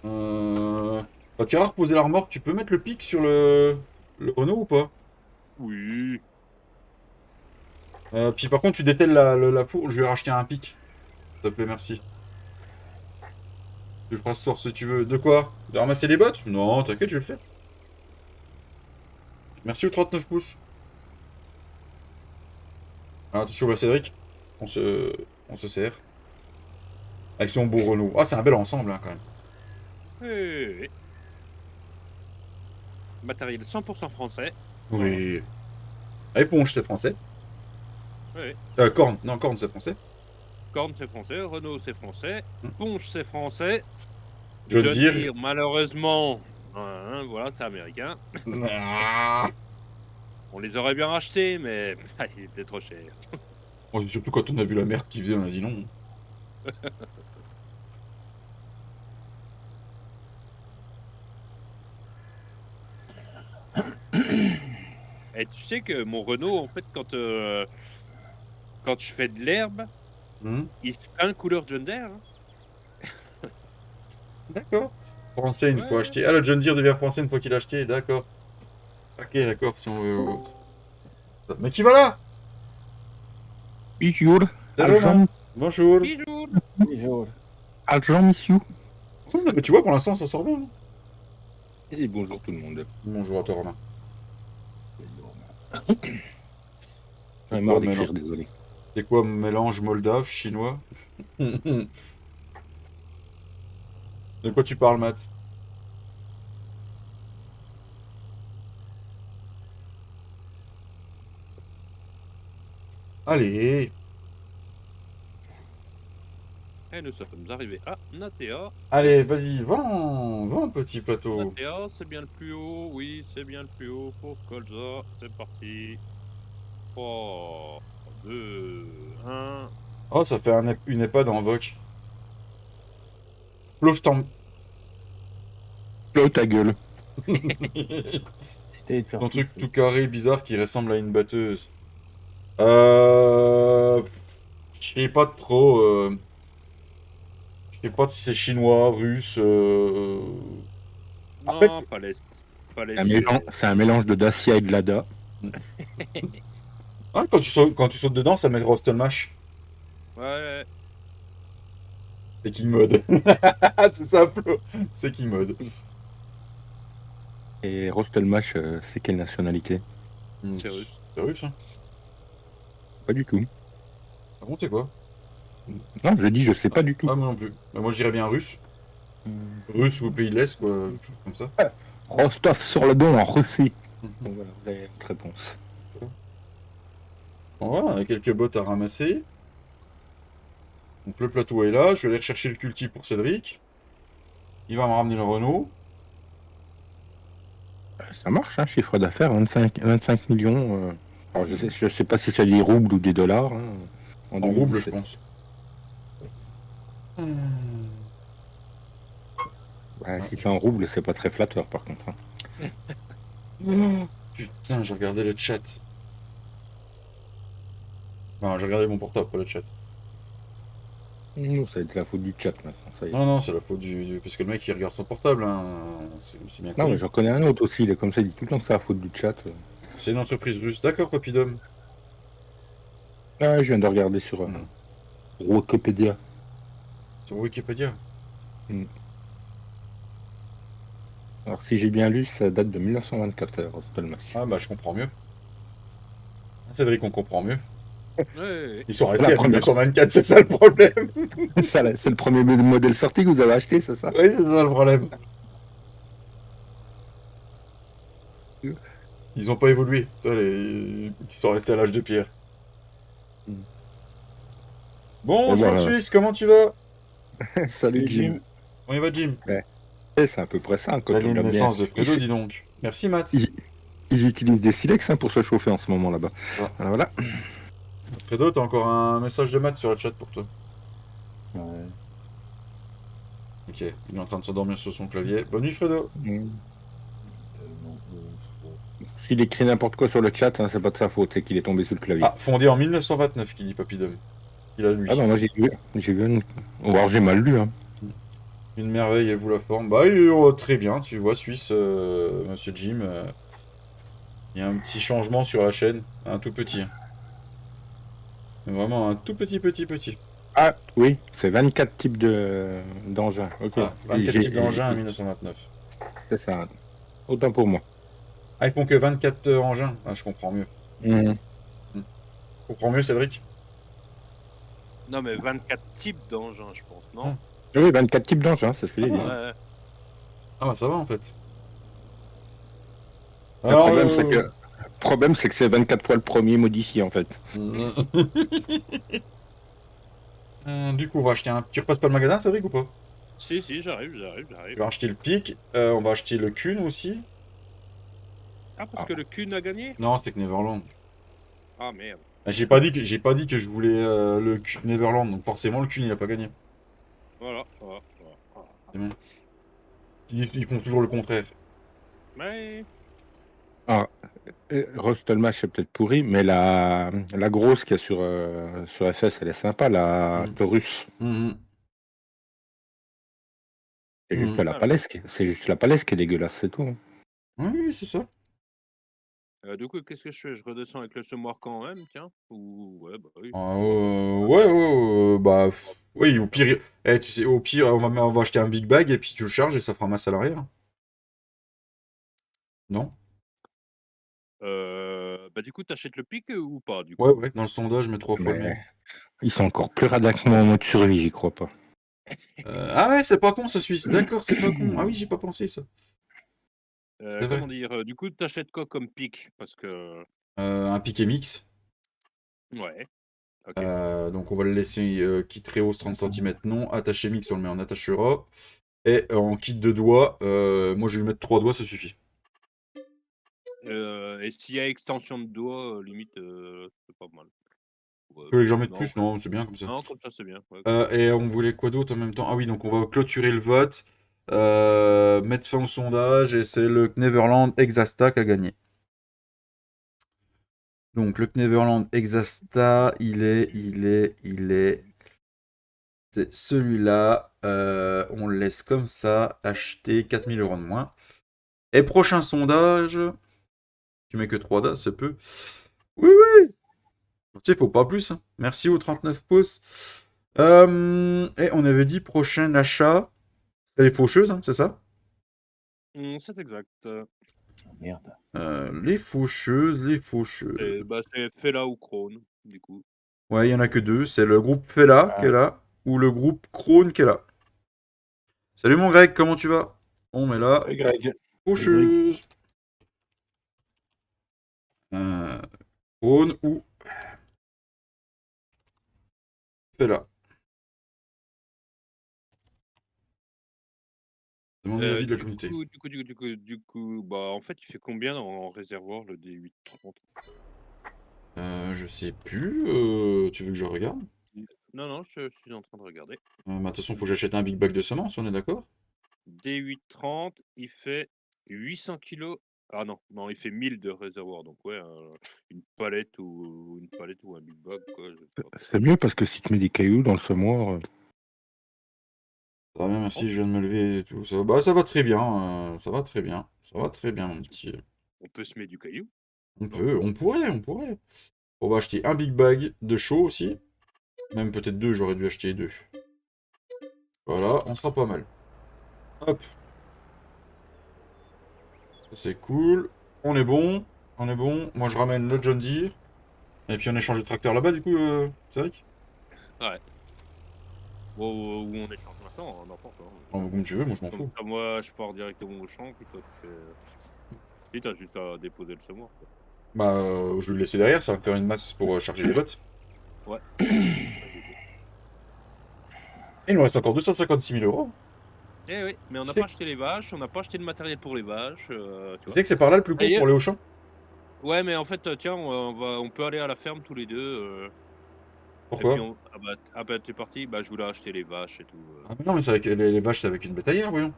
Quand tu iras reposer la remorque, tu peux mettre le pic sur le Renault ou pas? Oui. Puis par contre, tu dételles la fourche. Je vais racheter un pic. S'il te plaît, merci. Tu le feras ce soir si tu veux. De quoi? De ramasser les bottes? Non, t'inquiète, je vais le faire. Merci aux 39 pouces. Alors, attention, bah, Cédric. On se sert. Avec son beau Renault. Ah, c'est un bel ensemble, hein, quand même. Oui, oui. Matériel 100% français. Oui. Éponge, c'est français. Oui. Corne. Non, corne, c'est français. Corne, c'est français. Renault, c'est français. Hmm. Ponche, c'est français. John John Deere. Deere, malheureusement, voilà, c'est américain. Ah. On les aurait bien rachetés, mais ils étaient trop chers. Oh, surtout quand on a vu la merde qu'ils faisaient, on a dit non. Et tu sais que mon Renault, en fait, quand je fais de l'herbe, Hmm. il se peint couleur John Deere. Hein. D'accord. Français une Ouais. fois acheté. Ah, le John Deere devient français une fois qu'il a acheté, d'accord. Ok, d'accord, si on veut. Mais qui va là? Bonjour, Hello, man. agent, Bonjour. Bisous. Bonjour. agent, monsieur. Ouais, mais tu vois, pour l'instant, ça sort bien. Hein. Et bonjour tout le monde. Bonjour à toi, Romain. J'en ai C'est marre quoi, d'écrire, désolé. C'est quoi, mélange moldave, chinois? De quoi tu parles, Matt? Allez, Et nous sommes arrivés à Natea. allez, vas-y, vends, petit plateau. Natea, c'est bien le plus haut. Oui, c'est bien le plus haut pour Colza. C'est parti. 3, 2, 1. Oh, ça fait une EHPAD en VOC. Flo, je t'en... Oh, ta gueule. C'était de faire Ton pif. truc tout carré, bizarre, qui ressemble à une batteuse. Je sais pas trop. Je sais pas si c'est chinois, russe. Après, Non, pas les. Pas les. C'est un mélange de Dacia et de Lada. hein, quand tu sautes dedans, ça met Rostelmash. Ouais. C'est King Mode. C'est ça, Flo. C'est King Mode. Et Rostelmash, c'est quelle nationalité? C'est russe. C'est russe, hein. Pas du tout. Par contre, c'est quoi? Non, je dis, je sais pas du tout. Ah, moi non plus. Bah, moi, je dirais bien russe. Russe ou pays de l'Est, quoi. Quelque chose comme ça. Rostov sur le Don en Russie. Bon, voilà, vous avez votre réponse. Bon, voilà, on a quelques bottes à ramasser. Donc, le plateau est là. Je vais aller rechercher le culti pour Cédric. Il va me ramener le Renault. Ça marche, hein, chiffre d'affaires, 25 millions. Alors, je sais pas si c'est des roubles ou des dollars. Hein, En rouble, je 2017. pense. Ouais, si c'est en rouble, c'est pas très flatteur par contre. Hein. Putain, j'ai regardé le chat. Non, j'ai regardé mon portable, pas le chat. Non, ça va être la faute du chat maintenant. Ça y est. Non, non, c'est la faute parce que le mec, il regarde son portable. Hein. C'est bien Non, connu. mais j'en connais un autre aussi. Il est comme ça, il dit tout le temps que c'est la faute du chat. C'est une entreprise russe. D'accord, Papidom. Ah, je viens de regarder sur Wikipédia. Sur Wikipédia. Alors, si j'ai bien lu, ça date de 1924, Rostelmash. Ah, bah, je comprends mieux. Cédric, on comprend mieux. Ouais. Ils sont restés La à première. 1924, c'est ça le problème. C'est le premier modèle sorti que vous avez acheté, c'est ça? Oui, c'est ça le problème. Ils ont pas évolué. Toi, Ils sont restés à l'âge de pierre. Bonjour, voilà. Suisse, comment tu vas? Salut Jim. On y va, Jim. C'est à peu près ça. Quand tu L'année de regardes bien. naissance de Fredo, dis donc. Merci, Matt. Ils utilisent des silex pour se chauffer en ce moment là-bas. Ah. Voilà. Fredo, t'as encore un message de Matt sur le chat pour toi. Ouais. Ok, il est en train de s'endormir sur son clavier. Bonne nuit, Fredo. Non, S'il écrit n'importe quoi sur le chat, hein, c'est pas de sa faute, c'est qu'il est tombé sous le clavier. Ah, fondé en 1929, qui dit Papidom. Il a lui. Ah bah moi j'ai vu une... Ou alors j'ai mal lu. Hein. Une merveille, et vous la forme. Bah, très bien, tu vois, Suisse, Monsieur Jim. Il y a un petit changement sur la chaîne, un tout petit. Mais vraiment un tout petit. Ah oui, c'est 24 types d'engins. Ok. Ah, 24 types d'engins en et- 1929. C'est ça. Autant pour moi. Ah, ils font que 24 engins. Ah, je comprends mieux. Mhm. Je comprends mieux, Cédric. Non, mais 24 types d'engins, je pense, non? Oui, 24 types d'engins, c'est ce que j'ai dit. Ouais. Ah, bah ça va en fait. Le problème, c'est que c'est 24 fois le premier modifié en fait. Du coup, on va acheter un. Tu repasses pas le magasin, Cédric, ou pas? Si, j'arrive. On va acheter le pic. On va acheter le Kuhn aussi. Ah, parce que le Kuhn a gagné? Non, c'était que Neverland. Ah, merde. J'ai pas dit que je voulais le Neverland, donc forcément le Kuhn il a pas gagné. Voilà. Ils font toujours le contraire. Mais... Rostelmash c'est peut-être pourri, mais la grosse qu'il y a sur FS, elle est sympa, la Taurus. C'est juste Mhm. la palette qui est dégueulasse, c'est tout. Oui, oui, c'est ça. Du coup, qu'est-ce que je fais? Je redescends avec le semoir quand même, tiens? Ou ouais, bah oui. Ouais, bah, oui, au pire, tu sais, au pire, on va acheter un big bag et puis tu le charges et ça fera masse à l'arrière. Non? Bah du coup, t'achètes le pic ou pas, du coup? Ouais, ouais, dans le sondage, je mets 3 fois le Mais mien. ils sont encore plus radins que moi en mode survie, j'y crois pas. Ah ouais, c'est pas con, ça suit. D'accord, c'est pas con. Ah oui, j'ai pas pensé, ça. C'est vrai. Comment dire? Du coup, t'achètes quoi comme pic? Parce que Un piqué mix. ouais, OK. Donc on va le laisser kit Reos 30 cm non. Attaché mix, on le met en attachera. Et en kit de doigts, moi je vais lui mettre 3 doigts, ça suffit. Et s'il y a extension de doigt, limite, c'est pas mal. Ouais, Tu veux que j'en mette non, plus? Non, c'est bien comme ça. non, comme ça, c'est bien. Ouais, Et on voulait quoi d'autre en même temps? Ah oui, donc on va clôturer le vote, mettre fin au sondage, et c'est le Neverland Exasta qui a gagné. Donc le Neverland Exasta, c'est celui-là. On le laisse comme ça, acheter 4000 € de moins. Et prochain sondage, tu mets que 3 dates, c'est peu. Oui, oui, tu sais, faut pas plus, hein. Merci aux 39 pouces. Et on avait dit prochain achat, c'est les faucheuses, hein, c'est ça? C'est exact. Merde. Les faucheuses, les faucheuses. C'est Fela ou Krone, du coup. Ouais, il y en a que deux. C'est le groupe Fela qui est là, ou le groupe Krone qui est là. Salut mon Greg, comment tu vas? On met là, Ouais, Greg. faucheuse. Krone ou Fela. Demandez l'avis de la communauté. Bah, en fait, il fait combien en réservoir, le D830? Je sais plus. Tu veux que je regarde? Non, non, je suis en train de regarder. Bah, de toute façon, faut que j'achète un big bag de semences, on est d'accord? D830, il fait 800 kilos. Ah non, non, il fait 1000 de réservoir. Donc ouais, une palette ou un big bag, quoi. Je sais pas. C'est mieux parce que si tu mets des cailloux dans le semoir, Ça va bien, merci, je viens de me lever et tout. Bah, ça va très bien, ça va très bien. Ça va très bien, mon petit. On peut se mettre du caillou. On pourrait. On va acheter un big bag de chaud aussi. Même peut-être deux, j'aurais dû acheter deux. Voilà, on sera pas mal. Hop. Ça c'est cool. On est bon. On est bon. Moi je ramène le John Deere. Et puis on échange de tracteur là-bas du coup, Cédric? Ouais. Ou on échange maintenant, n'importe. Comme tu veux, moi je m'en Comme fous. ça, moi, je pars directement au champ, puis toi, tu fais. Si, t'as juste à déposer le semoir, quoi. Bah, je vais le laisser derrière, ça va me faire une masse pour charger les bottes. Ouais. Et il nous reste encore 256 000 €. Eh oui, mais on n'a C'est- pas acheté les vaches, on n'a pas acheté le matériel pour les vaches, tu Tu vois. sais que c'est par là le plus court pour aller au champ? Ouais, mais en fait, tiens, on peut aller à la ferme tous les deux. Et puis Pourquoi? ah bah t'es parti. Bah je voulais acheter les vaches et tout. Ah mais non, mais c'est avec les vaches, c'est avec une bétaillère, voyons.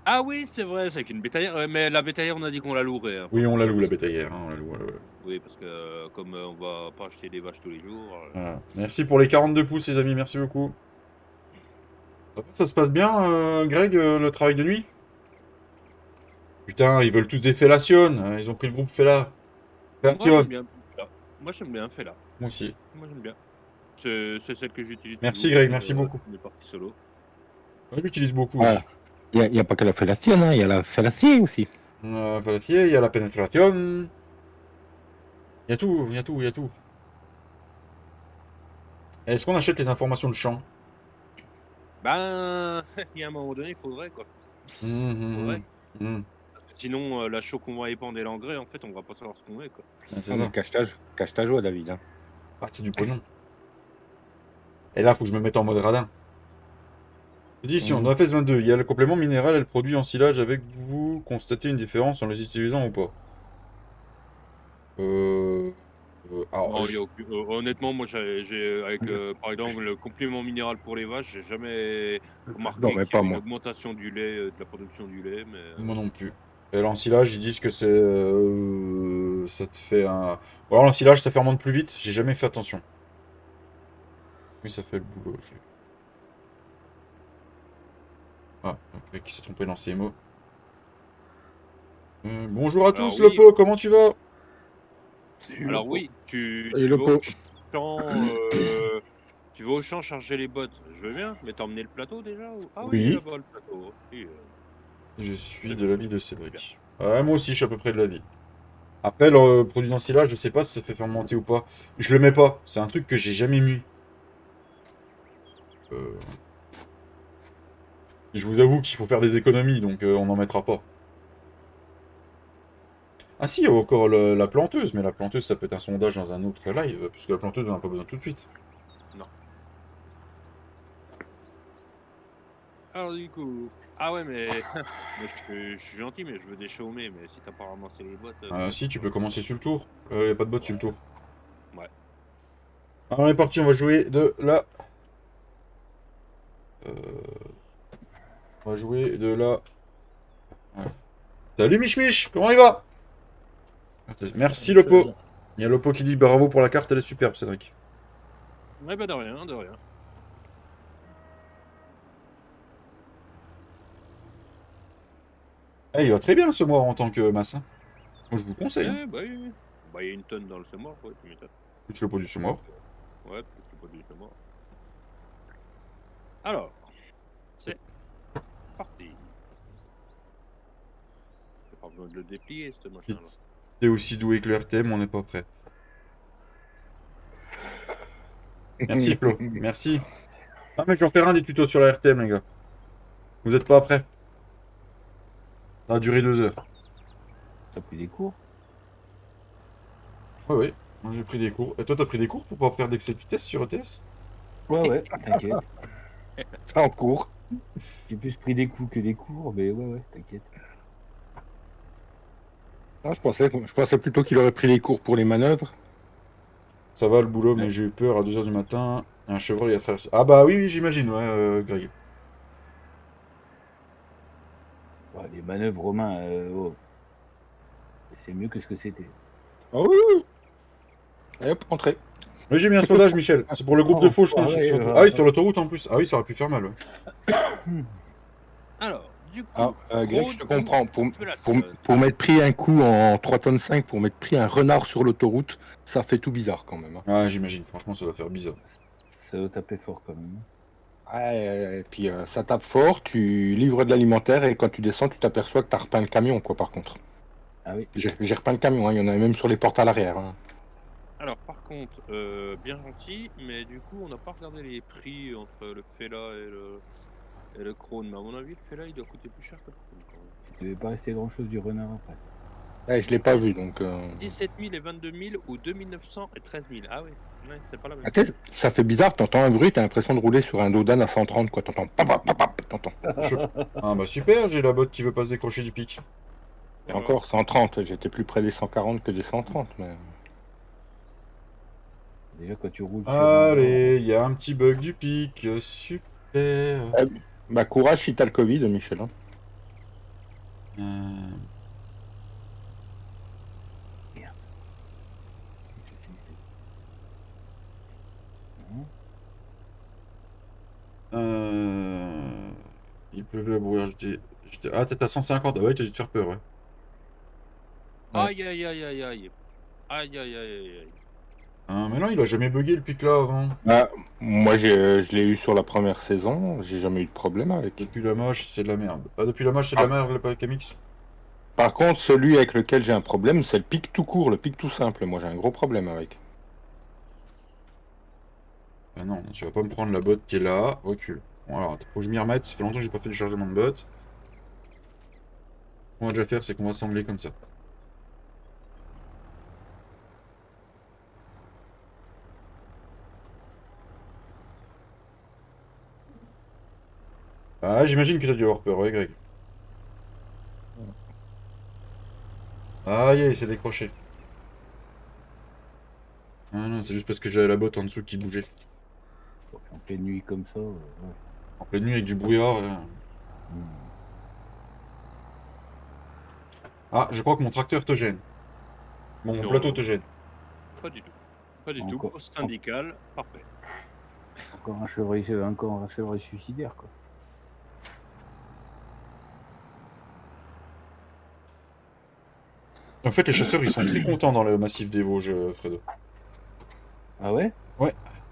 Ah oui, c'est vrai, c'est avec une bétaillère. Ouais, mais la bétaillère, on a dit qu'on la louerait, hein, Oui, par on la contre, loue, la parce que- bétaillère, hein, on la loue, ouais. Oui, parce que comme on va pas acheter des vaches tous les jours. Voilà. Merci pour les 42 pouces, les amis, merci beaucoup. Ça se passe bien, Greg, le travail de nuit? Putain, ils veulent tous des fellations, hein, ils ont pris le groupe Fella. Moi j'aime Fellation. bien Fela. Moi j'aime bien Fela. Moi aussi. Moi j'aime bien. C'est celle que j'utilise Merci toujours Greg, quand merci beaucoup. on est parti solo. Moi, je l'utilise beaucoup aussi. voilà. Il n'y a pas que la fellation, hein, il y a la fellacier aussi. Fallacier, il y a la pénétration. Il y a tout, il y a tout, il y a tout. Est-ce qu'on achète les informations de champ? Ben, il y a un moment donné, il faudrait quoi. Faudrait. Parce que sinon, la chaux qu'on va épandre et l'engrais, en fait, on va pas savoir ce qu'on est quoi. C'est Non, ça. mais cache ta joie, David. Hein. Ah, c'est du pognon. Et là, faut que je me mette en mode radin. Édition, dans la phase 22, il y a le complément minéral et le produit en silage avec vous. Constatez une différence en les utilisant ou pas? Alors, Non, il y a honnêtement, moi, avec, par exemple, le complément minéral pour les vaches, j'ai jamais Non, remarqué mais qu'il y pas avait une moi. augmentation du lait, de la production du lait, mais moi non plus. Et l'ensilage, ils disent que c'est. Ça te fait un. Ou alors l'ensilage, ça fermente plus vite. J'ai jamais fait attention. Oui, ça fait le boulot. Ah, ok, qui s'est trompé dans ses mots. Bonjour à Alors tous, oui, Lopo, comment tu vas? alors oui, tu, Et tu le vas au pot. champ, tu vas au champ charger les bottes. Je veux bien, mais t'as emmené le plateau déjà Ah oui, il est Oui, là-bas le plateau. Oui, je suis très de bien. l'avis de Bien. Cédric. Ouais, moi aussi, je suis à peu près de l'avis. Après, le produit d'ensilage, je sais pas si ça fait fermenter ou pas. Je le mets pas, c'est un truc que j'ai jamais mis. Euh, Je vous avoue qu'il faut faire des économies, donc on n'en mettra pas. Ah si, il y a encore la planteuse, mais la planteuse, ça peut être un sondage dans un autre live, parce que la planteuse, on n'en a pas besoin tout de suite. Non. Alors du coup, ah ouais, mais moi je suis gentil, mais je veux des chaummés, mais si t'as pas ramassé les bottes, Ah comment tu si, tu veux? peux commencer sur le tour. Il n'y a pas de bot sur le tour. Ouais. Alors, on est parti, on va jouer de la... euh, On va jouer de la... Ouais. Salut Mich Mich, comment il va? Merci Lopo. Il y a Lopo qui dit bravo pour la carte, elle est superbe, Cédric. Ouais, bah de rien, de rien. Eh, il va très bien ce mois en tant que massin. Moi, je vous le conseille. Hein. Ouais, bah oui, oui. Bah il y a une tonne dans le semoir, quoi, tu m'étonnes. Plus Lopo du ce mois. Ouais, plus le pot du semoir. Alors, c'est parti. J'ai pas besoin de le déplier, ce machin-là. T'es aussi doué que le RTM, on n'est pas prêt. Merci Flo, merci. Ah mais je vais en faire un des tutos sur la RTM les gars. Vous êtes pas prêts? Ça a duré 2 heures. T'as pris des cours? Ouais ouais, moi j'ai pris des cours. Et toi t'as pris des cours pour pas faire d'excès de vitesse sur ETS? Ouais, t'inquiète. Ça en cours. J'ai plus pris des coups que des cours, mais ouais, t'inquiète. Ah, je pensais plutôt qu'il aurait pris les cours pour les manœuvres. Ça va le boulot, Ouais. mais j'ai eu peur à 2 heures du matin. Un chevreuil a traversé. Ah bah oui, oui j'imagine, ouais, Greg. Ouais, les manœuvres romains, oh, c'est mieux que ce que c'était. Ah oui, oui. Et hop, entrée. Oui j'ai mis un sondage Michel. C'est pour le groupe de fauche Enfoiré, Ah oui, sur l'autoroute en plus. Ah oui, ça aurait pu faire mal. Ouais. Alors, du Ah, coup, Greg, Crow je te du comprends. Pour, Flasson. pour m'être pris un coup en 3,5 tonnes, pour m'être pris un renard sur l'autoroute, ça fait tout bizarre quand même. Hein. Ouais, j'imagine, franchement ça doit faire bizarre. Ça doit taper fort quand même. Ouais, et puis ça tape fort, tu livres de l'alimentaire et quand tu descends, tu t'aperçois que tu as repeint le camion, quoi, par contre. Ah oui. J'ai repeint le camion, hein, il y en avait même sur les portes à l'arrière. Hein. Alors, par contre, bien gentil, mais du coup, on n'a pas regardé les prix entre le Fela et le Krone. Mais à mon avis, le Fela, il doit coûter plus cher que le Krone quand même. Il devait pas rester grand chose du renard après. Ouais, je l'ai pas vu, donc... 17 000 et 22 000 ou 2 900 et 13 000. Ah oui, ouais, c'est pas la même. Attends, ça fait bizarre, t'entends un bruit, t'as l'impression de rouler sur un dos d'âne à 130, quoi. T'entends pap, pap, pap, t'entends. Ah bah super, j'ai la botte qui veut pas se décrocher du pic. Et encore 130, j'étais plus près des 140 que des 130, mais... Déjà quand tu roules sur Allez, il y a un petit bug du pic, super. Bah courage si t'as le Covid, Michel. Hein. Euh, Il pleuvait à brouillard, Ah, t'es à 150, ah ouais, t'as dû te faire peur, ouais. Aïe, aïe, aïe, aïe, aïe. Aïe, aïe, aïe, aïe, aïe. Ah, mais non, il a jamais bugué le pic là avant. Bah, moi, je l'ai eu sur la première saison, j'ai jamais eu de problème avec. Depuis la moche, c'est de la merde. Ah, depuis la moche, c'est de la merde, le KMX. Par contre, celui avec lequel j'ai un problème, c'est le pic tout court, le pic tout simple. Moi, j'ai un gros problème avec. Ah non, tu vas pas me prendre la botte qui est là. Recule. Bon, alors, faut que je m'y remette. Ça fait longtemps que j'ai pas fait du chargement de botte. Ce qu'on va déjà faire, c'est qu'on va assembler comme ça. Ah, j'imagine que t'as dû avoir peur, ouais, Greg. Ah, il s'est décroché. Ah non, c'est juste parce que j'avais la botte en dessous qui bougeait. en pleine nuit comme ça. Ouais. En pleine nuit avec du brouillard. Ah, je crois que mon tracteur te gêne. Bon, mon Non, plateau non. te gêne. Pas du tout. Pas du Encore. tout. Poste syndical, parfait. Encore un chevreuil suicidaire quoi. En fait, les chasseurs, ils sont très contents dans le massif des Vosges, Fredo. Ah ouais?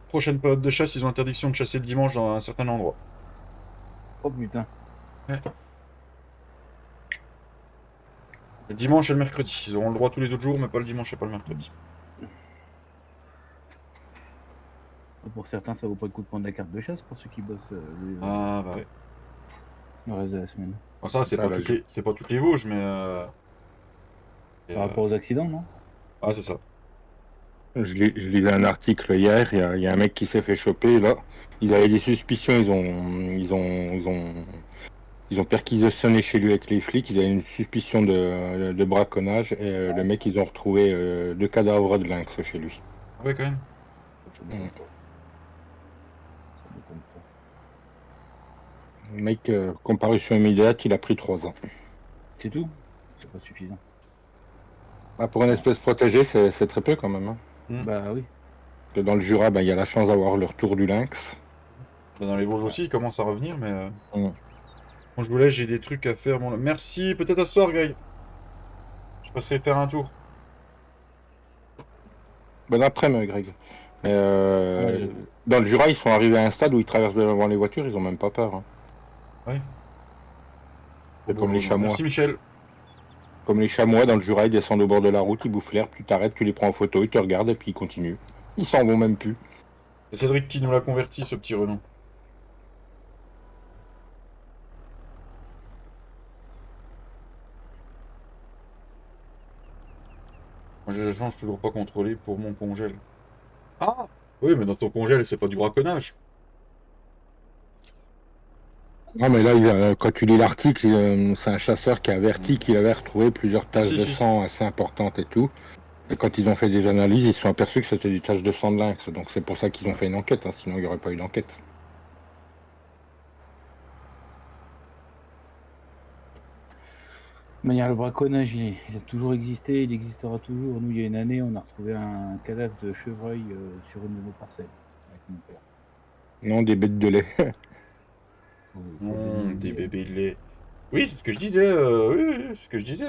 Prochaine période de chasse, ils ont interdiction de chasser le dimanche dans un certain endroit. Oh putain. Le dimanche et le mercredi. Ils auront le droit tous les autres jours, mais pas le dimanche et pas le mercredi. Pour certains, ça vaut pas le coup de prendre la carte de chasse pour ceux qui bossent Ah, bah ouais. le reste de la semaine. Bon, ça, c'est Ah, pas, là, c'est pas toutes les Vosges, mais. Et, Par rapport aux accidents, non? Ah, c'est ça. je lisais un article hier, il y a un mec qui s'est fait choper, là. Ils avaient des suspicions, ils ont perquisitionné chez lui avec les flics, ils avaient une suspicion de braconnage, et le mec, ils ont retrouvé 2 cadavres de lynx chez lui. Ah ouais, quand même. Ça m'étonne Mm. pas. Ça m'étonne pas. Le mec, comparution immédiate, il a pris 3 ans. C'est tout? C'est pas suffisant. Ah, pour une espèce protégée, c'est très peu quand même. Hein. Bah oui. Parce que dans le Jura, il y a la chance d'avoir le retour du lynx. Bah, dans les Vosges aussi, ils commencent à revenir, mais. Mm. Bon, je vous laisse, j'ai des trucs à faire. Bon, merci, peut-être à ce soir, Greg. Je passerai faire un tour. Bon après-midi, Greg. Mais, Ouais, dans le Jura, ils sont arrivés à un stade où ils traversent devant les voitures, ils ont même pas peur. Hein. Ouais. C'est comme les chamois. Merci, Michel. Comme les chamois dans le Jura, ils descendent au bord de la route, ils bouffent l'herbe, tu t'arrêtes, tu les prends en photo, ils te regardent et puis ils continuent. Ils s'en vont même plus. C'est Cédric qui nous l'a converti, ce petit Renault. Moi, j'ai la chance toujours pas contrôlé pour mon congèle. Ah! Oui, mais dans ton congèle, c'est pas du braconnage. Non mais là, quand tu lis l'article, c'est un chasseur qui a averti qu'il avait retrouvé plusieurs taches de sang assez importantes et tout. Et quand ils ont fait des analyses, ils se sont aperçus que c'était des taches de sang de lynx. Donc c'est pour ça qu'ils ont fait une enquête, hein, sinon il n'y aurait pas eu d'enquête. de manière, le braconnage, il a toujours existé, il existera toujours. Nous, il y a une année, on a retrouvé un cadavre de chevreuil sur une de nos parcelles avec mon père. Non, des bêtes de lait. Des bébés de lait. Oui, c'est ce que je disais. Oui, c'est ce que je disais.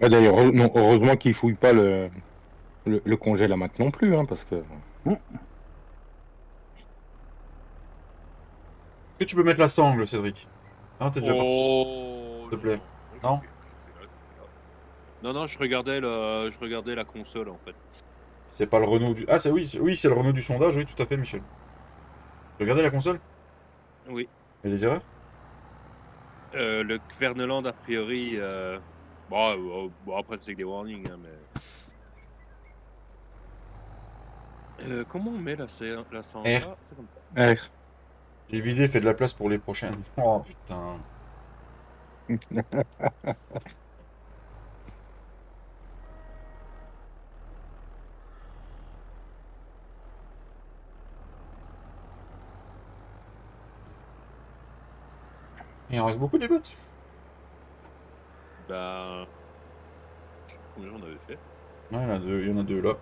Ah, d'ailleurs, non, heureusement qu'ils fouillent pas le congé là maintenant non plus, hein, parce que... Est-ce que tu peux mettre la sangle, Cédric? Non, t'es déjà parti. Oh, S'il te plaît. je Non. fais là. Non, je regardais la console en fait. C'est pas le Renault du... Ah, c'est oui, c'est le Renault du sondage, oui, tout à fait, Michel. Regardez la console? Oui. Il y a des erreurs? Le Kverneland a priori. Bon, après c'est que des warnings, hein, mais. Comment on met la sangle là? C'est comme ça. Ouais. J'ai vidé, fait de la place pour les prochaines. Oh putain. Il en reste beaucoup des bottes. Bah. Je sais pas combien j'en avais fait. Ouais, il y en a deux là.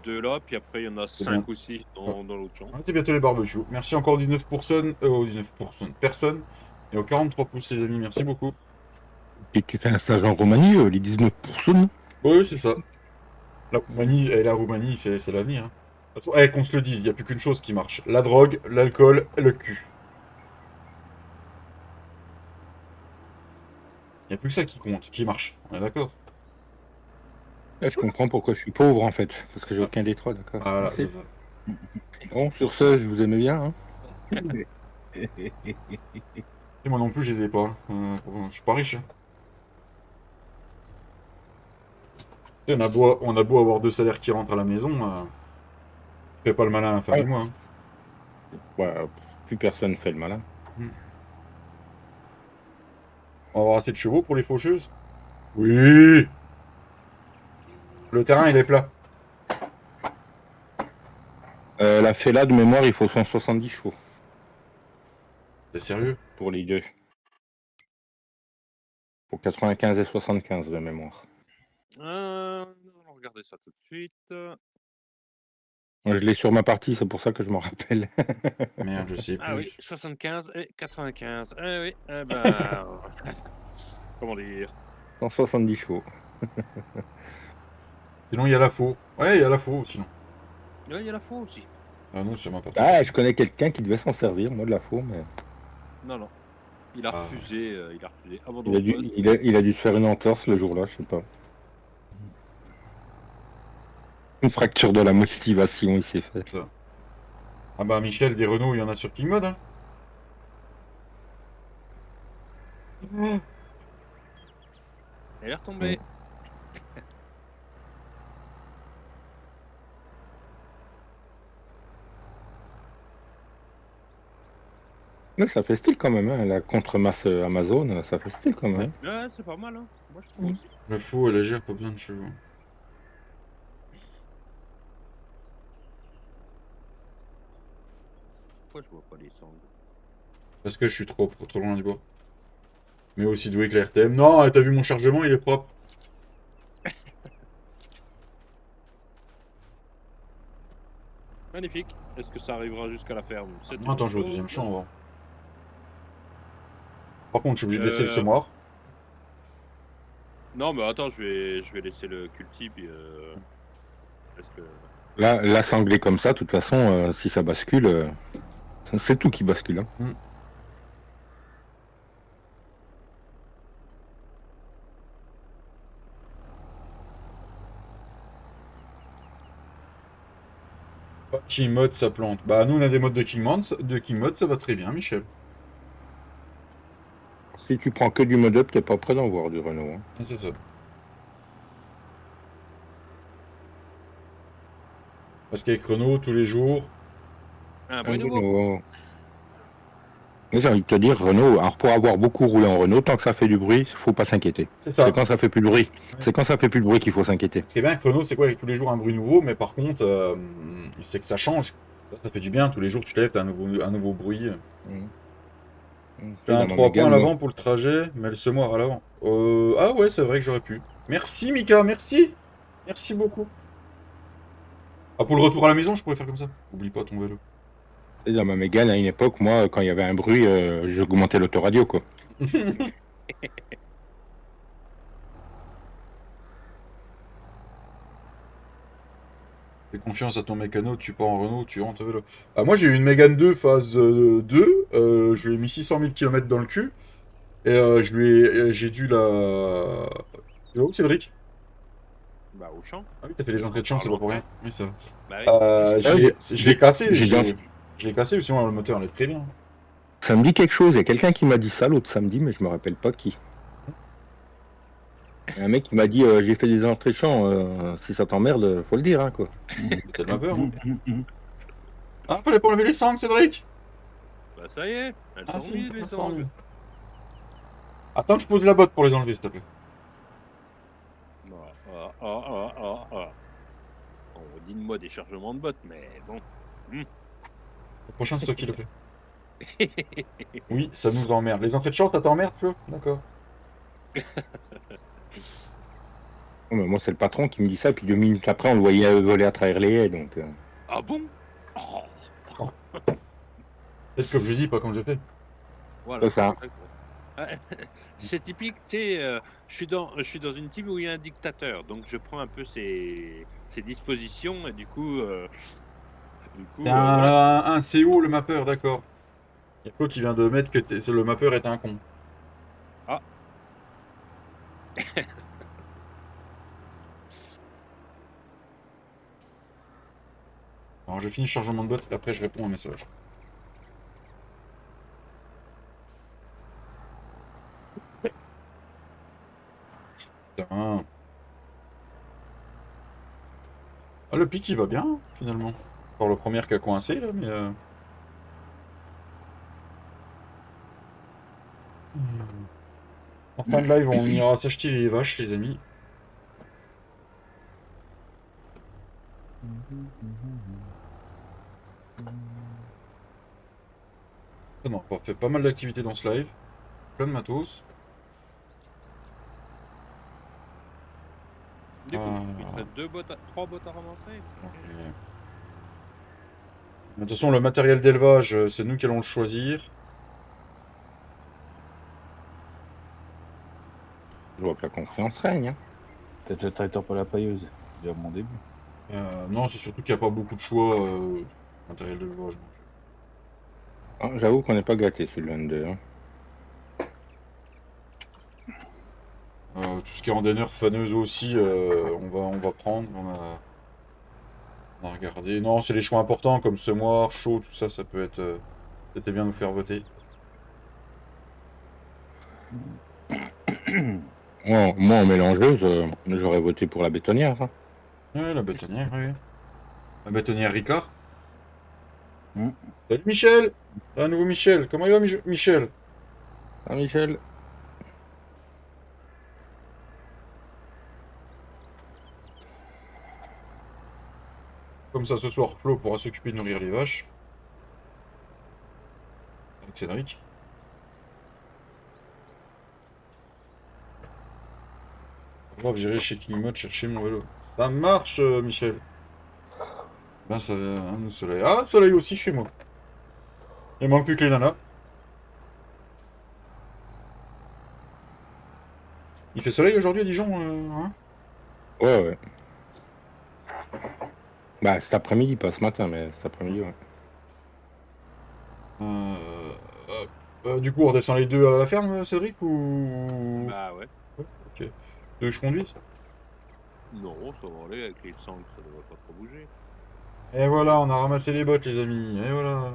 2 là, puis après il y en a C'est 5 bien. ou 6 dans l'autre champ. Ah, c'est bientôt les barbecues. Merci encore 19%, aux 19% personnes. Et aux 43 pouces, les amis, merci beaucoup. Et tu fais un stage en Roumanie, les 19%. Oui, c'est ça. La Roumanie, c'est l'avenir. Hein. De toute façon, qu'on se le dise, il n'y a plus qu'une chose qui marche. La drogue, l'alcool et le cul. Il n'y a plus que ça qui compte, qui marche. On est d'accord? Là, je comprends pourquoi je suis pauvre en fait, parce que j'ai aucun des trois, d'accord. Voilà, Merci. c'est ça. Bon, sur ce, je vous aimais bien. Hein. Et moi non plus, je les ai pas. Je suis pas riche. Hein. Et on a beau avoir 2 salaires qui rentrent à la maison, fais pas le malin à la fin du mois. Hein. Ouais, plus personne fait le malin. On va avoir assez de chevaux pour les faucheuses? Oui! Le terrain, il est plat. La Fella de mémoire, il faut 170 chevaux C'est sérieux? pour les deux. Pour 95 et 75 de mémoire. On va regarder ça tout de suite. Je l'ai sur ma partie, c'est pour ça que je m'en rappelle. Merde, je sais plus. Ah oui, 75 et 95. Eh oui, eh ben. Comment dire? 170 chevaux. Sinon, il y a la faux. Ouais, il y a la faux, sinon. Ouais, il y a la faux aussi. Ah non, c'est ma partie. Ah, je connais quelqu'un qui devait s'en servir, moi, de la faux, mais Non, non. Il a Ah. refusé, il a refusé. Abandon il a de dû, poste. il a dû se faire une entorse le jour-là, je sais pas. Une fracture de la motivation, il s'est fait. Ah bah, Michel, des Renault, il y en a sur King Mode, hein. Elle est retombée. Mais ça fait style quand même, hein, la contre-masse Amazon, ça fait style quand même. Ouais, c'est pas mal, hein. Moi, je trouve Mm. aussi. Le faux, elle est légère, pas besoin de chevaux. Pourquoi je vois pas les sangles? Parce que je suis trop loin du bois. Mais aussi doué que la RTM. Non, t'as vu mon chargement, il est propre. Magnifique. Est-ce que ça arrivera jusqu'à la ferme? C'est Non, attends, une je vais au chose. deuxième champ avant. Par contre, je suis obligé de laisser le Euh, semoir. Non, mais attends, je vais laisser le culti, puis parce que... Là, sanglé comme ça, de toute façon, si ça bascule, c'est tout qui bascule. Hein. King Mode, ça plante. Bah, nous, on a des modes de King Mode, ça va très bien, Michel. Si tu prends que du mode up, t'es pas prêt d'en voir du Renault. Hein. Ah, c'est ça. Parce qu'avec Renault, tous les jours. Un Un bruit nouveau. Renault. Mais j'ai envie de te dire, Renault, alors pour avoir beaucoup roulé en Renault, tant que ça fait du bruit, faut pas s'inquiéter. C'est ça. C'est quand ça fait plus de bruit. C'est quand ça fait plus de bruit qu'il faut s'inquiéter. Ce qui est bien avec Renault, c'est quoi? Avec tous les jours un bruit nouveau, mais par contre, c'est que ça change. Là, ça fait du bien. Tous les jours, tu te lèves, t'as un nouveau bruit. T'as un 3 points à l'avant pour le trajet, mais le semoir à l'avant. Ah ouais, c'est vrai que j'aurais pu. Merci, Mika, merci. Merci beaucoup. Ah, pour le retour à la maison, je pourrais faire comme ça. Oublie pas ton vélo. Et dans ma Mégane, à une époque, moi, quand il y avait un bruit, j'augmentais l'autoradio, quoi. Fais confiance à ton mécano, tu pars en Renault, tu rentres à vélo. Ah, moi, j'ai eu une Mégane 2 phase 2. Je lui ai mis 600 000 km dans le cul. Et j'ai dû la... C'est où, Cédric? Bah, au champ. Ah oui, t'as fait les entrées de champ, c'est pas pour rien. Oui, ça va. Bah oui. Je l'ai cassé. j'ai Je l'ai cassé, sinon le moteur, il est très bien. Ça me dit quelque chose. Il y a quelqu'un qui m'a dit ça l'autre samedi, mais je me rappelle pas qui. Il y a un mec qui m'a dit j'ai fait des entrées de champ. Si ça t'emmerde, faut le dire, hein, quoi. C'est tellement peur, hein. Ah, fallait pas enlever les sangles, Cédric. Bah, ça y est. Elles Ah, sont si, mises, les elles sont sangles. mises. Attends que je pose la botte pour les enlever, s'il te plaît. On dit de moi des chargements de bottes, mais bon. Le prochain, c'est toi qui le fais. Oui, ça nous emmerde. Les entrées de champ, ça t'emmerde, Flo? D'accord. Oh, mais moi, c'est le patron qui me dit ça, puis 2 minutes après, on le voyait voler à travers les haies, donc... Ah bon? Oh. Peut-être comme je dis, pas comme je fais. Voilà. C'est ça. C'est typique, tu sais, je suis dans une team où il y a un dictateur, donc je prends un peu ses dispositions, et du coup C'est voilà. un CO, le mappeur, d'accord. Il y a Flo qui vient de mettre que le mappeur est un con. Ah. Alors, je finis le chargement de botte et après, je réponds au message. Putain. Ah, le pic, il va bien, finalement. Encore le premier qui a coincé, là, mais... En fin de live, on ira s'acheter les vaches, les amis. Non, on a fait pas mal d'activités dans ce live. Plein de matos. Du coup, il te reste 3 bottes à ramasser. De toute façon, le matériel d'élevage, c'est nous qui allons le choisir. vois que la confiance règne. Hein. T'as déjà traiteur pour la pailleuse. C'est déjà mon début. Non, c'est surtout qu'il n'y a pas beaucoup de choix matériel de l'ouvrage. Ah, j'avoue qu'on n'est pas gâté sur le N2. Hein. Tout ce qui est randonneur, faneuse aussi, on va prendre. On a regardé. Non, c'est les choix importants comme semoir, chaud, tout ça, ça peut être. C'était bien nous faire voter. Moi, en mélangeuse, j'aurais voté pour la bétonnière. Hein. Ouais, la bétonnière, oui. La bétonnière Ricard. Mm. Salut Michel! Un nouveau Michel. Comment il va, Michel? Ah, Michel. Comme ça, ce soir, Flo pourra s'occuper de nourrir les vaches. Avec Cédric. On va j'irai chez King Mode chercher mon vélo. Ça marche, Michel. Ben, ça le soleil. Ah, le soleil aussi chez moi. Il manque plus que les nanas. Il fait soleil aujourd'hui à Dijon, hein? Ouais. Bah, cet après-midi, pas ce matin, mais cet après-midi, ouais. Du coup, on redescend les deux à la ferme, Cédric, ou... Bah ouais. Ouais, ok. Tu veux que je conduise? Non, ça va aller avec les sangles, ça devrait pas trop bouger. Et voilà, on a ramassé les bottes, les amis. Et voilà.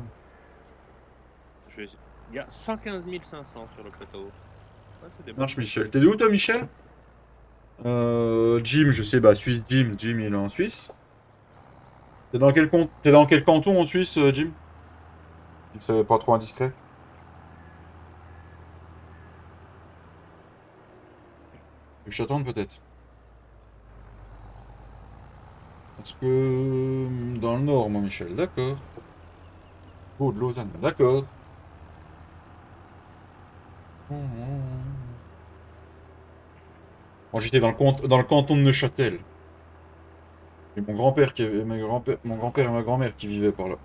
Il y a 115 500 sur le plateau. Ouais, c'est des Marche, bonnes Michel. T'es de où, toi, Michel? Jim, je sais, bah, Suisse, Jim, il est en Suisse. T'es dans quel canton en Suisse, Jim? Si c'est pas trop indiscret. Tu veux que je t'attende, peut-être? Parce que... Dans le nord, moi, Michel, d'accord. Oh, de Lausanne, d'accord. Moi, j'étais dans le canton de Neuchâtel. Et mon grand-père mon grand-père et ma grand-mère qui vivaient par là.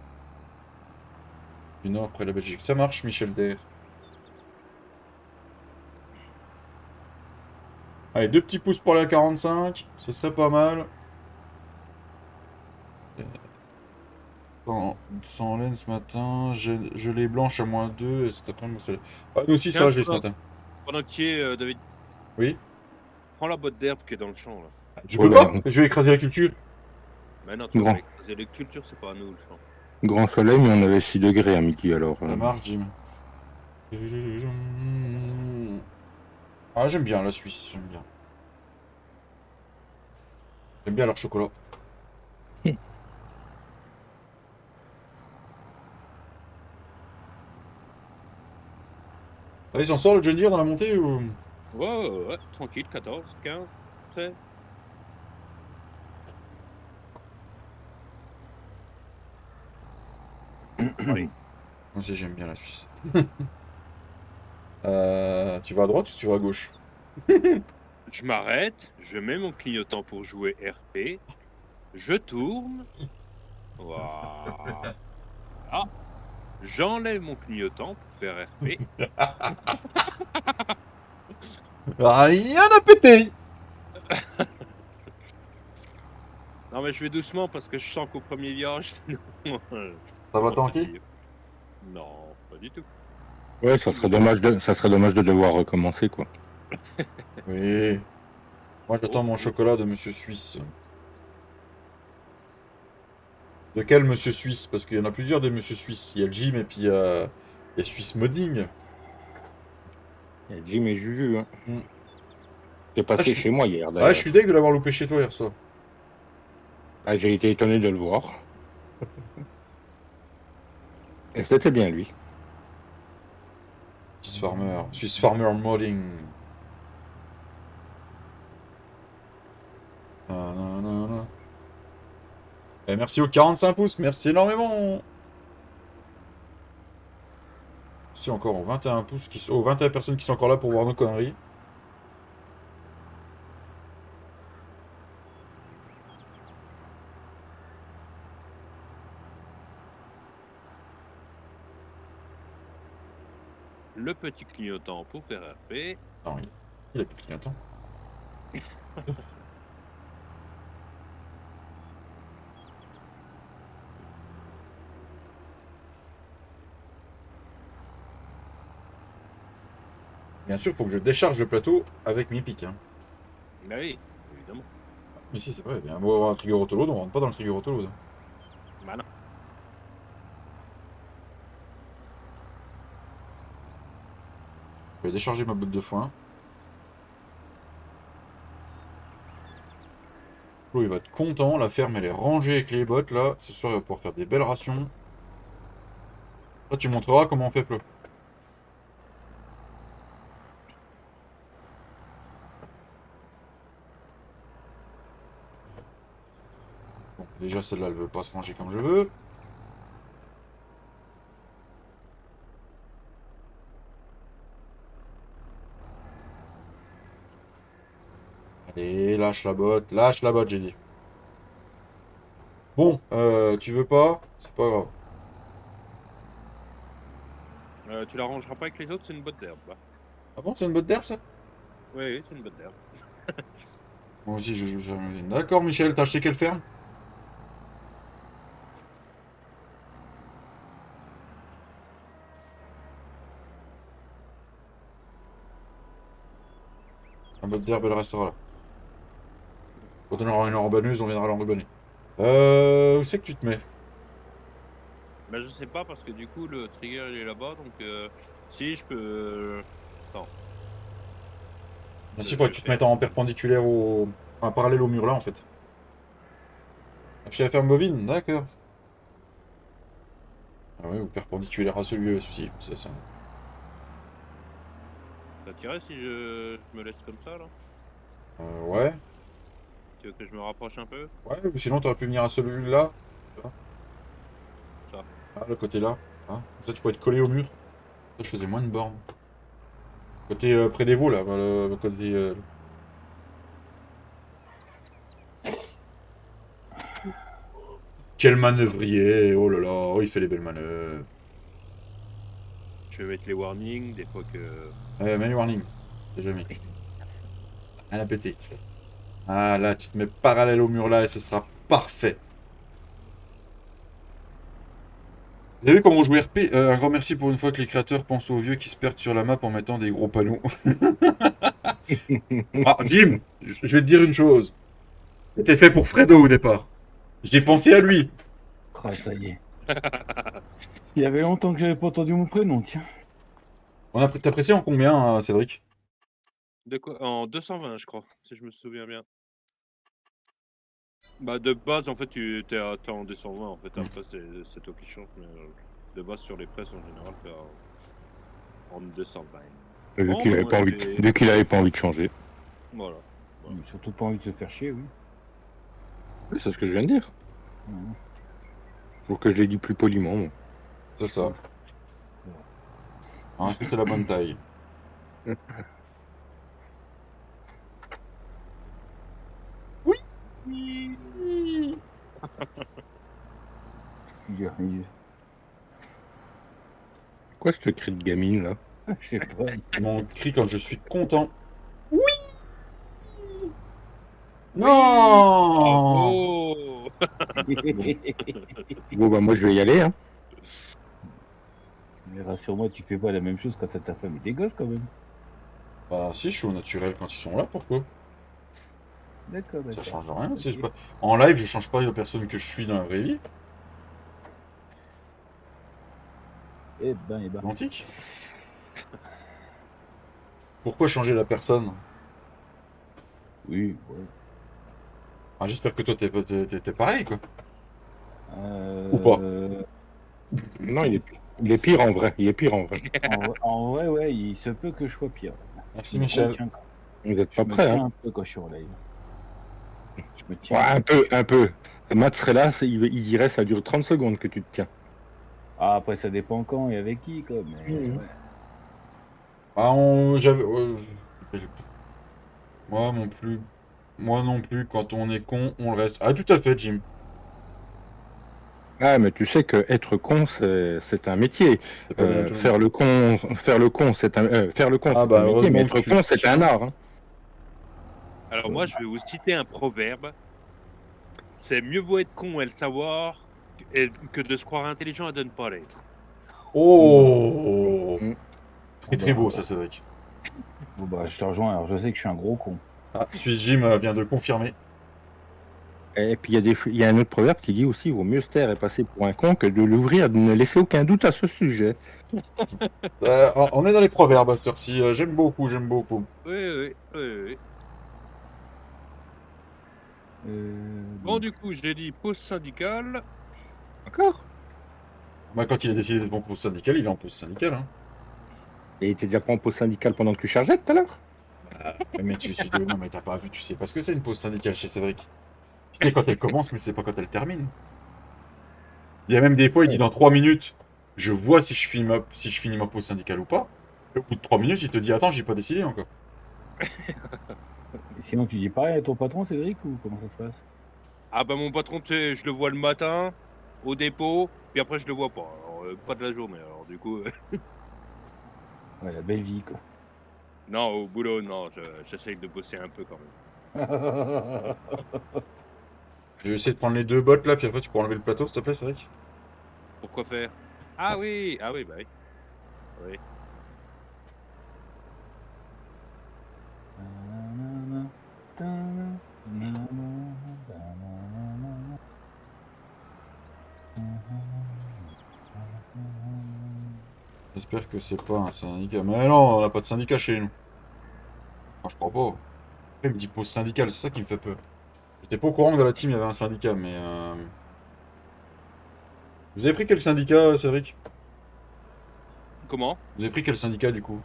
Du nord, près de la Belgique. Ça marche, Michel Der. Allez, 2 petits pouces pour la 45. Ce serait pas mal. Sans laine ce matin. Gelée blanche à -2. Et cet après-midi, ah, nous aussi, ça Tiens, j'ai ce matin. pendant que tu y es, David, Oui. prends la botte d'herbe qui est dans le champ là. Je peux pas. Je vais écraser la culture. Mais non, tu Grand. vas écraser les cultures, c'est pas à nous le champ. Grand soleil, mais on avait 6 degrés à midi, alors... Ça marche, Jim. Ah, j'aime bien la Suisse, j'aime bien. J'aime bien leur chocolat. Ah, ils en sortent le John Deere dans la montée ou... Ouais, tranquille, 14, 15, 16. Oui. Moi aussi j'aime bien la Suisse. Tu vas à droite ou tu vas à gauche? Je m'arrête, je mets mon clignotant pour jouer RP, je tourne. Voilà. Ah, j'enlève mon clignotant pour faire RP. Rien à péter. Non mais je vais doucement parce que je sens qu'au premier virage... Ça va tanker? Non, pas du tout. Ouais, ça serait dommage de devoir recommencer, quoi. Oui. Moi j'attends mon chocolat de Monsieur Suisse. De quel Monsieur Suisse? Parce qu'il y en a plusieurs des Monsieur Suisse. Il y a le Jim et puis il y a Suisse Modding. Il y a Jim et Juju, hein. Mm. T'es passé je- chez moi hier, Ah, d'ailleurs. je suis deg de l'avoir loupé chez toi hier soir. Ah, j'ai été étonné de le voir. Et c'était bien lui. Swiss Farmer Modding. Nanana. Et merci aux 45 pouces, merci énormément. Merci encore aux 21 pouces aux 21 personnes qui sont encore là pour voir nos conneries. Le petit clignotant pour faire RP. Non, il a plus de clignotant. Bien sûr, il faut que je décharge le plateau avec mes pics. Hein. Bah oui, évidemment. Mais si, c'est vrai. Bien, beau avoir un trigger autoload, on rentre pas dans le trigger autoload. Bah non. Je vais décharger ma botte de foin. Flo, il va être content. La ferme, elle est rangée avec les bottes, là. Ce soir, il va pouvoir faire des belles rations. Là, tu montreras comment on fait, Flo. Bon, déjà, celle-là, elle veut pas se ranger comme je veux. Allez, lâche la botte, j'ai dit. Bon, tu veux pas? C'est pas grave. Tu la rangeras pas avec les autres, c'est une botte d'herbe. Bah. Ah bon, c'est une botte d'herbe, ça? Oui, c'est une botte d'herbe. Moi aussi, je joue sur la usine. D'accord, Michel, t'as acheté quelle ferme? La botte d'herbe, elle restera là. Quand on aura une enrubaneuse, on viendra l'enrubaner. Où c'est que tu te mets? Bah je sais pas parce que du coup le trigger il est là-bas donc si je peux. Attends. Bien sûr, il faudrait que tu te mettes en perpendiculaire au. Enfin, parallèle au mur là en fait. Chez la ferme bovine, d'accord. Ah ouais, ou perpendiculaire à celui-ci. C'est ça. Ça tirait si je me laisse comme ça là? Ouais. Tu veux que je me rapproche un peu? Ouais, ou sinon t'aurais pu venir à celui-là. Ça. Ah, le côté là. Hein. Comme ça, tu pourrais être collé au mur. Ça, je faisais moins de bornes. Côté près des veaux là. Le côté. Quel manœuvrier! Oh là là, oh, il fait les belles manœuvres. Je vais mettre les warnings des fois que. Menu warning. C'est jamais. Rien à péter. Ah là, tu te mets parallèle au mur là et ce sera parfait. Vous avez vu comment on joue RP? Un grand merci pour une fois que les créateurs pensent aux vieux qui se perdent sur la map en mettant des gros panneaux. Ah, Jim, je vais te dire une chose. C'était fait pour Fredo au départ. J'ai pensé à lui. Ah, ça y est. Il y avait longtemps que j'avais pas entendu mon prénom, tiens. On a t'apprécies en combien, Cédric? De quoi? En 220 je crois, si je me souviens bien. Bah de base en fait t'es en 220 en fait, après c'est toi qui chantes mais de base sur les presses en général t'es en 220. Vu Bon, qu'il bah, avait moi, pas je envie vais- vu qu'il avait pas envie de changer. Voilà. Mais surtout pas envie de se faire chier, oui. C'est ce que je viens de dire. Mhm. Faut que je l'ai dit plus poliment. Moi. C'est ça. Ensuite, la bonne taille. Il arrive. Quoi ce cri de gamine là? Je sais pas. Mon cri quand je suis content. Oui! Non! Oh Bon bah moi je vais y aller hein. Mais rassure-moi, tu fais pas la même chose quand t'as ta femme et tes gosses quand même. Bah si, je suis au naturel quand ils sont là, pourquoi? D'accord, Ça d'accord. change rien. Ok. Si je pas... En live, je change pas la personne que je suis dans la vraie vie. Eh ben. Identique. Pourquoi changer la personne? Oui, ouais. Ah, j'espère que toi t'es pareil quoi. Ou pas. Non il est pire en vrai. Il est pire en vrai. En vrai, ouais, il se peut que je sois pire. Merci Je me Michel. retiens. Vous êtes Je pas me prêts tiens hein. un peu quand je suis en live. Je me Ouais, tiens. un peu. Matt serait là, il dirait ça dure 30 secondes que tu te tiens. Ah, après, ça dépend quand et avec qui, quoi. Mais Mhm. ouais. Ah, j'avais. Moi non plus. Moi non plus, quand on est con, on le reste. Ah, tout à fait, Jim. Ah mais tu sais que être con c'est un métier. C'est pas bien tout le monde. Faire le con c'est un Ah, c'est bah, un métier, mais heureusement être que con tu c'est un art. Hein. Alors moi, je vais vous citer un proverbe. C'est mieux vaut être con et le savoir que de se croire intelligent et de ne pas l'être. Oh, Mm. très beau ça, Cédric. Bon, bah, je te rejoins. Alors, je sais que je suis un gros con. Ah, Swiss Jim vient de confirmer. Et puis il y a un autre proverbe qui dit aussi vaut mieux se taire et passer pour un con que de l'ouvrir, de ne laisser aucun doute à ce sujet. On est dans les proverbes à cette heure-ci. J'aime beaucoup, j'aime beaucoup. Oui. Bon, du coup, j'ai dit pause syndicale. D'accord. Bah, quand il a décidé d'être en pause syndicale, il est en pause syndicale. Hein. Et t'es déjà pas en pause syndicale pendant que tu chargeais tout à l'heure? Mais non, mais t'as pas vu, tu sais pas ce que c'est une pause syndicale chez Cédric. Tu sais quand elle commence, mais c'est pas quand elle termine. Il y a même des fois, il dit dans 3 minutes, je vois si je finis ma pause syndicale ou pas. Et au bout de 3 minutes, il te dit, attends, j'ai pas décidé encore. Et sinon, tu dis pareil à ton patron, Cédric, ou comment ça se passe? Ah bah mon patron, tu sais, je le vois le matin au dépôt, puis après je le vois pas. Alors, pas de la journée. Alors du coup, Ouais, la belle vie, quoi. non, au boulot, non, j'essaye de bosser un peu quand même. Je vais essayer de prendre les 2 bottes là, puis après tu peux enlever le plateau, s'il te plaît, Cédric. Pourquoi faire? Ah oui, bah oui. Oui. J'espère que c'est pas un syndicat. Mais non, on n'a pas de syndicat chez nous. Enfin, je crois pas. Après, il me dit pause syndicale, c'est ça qui me fait peur. J'étais pas au courant que dans la team il y avait un syndicat, mais. Vous avez pris quel syndicat, Cédric? Comment? Vous avez pris quel syndicat du coup?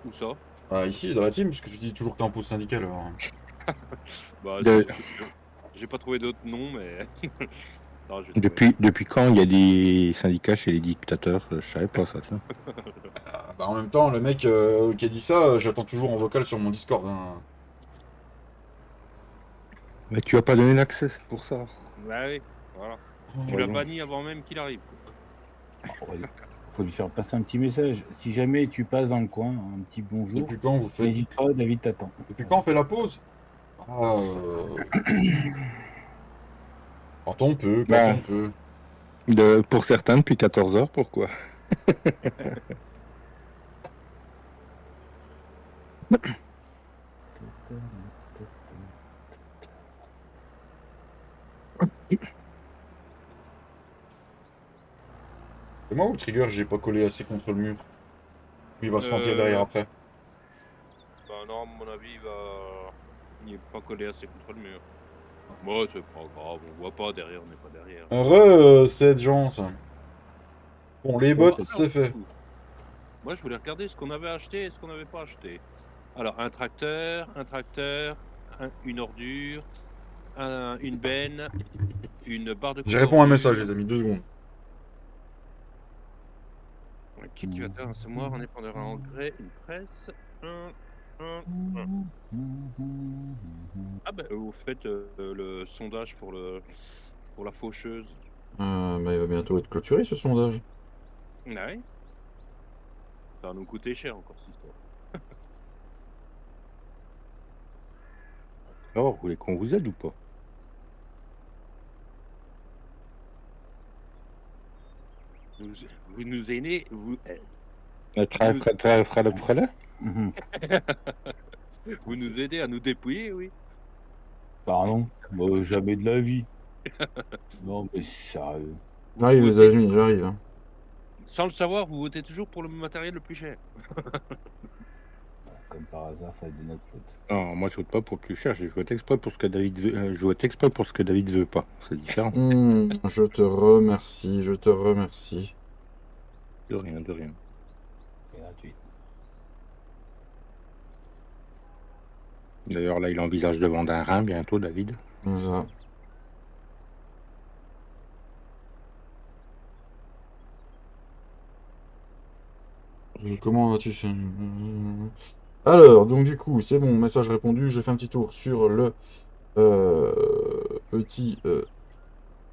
Où ça? Ah, ici, dans la team, parce que tu dis toujours que t'es en pause syndicale. Alors. Bah, De- j'ai pas trouvé d'autres noms, mais. Non, j'ai trouvé. Depuis quand il y a des syndicats chez les dictateurs? Je savais pas ça. Tiens. Bah, en même temps, le mec qui a dit ça, j'attends toujours en vocal sur mon Discord. Hein. Mais tu as pas donné l'accès, c'est pour ça. Bah oui, voilà. Tu Ouais, l'as bon. banni avant même qu'il arrive. Faut lui faire passer un petit message. Si jamais tu passes dans le coin, un petit bonjour, Depuis quand vous faites. n'hésite pas, David t'attend. Depuis quand on fait la pause? Ah, quand on peut, quand Bah. on peut. Pour certains, depuis 14 heures, pourquoi? C'est moi ou le trigger, j'ai pas collé assez contre le mur? Il va se remplir derrière après. Bah non, à mon avis, il est pas collé assez contre le mur. Bon, c'est pas grave, on voit pas derrière, on n'est pas derrière. Cette gens, ça. Bon, les bots, c'est fait. Moi, je voulais regarder ce qu'on avait acheté et ce qu'on n'avait pas acheté. Alors, un tracteur, une ordure, une benne, une barre de J'ai répondu à un couverture, message, les amis, 2 secondes. un cultivateur, un semoir, un épandeur à engrais, une presse, un. Ah bah, vous faites le sondage pour la faucheuse. Bah, il va bientôt être clôturé, ce sondage. Ah oui. Ça va nous coûter cher encore, cette histoire. Oh, vous voulez qu'on vous aide ou pas? Vous nous aidez, Frère. Mhm. vous nous aidez à nous dépouiller, oui. Pardon? Bah, jamais de la vie. Non, mais sérieux. J'arrive, les amis, j'arrive. Hein. Sans le savoir, vous votez toujours pour le matériel le plus cher. Comme par hasard, ça va être de notre faute. Non, moi je vote pas pour le plus cher, je vote exprès pour ce que David veut. Je vote exprès pour ce que David veut pas. C'est différent. Je te remercie, je te remercie. De rien, de rien. C'est gratuit. D'ailleurs, là, il envisage de vendre un rein bientôt, David. Comme ça. Comment vas-tu? Alors, donc du coup, c'est bon, message répondu. J'ai fait un petit tour sur le petit.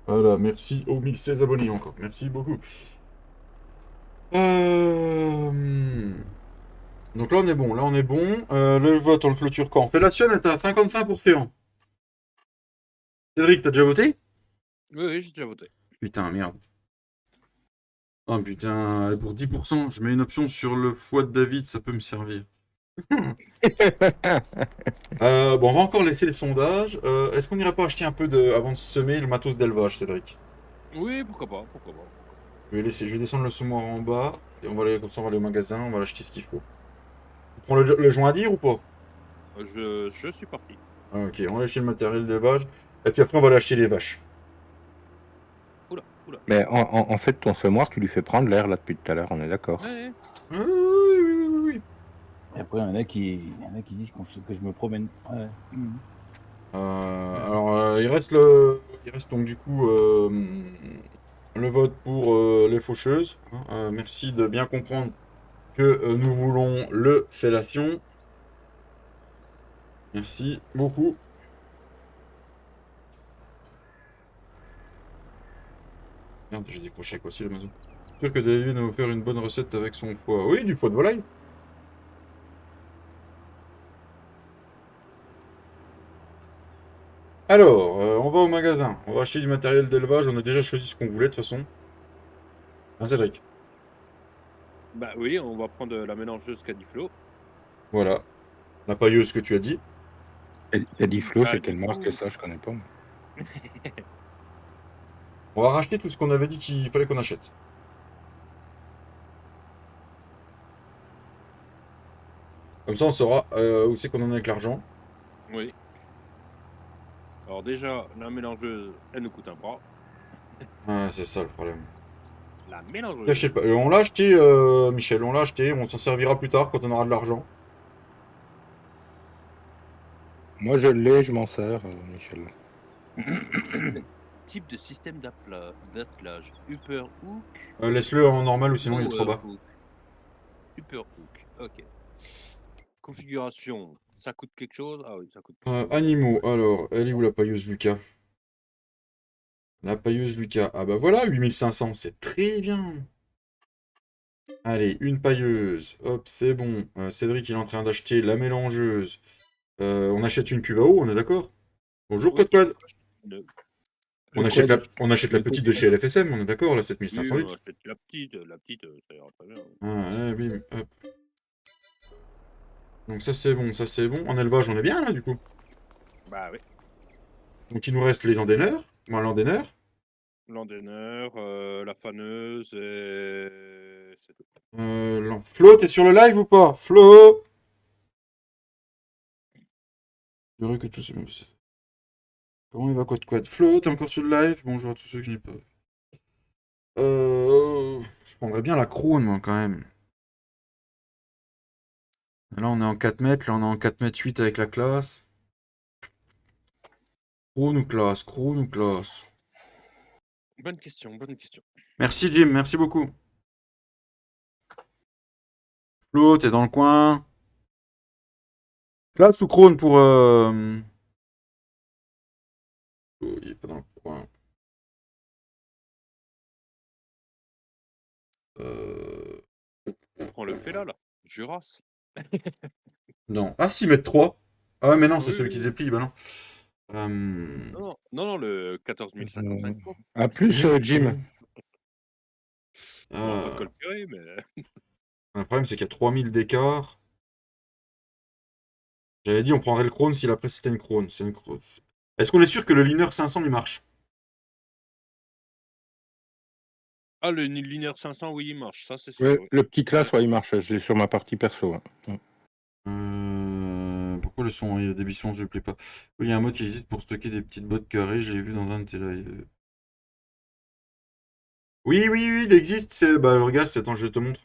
Voilà, merci aux 1016 abonnés encore. Merci beaucoup. Donc là, on est bon. Là, on est bon. Le vote, on le clôture quand? Fellation est à 55 pour Féan. Cédric, t'as déjà voté? Oui, j'ai déjà voté. Putain, merde. Oh putain, pour 10%, je mets une option sur le foie de David, ça peut me servir. Bon, on va encore laisser les sondages. Est-ce qu'on irait pas acheter un peu avant de semer le matos d'élevage, Cédric? Oui, pourquoi pas, pourquoi pas. Je vais descendre le semoir en bas, et comme ça on va aller au magasin, on va l'acheter ce qu'il faut. Tu prends le joint à dire ou pas? Je suis parti. Ah, ok, on va acheter le matériel d'élevage, et puis après on va aller acheter les vaches. Oula. Mais en fait, ton semoir, tu lui fais prendre l'air là depuis tout à l'heure, on est d'accord. Ouais. Ah, oui. Et après, il y en a qui disent que je me promène. Ouais. Alors, il reste donc du coup le vote pour les faucheuses. Merci de bien comprendre que nous voulons le fellation. Merci beaucoup. Merde, j'ai décroché avec aussi l'Amazon. Sûr que David va nous faire une bonne recette avec son foie. Oui, du foie de volaille. Alors, on va au magasin. On va acheter du matériel d'élevage. On a déjà choisi ce qu'on voulait de toute façon. Hein, Cédric? Bah oui, on va prendre la mélangeuse Cadiflo. Voilà. La pailleuse que tu as dit. T'as dit Flo, Ah, c'est du quelle marque coup- ça, je connais pas. Moi. On va racheter tout ce qu'on avait dit qu'il fallait qu'on achète. Comme ça, on saura où c'est qu'on en est avec l'argent. Oui. Alors déjà, la mélangeuse, elle nous coûte un bras. Ah, c'est ça le problème. La Je mélangeuse. sais pas. On l'a acheté, Michel, on l'a acheté. On s'en servira plus tard quand on aura de l'argent. Moi, je l'ai, je m'en sers, Michel. Type de système d'attelage. Upper Hook. Laisse-le en normal ou sinon il est trop Lower bas. Hook. Upper Hook. Ok. Configuration. Ça coûte quelque chose? Ah oui, ça coûte quelque chose. Animaux, alors, elle est où la pailleuse Lucas? La pailleuse Lucas. Ah bah voilà, 8500, c'est très bien. Allez, une pailleuse. Hop, c'est bon. Cédric, il est en train d'acheter la mélangeuse. On achète une cuve à eau, on est d'accord? Bonjour, Oui. Code. Le- On achète la petite de chez LFSM, on est d'accord, la Oui, 7500 on litres. achète la petite, ça ira très bien. Ah, bim, hop. Donc ça c'est bon, ça c'est bon. En élevage, on est bien là du coup. Bah oui. Donc il nous reste les landaineurs. Moi, landaineur. L'endaineur, la faneuse et c'est tout. Flo, t'es sur le live ou pas? Flo! Heureux que tout se... Comment il va quad? Flo, t'es encore sur le live? Bonjour à tous ceux que je n'ai pas. Je prendrais bien la crone, moi, quand même. Là, on est en 4 mètres. Là, on est en 4 mètres 8 avec la classe. Crone ou classe? Bonne question. Merci, Jim. Merci beaucoup. Flo, t'es dans le coin. Classe ou crone pour... Oh, il est pas dans le coin. On prend le fait là. Juras. Non. Ah, 6 mètres 3. Ah ouais, mais non, c'est Oui, celui qui oui. déplie, bah non. Non, le 14055. À plus, Jim. On va pas coltirer, mais. Le problème, c'est qu'il y a 3000 d'écart. J'avais dit, on prendrait le Krone si après c'était une Krone. Est-ce qu'on est sûr que le Liner 500 lui marche? Ah, le linéaire 500, oui, il marche, ça c'est sûr. Ouais, Oui. le petit classe, ouais, il marche. Je l'ai sur ma partie perso. Hein. Pourquoi le son, il y a des bissons, je ne plaît pas. Oui, il y a un mode qui existe pour stocker des petites bottes carrées, je l'ai vu dans un de tes lives. Oui, il existe. Bah, regarde, attends, je te montre.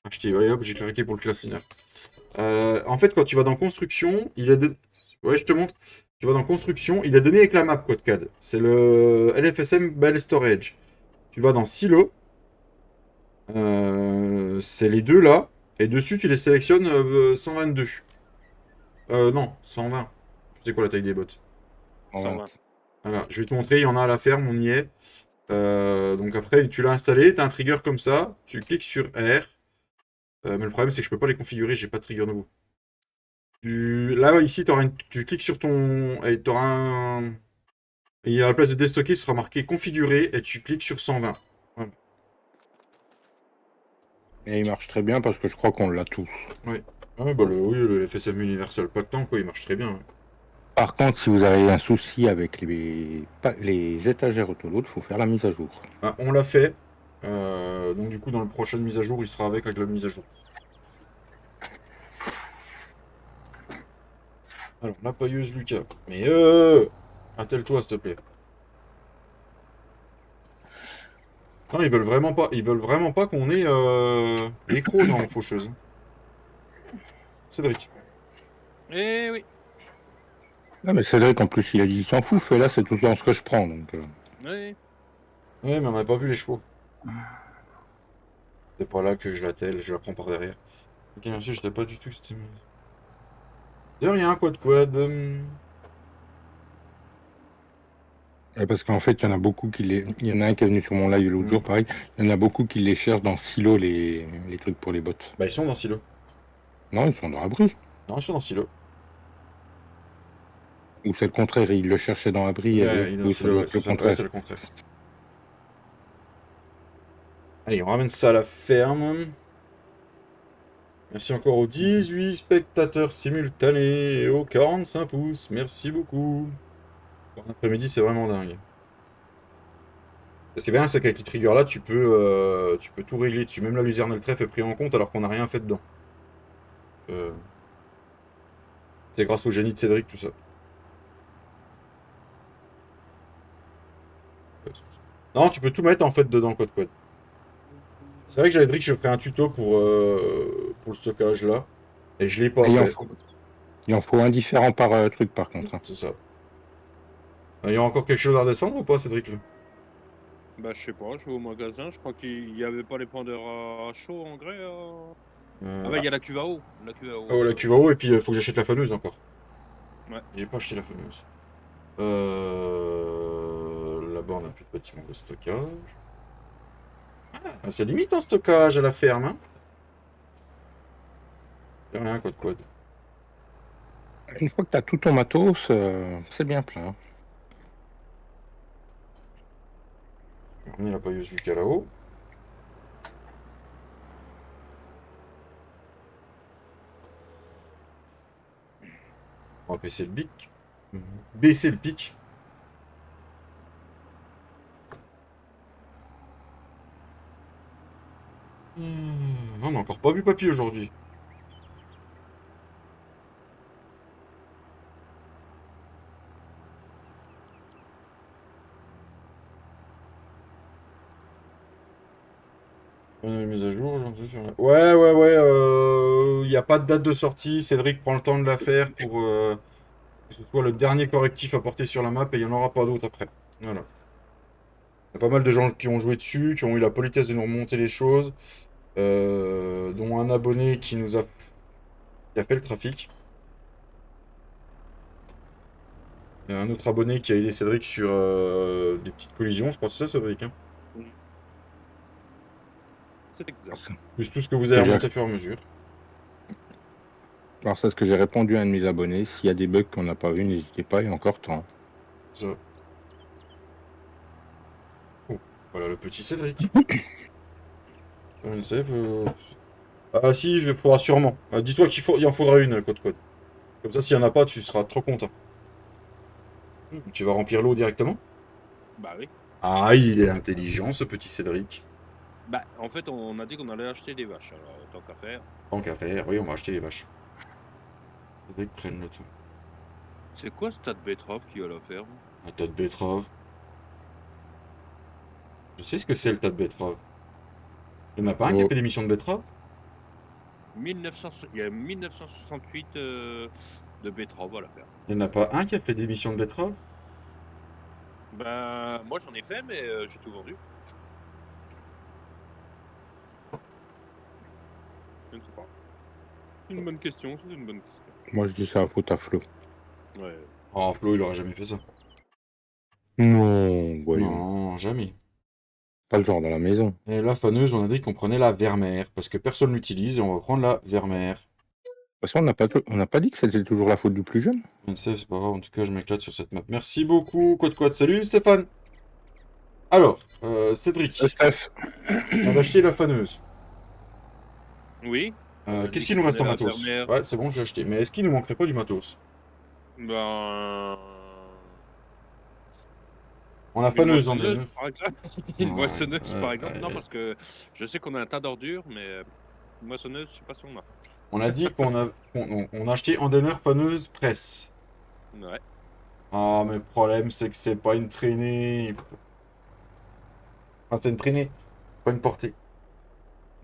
Acheter, allez hop, j'ai claqué pour le classiner. En fait, quand tu vas dans construction, ouais, je te montre. Tu vas dans construction, il est donné avec la map QuadCAD. C'est le LFSM Bell Storage. Tu vas dans silo. C'est les deux là. Et dessus, tu les sélectionnes 122. Non, 120. Tu sais quoi la taille des bottes? 120. Voilà, je vais te montrer, il y en a à la ferme, on y est. Donc après, tu l'as installé, tu as un trigger comme ça, tu cliques sur R. Mais le problème, c'est que je peux pas les configurer, j'ai pas de trigger nouveau. Là, ici, tu cliques sur ton... Et t'auras un... Et à la place de déstocker, ce sera marqué configurer et tu cliques sur 120. Voilà. Et il marche très bien parce que je crois qu'on l'a tous. Ah, bah, oui, le FSM Universal Pactan, quoi, il marche très bien. Ouais. Par contre, si vous avez un souci avec les étagères autoload, il faut faire la mise à jour. Ah, on l'a fait. Donc du coup, dans la prochaine mise à jour, il sera avec la mise à jour. Alors, la pailleuse Lucas. Mais attelle-toi, s'il te plaît. Non, ils veulent vraiment pas qu'on ait les crocs dans Faucheuse. Cédric. Eh oui. Non, mais Cédric, en plus, il a dit il s'en fout, et là, c'est tout dans ce que je prends. Donc, Oui. Ouais, mais on n'a pas vu les chevaux. C'est pas là que je l'attelle, je la prends par derrière. Ok, merci, je sais pas du tout que c'était... De rien, quoi de quad. Parce qu'en fait, il y en a beaucoup qui les. Il y en a un qui est venu sur mon live l'autre jour, pareil. Il y en a beaucoup qui les cherchent dans Silo, les trucs pour les bottes. Bah, ils sont dans Silo. Non, ils sont dans Abri. Non, ils sont dans Silo. Ou c'est le contraire, ils le cherchaient dans Abri. Ouais, il est dans oui, ça Silo, doit ouais, être le c'est contraire. le contraire. Allez, on ramène ça à la ferme. Merci encore aux 18 spectateurs simultanés et aux 45 pouces. Merci beaucoup. Pour un après-midi, c'est vraiment dingue. Ce qui est bien, c'est qu'avec les triggers là, tu peux tout régler dessus. Même la luzerne et le trèfle est pris en compte alors qu'on n'a rien fait dedans. C'est grâce au génie de Cédric, tout ça. Non, tu peux tout mettre en fait dedans, code quad. C'est vrai que j'avais dit que je ferais un tuto pour le stockage là. Et je l'ai pas fait. Il en faut un différent par truc par contre. Hein. C'est ça. Il y a encore quelque chose à redescendre ou pas, Cédric là? Bah, je sais pas, je vais au magasin, je crois qu'il y avait pas les pendeurs à chaud en grès. Ah, bah, il y a la cuve à eau. La cuve à eau. Oh, la cuve à eau, et puis il faut que j'achète la fameuse encore. Ouais. J'ai pas acheté la fameuse. Là-bas, on n'a plus de bâtiment de stockage. Ah, ça limite en stockage à la ferme, hein. Y'a rien, code quad. Une fois que tu as tout ton matos, c'est bien plein. On va remettre la pailleuse jusqu'à là-haut. On va baisser le pic. Baisser le pic. On n'a encore pas vu papy aujourd'hui. Mise à jour, ouais, il n'y a pas de date de sortie. Cédric prend le temps de la faire pour que ce soit le dernier correctif apporté sur la map et il n'y en aura pas d'autres après. Voilà. Il y a pas mal de gens qui ont joué dessus, qui ont eu la politesse de nous remonter les choses, dont un abonné qui a fait le trafic. Il y a un autre abonné qui a aidé Cédric sur des petites collisions, je crois que c'est ça, Cédric. Hein. C'est exact. Plus tout ce que vous avez remonté à fur et à mesure. Alors c'est ce que j'ai répondu à un de mes abonnés. S'il y a des bugs qu'on n'a pas vu, n'hésitez pas, il y a encore temps. Ça. Oh, voilà le petit Cédric. Une save. Ah si, il faudra sûrement. Dis-toi qu'il en faudra une, code. Comme ça, s'il n'y en a pas, tu seras trop content. Tu vas remplir l'eau directement? Bah oui. Ah, il est intelligent, ce petit Cédric. Bah, en fait, on a dit qu'on allait acheter des vaches, alors tant qu'à faire. Tant qu'à faire, oui, on va acheter les vaches. Cédric prenne le temps. C'est quoi ce tas de betteraves qu'il y a à la ferme? Un tas de betteraves. Je sais ce que c'est le tas de betteraves. Il n'y en a pas un qui a fait l'émission de betteraves? 1900... Il y a 1968 de betteraves à la ferme. Il n'y en a pas un qui a fait d'émission de betteraves? Bah, moi j'en ai fait, mais j'ai tout vendu. Je ne sais pas. C'est une bonne question, c'est une bonne question. Moi je dis ça à faute à Flo. Ouais. Oh, Flo, il aurait jamais fait ça. Non, voyons. Non, jamais. Pas le genre dans la maison. Et la faneuse, on a dit qu'on prenait la Vermeer, parce que personne l'utilise, et on va prendre la Vermeer. De toute façon, on n'a pas dit que c'était toujours la faute du plus jeune. Je ne sais, c'est pas grave, en tout cas, je m'éclate sur cette map. Merci beaucoup, Quad. Salut, Stéphane. Alors, Cédric, Steph, on va acheter la faneuse. Oui. On a dit Qu'est-ce qu'il qu'on nous reste en prenait la matos? Vermeer. Ouais, c'est bon, je l'ai acheté. Mais est-ce qu'il nous manquerait pas du matos? Ben. On a Une faneuse, on moissonneuse, est. par exemple. Une Ouais, moissonneuse, par ouais, exemple. Non, ouais. parce que je sais qu'on a un tas d'ordures, mais une moissonneuse, je sais pas si on a. On a dit qu'on a acheté Andener faneuse presse. Ouais. Ah, mais le problème, c'est que c'est pas une traînée. Enfin, c'est une traînée, pas une portée.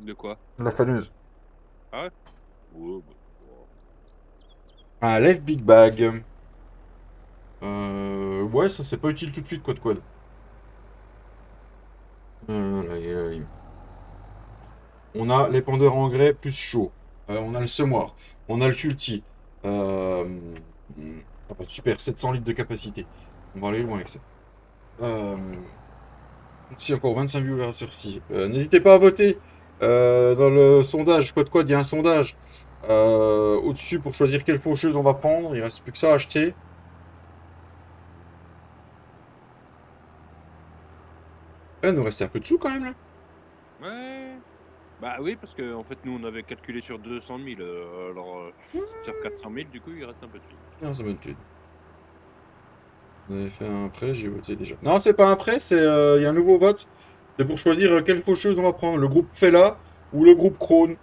De quoi? La faneuse. Ouais, bah, Un left big bag. Ouais, ça c'est pas utile tout de suite, Quad. Là. On a l'épandeur engrais plus chaud. On a le semoir. On a le culti. Ah bah, super, 700 litres de capacité. On va aller loin avec ça. Si encore 25 viewers sur ci. N'hésitez pas à voter dans le sondage. Quad, il y a un sondage au-dessus pour choisir quelle faucheuse on va prendre. Il reste plus que ça à acheter. Il nous restait un peu de sous quand même là. ouais. Bah oui, parce que en fait, nous, on avait calculé sur 200 000. Alors, sur 400 000, du coup, il reste un peu de sous. Non, c'est bonne étude. Vous avez fait un prêt, j'ai voté déjà. Non, c'est pas un prêt, c'est il y a un nouveau vote. C'est pour choisir quelle faucheuse on va prendre, le groupe Fella ou le groupe Krone.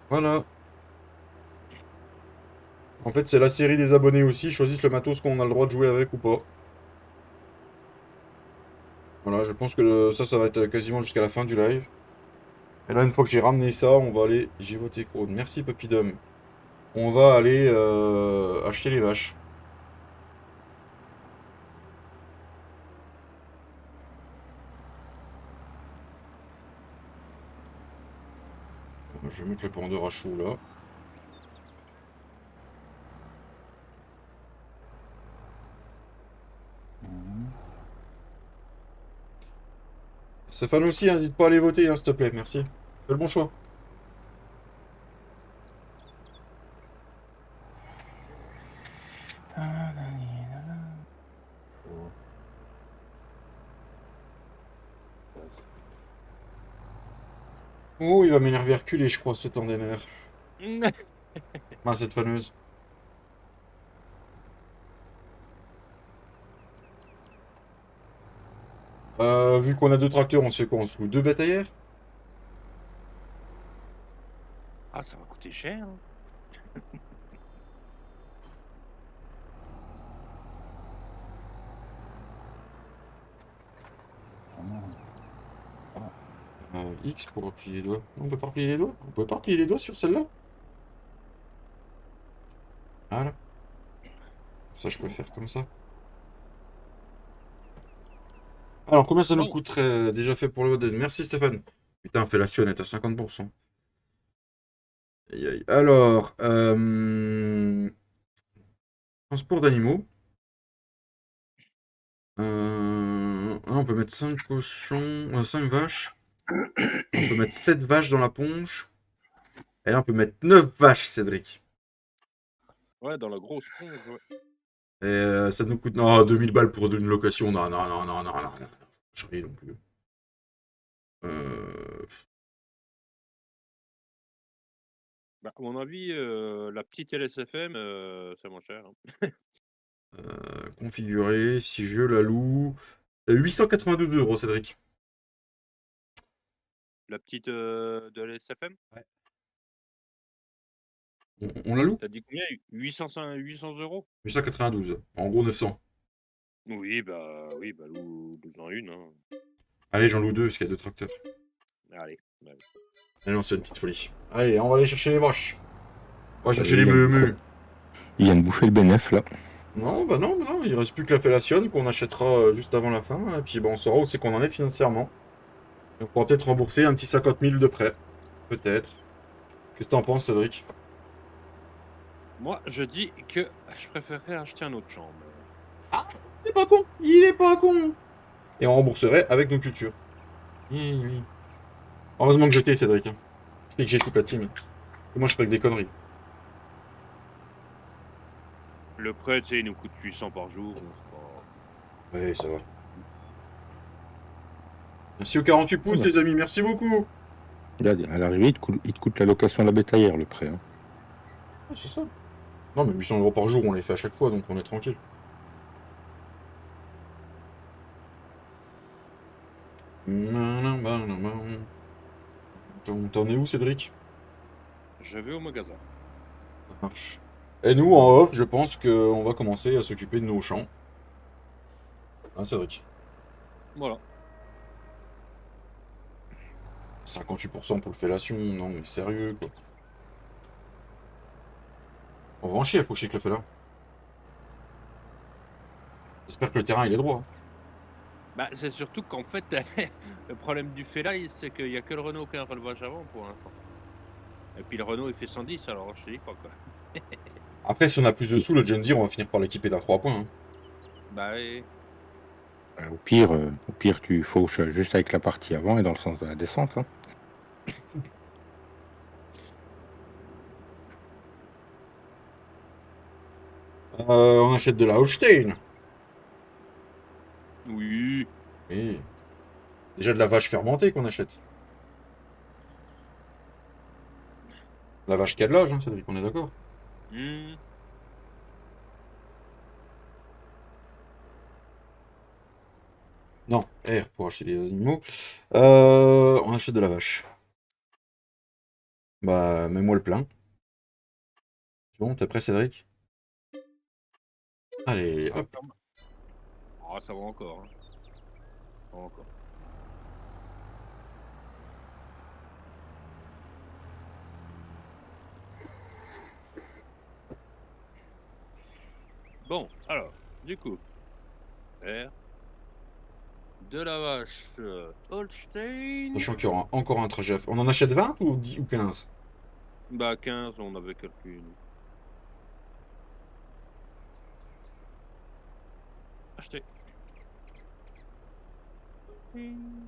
Voilà. En fait, c'est la série des abonnés aussi. Ils choisissent le matos qu'on a le droit de jouer avec ou pas. Voilà, je pense que ça va être quasiment jusqu'à la fin du live. Et là, une fois que j'ai ramené ça, on va aller. J'ai voté Krone. Merci, Papidom. On va aller acheter les vaches. Je vais mettre le pendeur à chaud là. Stéphane aussi, n'hésite pas à aller voter, hein, s'il te plaît, merci. Fais le bon choix. Oh, il va m'énerver reculer, je crois, cet Andener. Ah, cette faneuse. Vu qu'on a deux tracteurs, on se fait quoi? On se loue deux bétaillères? Ah, ça va coûter cher. Hein. X pour replier les doigts. On peut pas replier les doigts? On peut pas replier les doigts sur celle-là? Voilà. Ça, je peux faire comme ça. Alors, combien ça nous coûterait déjà fait pour le vote? Merci Stéphane. Putain, fellation est à 50%. Aïe, aïe. Alors, transport d'animaux. On peut mettre 5 cochons, 5 vaches. On peut mettre 7 vaches dans la ponche. Et là, on peut mettre 9 vaches, Cédric. Ouais, dans la grosse ponche, ouais. Et ça nous coûte... Non, 2000 balles pour une location. Non. Je ris non plus. Bah, à mon avis, la petite LSFM, c'est moins cher. Hein. Configurer, si je la loue... 892 €, Cédric. La petite de LSFM? Ouais. On la loue? T'as dit combien? 800 €? 892. En gros, 900. Oui, bah loue-en une. Hein. Allez, j'en loue deux, parce qu'il y a deux tracteurs. Allez. Allez, on se fait une petite folie. Allez, on va aller chercher les vaches. On va chercher les Il meux. Il vient de bouffer le bénéf là. Non, il reste plus que la fellation qu'on achètera juste avant la fin. Et puis on saura où c'est qu'on en est financièrement. Et on pourra peut-être rembourser un petit 50 000 de prêt. Peut-être. Qu'est-ce que t'en penses, Cédric? Moi, je dis que je préférerais acheter un autre champ. Il est pas con! Il est pas con! Et on rembourserait avec nos cultures. Oui, oui. Heureusement que j'étais, Cédric. Hein. C'est que j'ai toute la team. Et moi, je fais que des conneries. Le prêt, tu sais, il nous coûte 800 par jour. Donc c'est pas... Ouais, ça va. Merci aux 48 pouces, Ouais. les amis. Merci beaucoup. Là, à l'arrivée, il te coûte la location de la bétaillère, le prêt. Hein. Ah, c'est ça. Non, mais 800 € par jour, on les fait à chaque fois, donc on est tranquille. T'en es où, Cédric? Je vais au magasin. Ça marche. Et nous, en off, je pense qu'on va commencer à s'occuper de nos champs. Hein, Cédric? Voilà. 58% pour le fellation, non mais sérieux, quoi. On va en chier, faut chier que le fella. J'espère que le terrain, il est droit. Hein. Bah, c'est surtout qu'en fait, le problème du fait là, c'est qu'il n'y a que le Renault qui a un relevage avant pour l'instant. Et puis le Renault, il fait 110, alors je te dis pas quoi. Après, si on a plus de sous, le John Deere, on va finir par l'équiper d'un 3 points. Hein. Bah, et... Au pire, tu fauches juste avec la partie avant et dans le sens de la descente. Hein. On achète de la Holstein. Oui. Et déjà de la vache fermentée qu'on achète. La vache qui a de l'âge, hein, Cédric, on est d'accord. Hmm. Non, R pour acheter des animaux. On achète de la vache. Bah, mets-moi le plein. C'est bon, t'es prêt, Cédric? Allez, hop. Ah, ça va encore. Hein. Ça va encore. Bon, alors, du coup, R, de la vache Holstein. Sachant qu'il y aura encore un trajet à faire. On en achète 20 ou 10 ou 15? Bah, 15, on avait calculé. Nous. Acheter.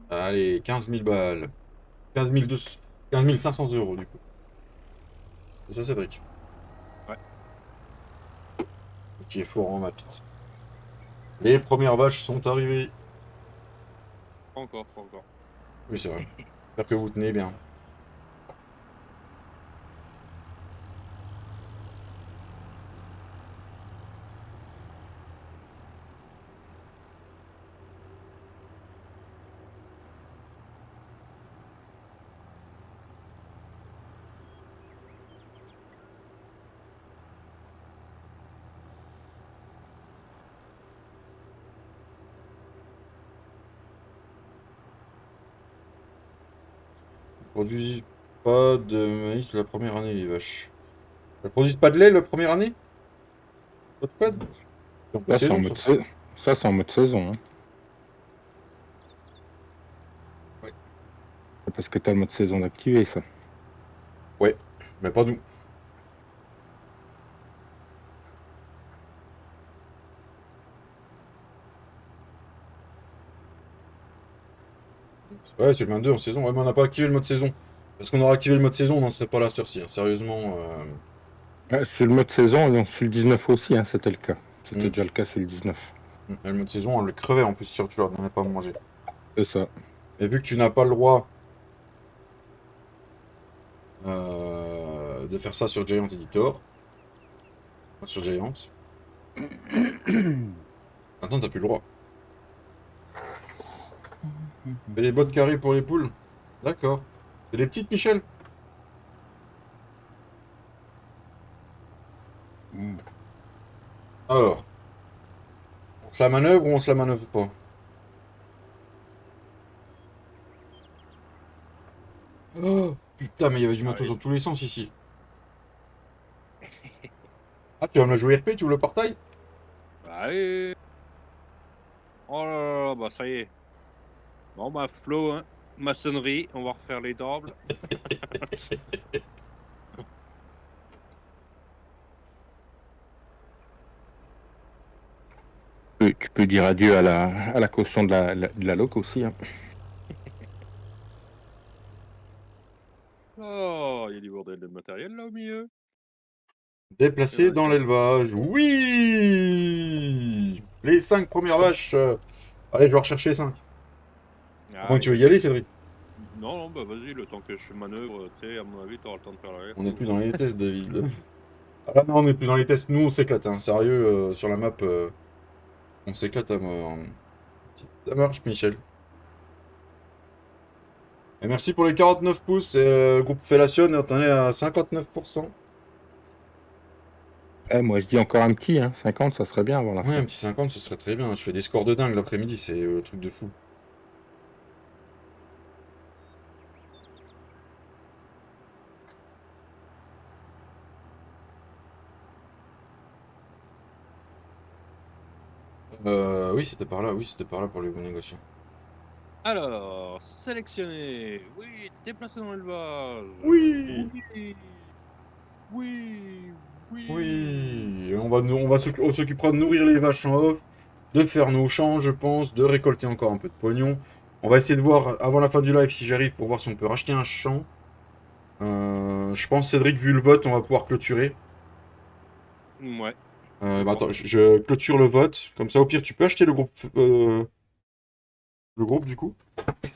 Allez, 15 000 balles. 15 500 € du coup. C'est ça, Cédric? Ouais. Qui est fort en maths. Les premières vaches sont arrivées. Pas encore, pas encore. Oui, c'est vrai. J'espère que vous tenez bien. Elles produisent pas de maïs la première année, les vaches. Elles produisent pas de lait la première année? Pas de quoi? C'est en Là, saison, ça. ça, c'est en mode saison. Hein. Ouais. C'est parce que tu as le mode saison d'activer, ça. Ouais, mais pas nous. Ouais, c'est le 22 en saison. Ouais, mais on n'a pas activé le mode saison. Parce qu'on aurait activé le mode saison, on n'en serait pas là, sur ci. Hein. Sérieusement. Sur le mode saison, non, sur le 19 aussi, hein, c'était le cas. C'était Mm. déjà le cas sur le 19. Le mode saison, on le crevait en plus si tu leur donnais pas à manger. C'est ça. Et vu que tu n'as pas le droit de faire ça sur Giant Editor, enfin, sur Giant, maintenant t'as plus le droit. Et les bottes carrées pour les poules? D'accord. C'est des petites, Michel? Hmm. Alors, on se la manœuvre ou on se la manœuvre pas? Oh, putain, mais il y avait du matos dans tous les sens ici. Ah, tu vas me la jouer RP, tu veux le portail? Allez. Oh là là, là, bah ça y est. Bon bah Flo, hein. Maçonnerie, on va refaire les doubles. Tu peux dire adieu à la caution de la loc aussi. Hein. Oh, il y a du bordel de matériel là au milieu. Déplacer dans l'élevage. Oui. Les 5 premières vaches. Allez, je vais rechercher les 5. Comment tu veux y aller, Cédric? Non, non, bah vas-y, le temps que je manœuvre, tu sais, à mon avis, t'auras le temps de faire l'arrière. On n'est plus dans les tests, David. Ah non, on n'est plus dans les tests. Nous, on s'éclate, hein. Sérieux, sur la map, on s'éclate à mort. Ça marche, Michel. Et merci pour les 49 pouces. Groupe Fellation, on est à 59%. Moi, je dis encore un petit, hein. 50, ça serait bien avant la Ouais, fin. un petit 50, ce serait très bien. Je fais des scores de dingue l'après-midi, c'est un truc de fou. Oui, c'était par là. Oui, c'était par là pour les bonnes négociations. Alors, sélectionner. Oui, déplacer dans l'élevage. Oui. Oui. Oui. Oui. Oui. Et on s'occupera de nourrir les vaches en off, de faire nos champs, je pense, de récolter encore un peu de pognon. On va essayer de voir avant la fin du live si j'arrive pour voir si on peut racheter un champ. Je pense, Cédric, vu le vote, on va pouvoir clôturer. Ouais. Attends, je clôture le vote. Comme ça, au pire, tu peux acheter le groupe du coup.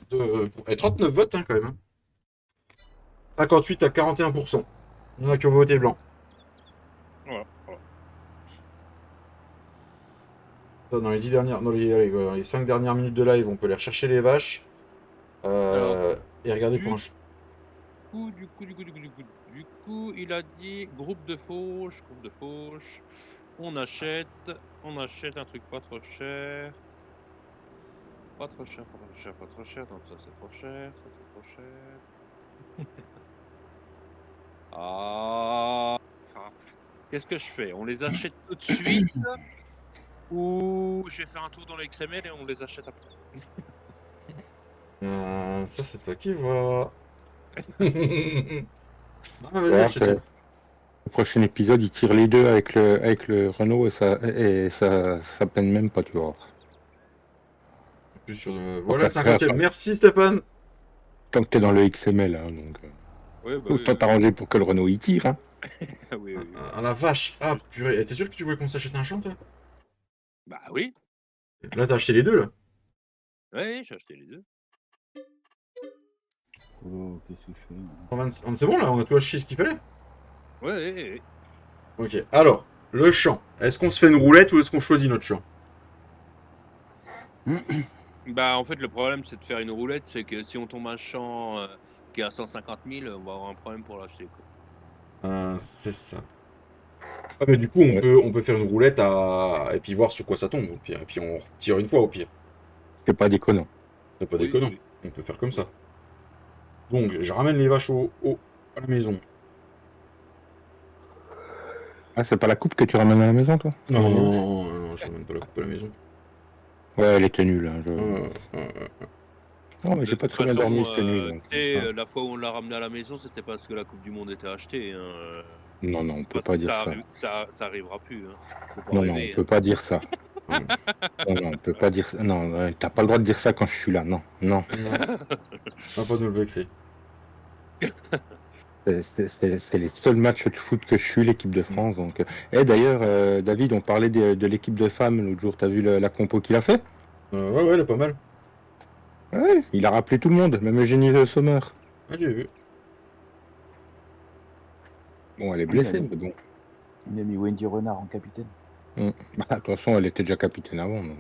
39 votes hein, quand même. 58 à 41%. Il y en a qui ont voté blanc. Voilà. Ça, dans les 10 dernières, dans les 5 dernières minutes de live, on peut aller rechercher les vaches. Et regarder pour un Du coup, il a dit groupe de fauche. On achète un truc pas trop cher. Pas trop cher. Donc ça c'est trop cher, ça c'est trop cher. Ah. Qu'est-ce que je fais? On les achète tout de suite ou je vais faire un tour dans les XML et on les achète après? Ça, c'est toi qui vois. Ah, vas-y, Ouais, achète-les. le prochain épisode, il tire les deux avec le Renault et ça peine même pas, tu vois. Plus sur Donc Voilà, après, 50e. Merci, Stéphane. tant que t'es dans le XML, hein, donc Oui, bah faut oui. pas t'arranger pour que le Renault il tire. Hein. Oui. Ah, la vache. Ah, purée. T'es sûr que tu voulais qu'on s'achète un champ, toi? Bah oui. Là, t'as acheté les deux, là. Ouais, j'ai acheté les deux. Oh, qu'est-ce que je fais? C'est bon, là, on a tout acheté ce qu'il fallait. Ouais. Ok, alors, le champ. Est-ce qu'on se fait une roulette ou est-ce qu'on choisit notre champ? Bah en fait le problème c'est de faire une roulette, c'est que si on tombe un champ qui est à 150 000, on va avoir un problème pour l'acheter quoi. C'est ça. Ah, mais du coup, on peut faire une roulette et puis voir sur quoi ça tombe, au pire. Et puis on tire une fois, au pire. C'est pas déconnant. C'est pas Oui, déconnant. oui. On peut faire comme ça. Donc, je ramène les vaches à la maison. Ah, c'est pas la coupe que tu ramènes à la maison, toi? Non, je ramène pas la coupe à la maison. Ouais, elle était nulle. Hein, Non, mais j'ai De pas toute très bien façon, dormi cette nuit. Donc, la fois où on l'a ramené à la maison, c'était parce que la Coupe du Monde était achetée. Hein. Non, on peut pas dire ça. Ça arrivera plus. Hein. Faut pas Non, rêver, on peut pas dire ça. Non, on peut pas dire ça. Non, t'as pas le droit de dire ça quand je suis là. Non. Non, pas de me vexer. C'est les seuls matchs de foot que je suis, l'équipe de France. Donc. Et d'ailleurs, David, on parlait de l'équipe de femmes l'autre jour. T'as vu la compo qu'il a fait? Ouais, elle est pas mal. Ouais, il a rappelé tout le monde, même Eugénie Sommer. Ah, j'ai vu. Bon, elle est blessée, mais bon. Il a mis Wendy Renard en capitaine. Bah, de toute façon, elle était déjà capitaine avant. Donc,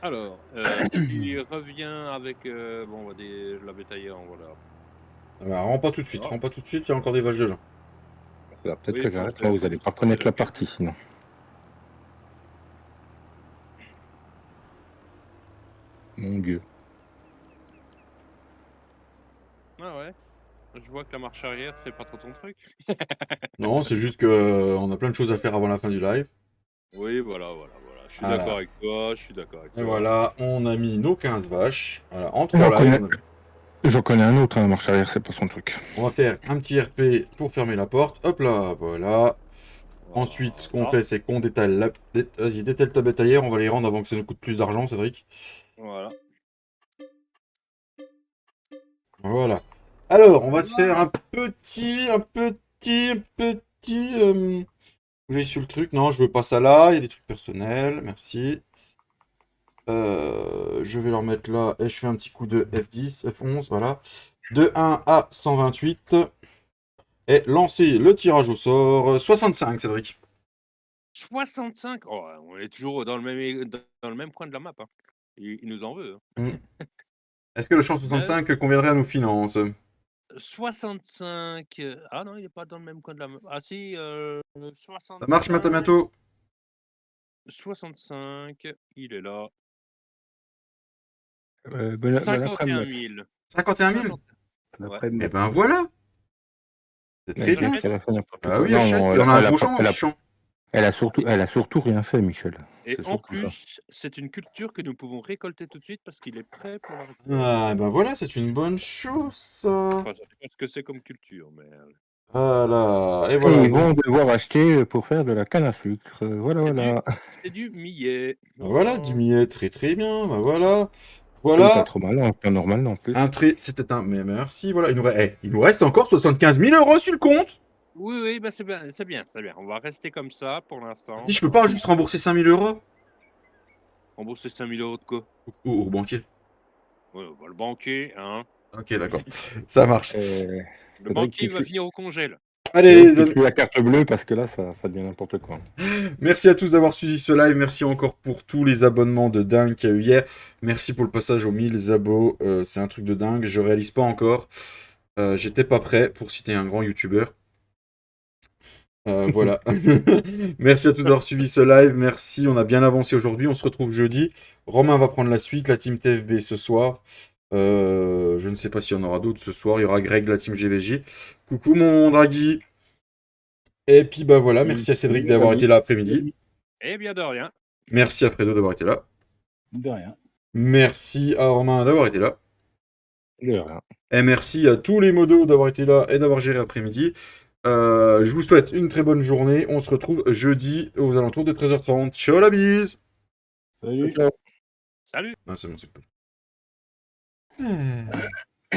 Alors, il revient avec bon, on va la bétaillère, voilà. Ah bah, rends pas tout de suite, il y a encore des vaches dedans. Peut-être Oui, que j'arrête. Vous allez pas connaître la partie, sinon. Mon Dieu. Ah ouais. Je vois que la marche arrière, c'est pas trop ton truc. Non, c'est juste que on a plein de choses à faire avant la fin du live. Oui, voilà. Je suis Voilà. d'accord avec toi, Et voilà, on a mis nos 15 vaches. Voilà, en J'en 3 lives. J'en connais un autre, hein, marche arrière, c'est pas son truc. On va faire un petit RP pour fermer la porte. Hop là, voilà. Ensuite, ce qu'on fait, c'est qu'on détaille Vas-y, détaille ta bétaillère. On va les rendre avant que ça nous coûte plus d'argent, Cédric. Voilà. Voilà. Alors, on va se faire un petit... J'ai sur le truc. Non, je veux pas ça là. Il y a des trucs personnels. Merci. Je vais leur mettre là. Et je fais un petit coup de F10, F11, voilà. De 1 à 128. Et lancer le tirage au sort. 65, Cédric. 65. Oh, on est toujours dans le même coin de la map. Hein. Il nous en veut. Hein. Est-ce que le champ 65 conviendrait à nos finances? 65. Ah non, il n'est pas dans le même coin de la map. Ah si, 65. Ça marche, Matamato? 65. Il est là. Bon 51 000. 51 000? L'après-midi. Eh ben voilà. C'est très bien. Ah oui, Non, achète. non, Il y en a elle un a gros pas- champ, elle un a- petit champ. Elle a surtout rien fait, Michel. Et C'est en surtout ça. plus, c'est une culture que nous pouvons récolter tout de suite parce qu'il est prêt pour la récolte. Ah ben voilà, c'est une bonne chose, ça. Enfin, ça dépend ce que c'est comme culture, mais... Voilà. Et Et voilà. ils vont devoir acheter pour faire de la canne à sucre. Voilà. C'est du millet. Ben voilà, du millet, très très bien. Ben voilà. C'est Voilà. pas trop mal, en temps normal non plus. Un trait, c'était un. Mais merci, voilà. Il nous reste encore 75 000 euros sur le compte. Oui, bah c'est bien. On va rester comme ça pour l'instant. Si je peux pas juste rembourser 5 000 euros Rembourser 5 000 euros de quoi? au banquier. Ouais, on va le banquier, hein. Ok, d'accord. Ça marche. Le Faudrait banquier que va tu- finir au congèle. Allez, les Tu amis. tues la carte bleue parce que là, ça devient n'importe quoi. Merci à tous d'avoir suivi ce live. Merci encore pour tous les abonnements de dingue qu'il y a eu hier. Merci pour le passage aux 1000 abos. C'est un truc de dingue. Je réalise pas encore. J'étais pas prêt pour citer un grand youtubeur. Voilà. Merci à tous d'avoir suivi ce live. Merci. On a bien avancé aujourd'hui. On se retrouve jeudi. Romain va prendre la suite. La team TFB ce soir. Je ne sais pas s'il y en aura d'autres ce soir. Il y aura Greg, la team GVJ. Coucou mon Draghi. Et puis bah voilà, merci à Cédric d'avoir été là après-midi. Eh bien, de rien. Merci à Fredo d'avoir été là. De rien. Merci à Romain d'avoir été là. De rien. Et merci à tous les modos d'avoir été là et d'avoir géré après-midi. Je vous souhaite une très bonne journée. On se retrouve jeudi aux alentours de 13h30. Ciao la bise. Salut. Ciao. Salut. Ah, c'est bon, c'est cool.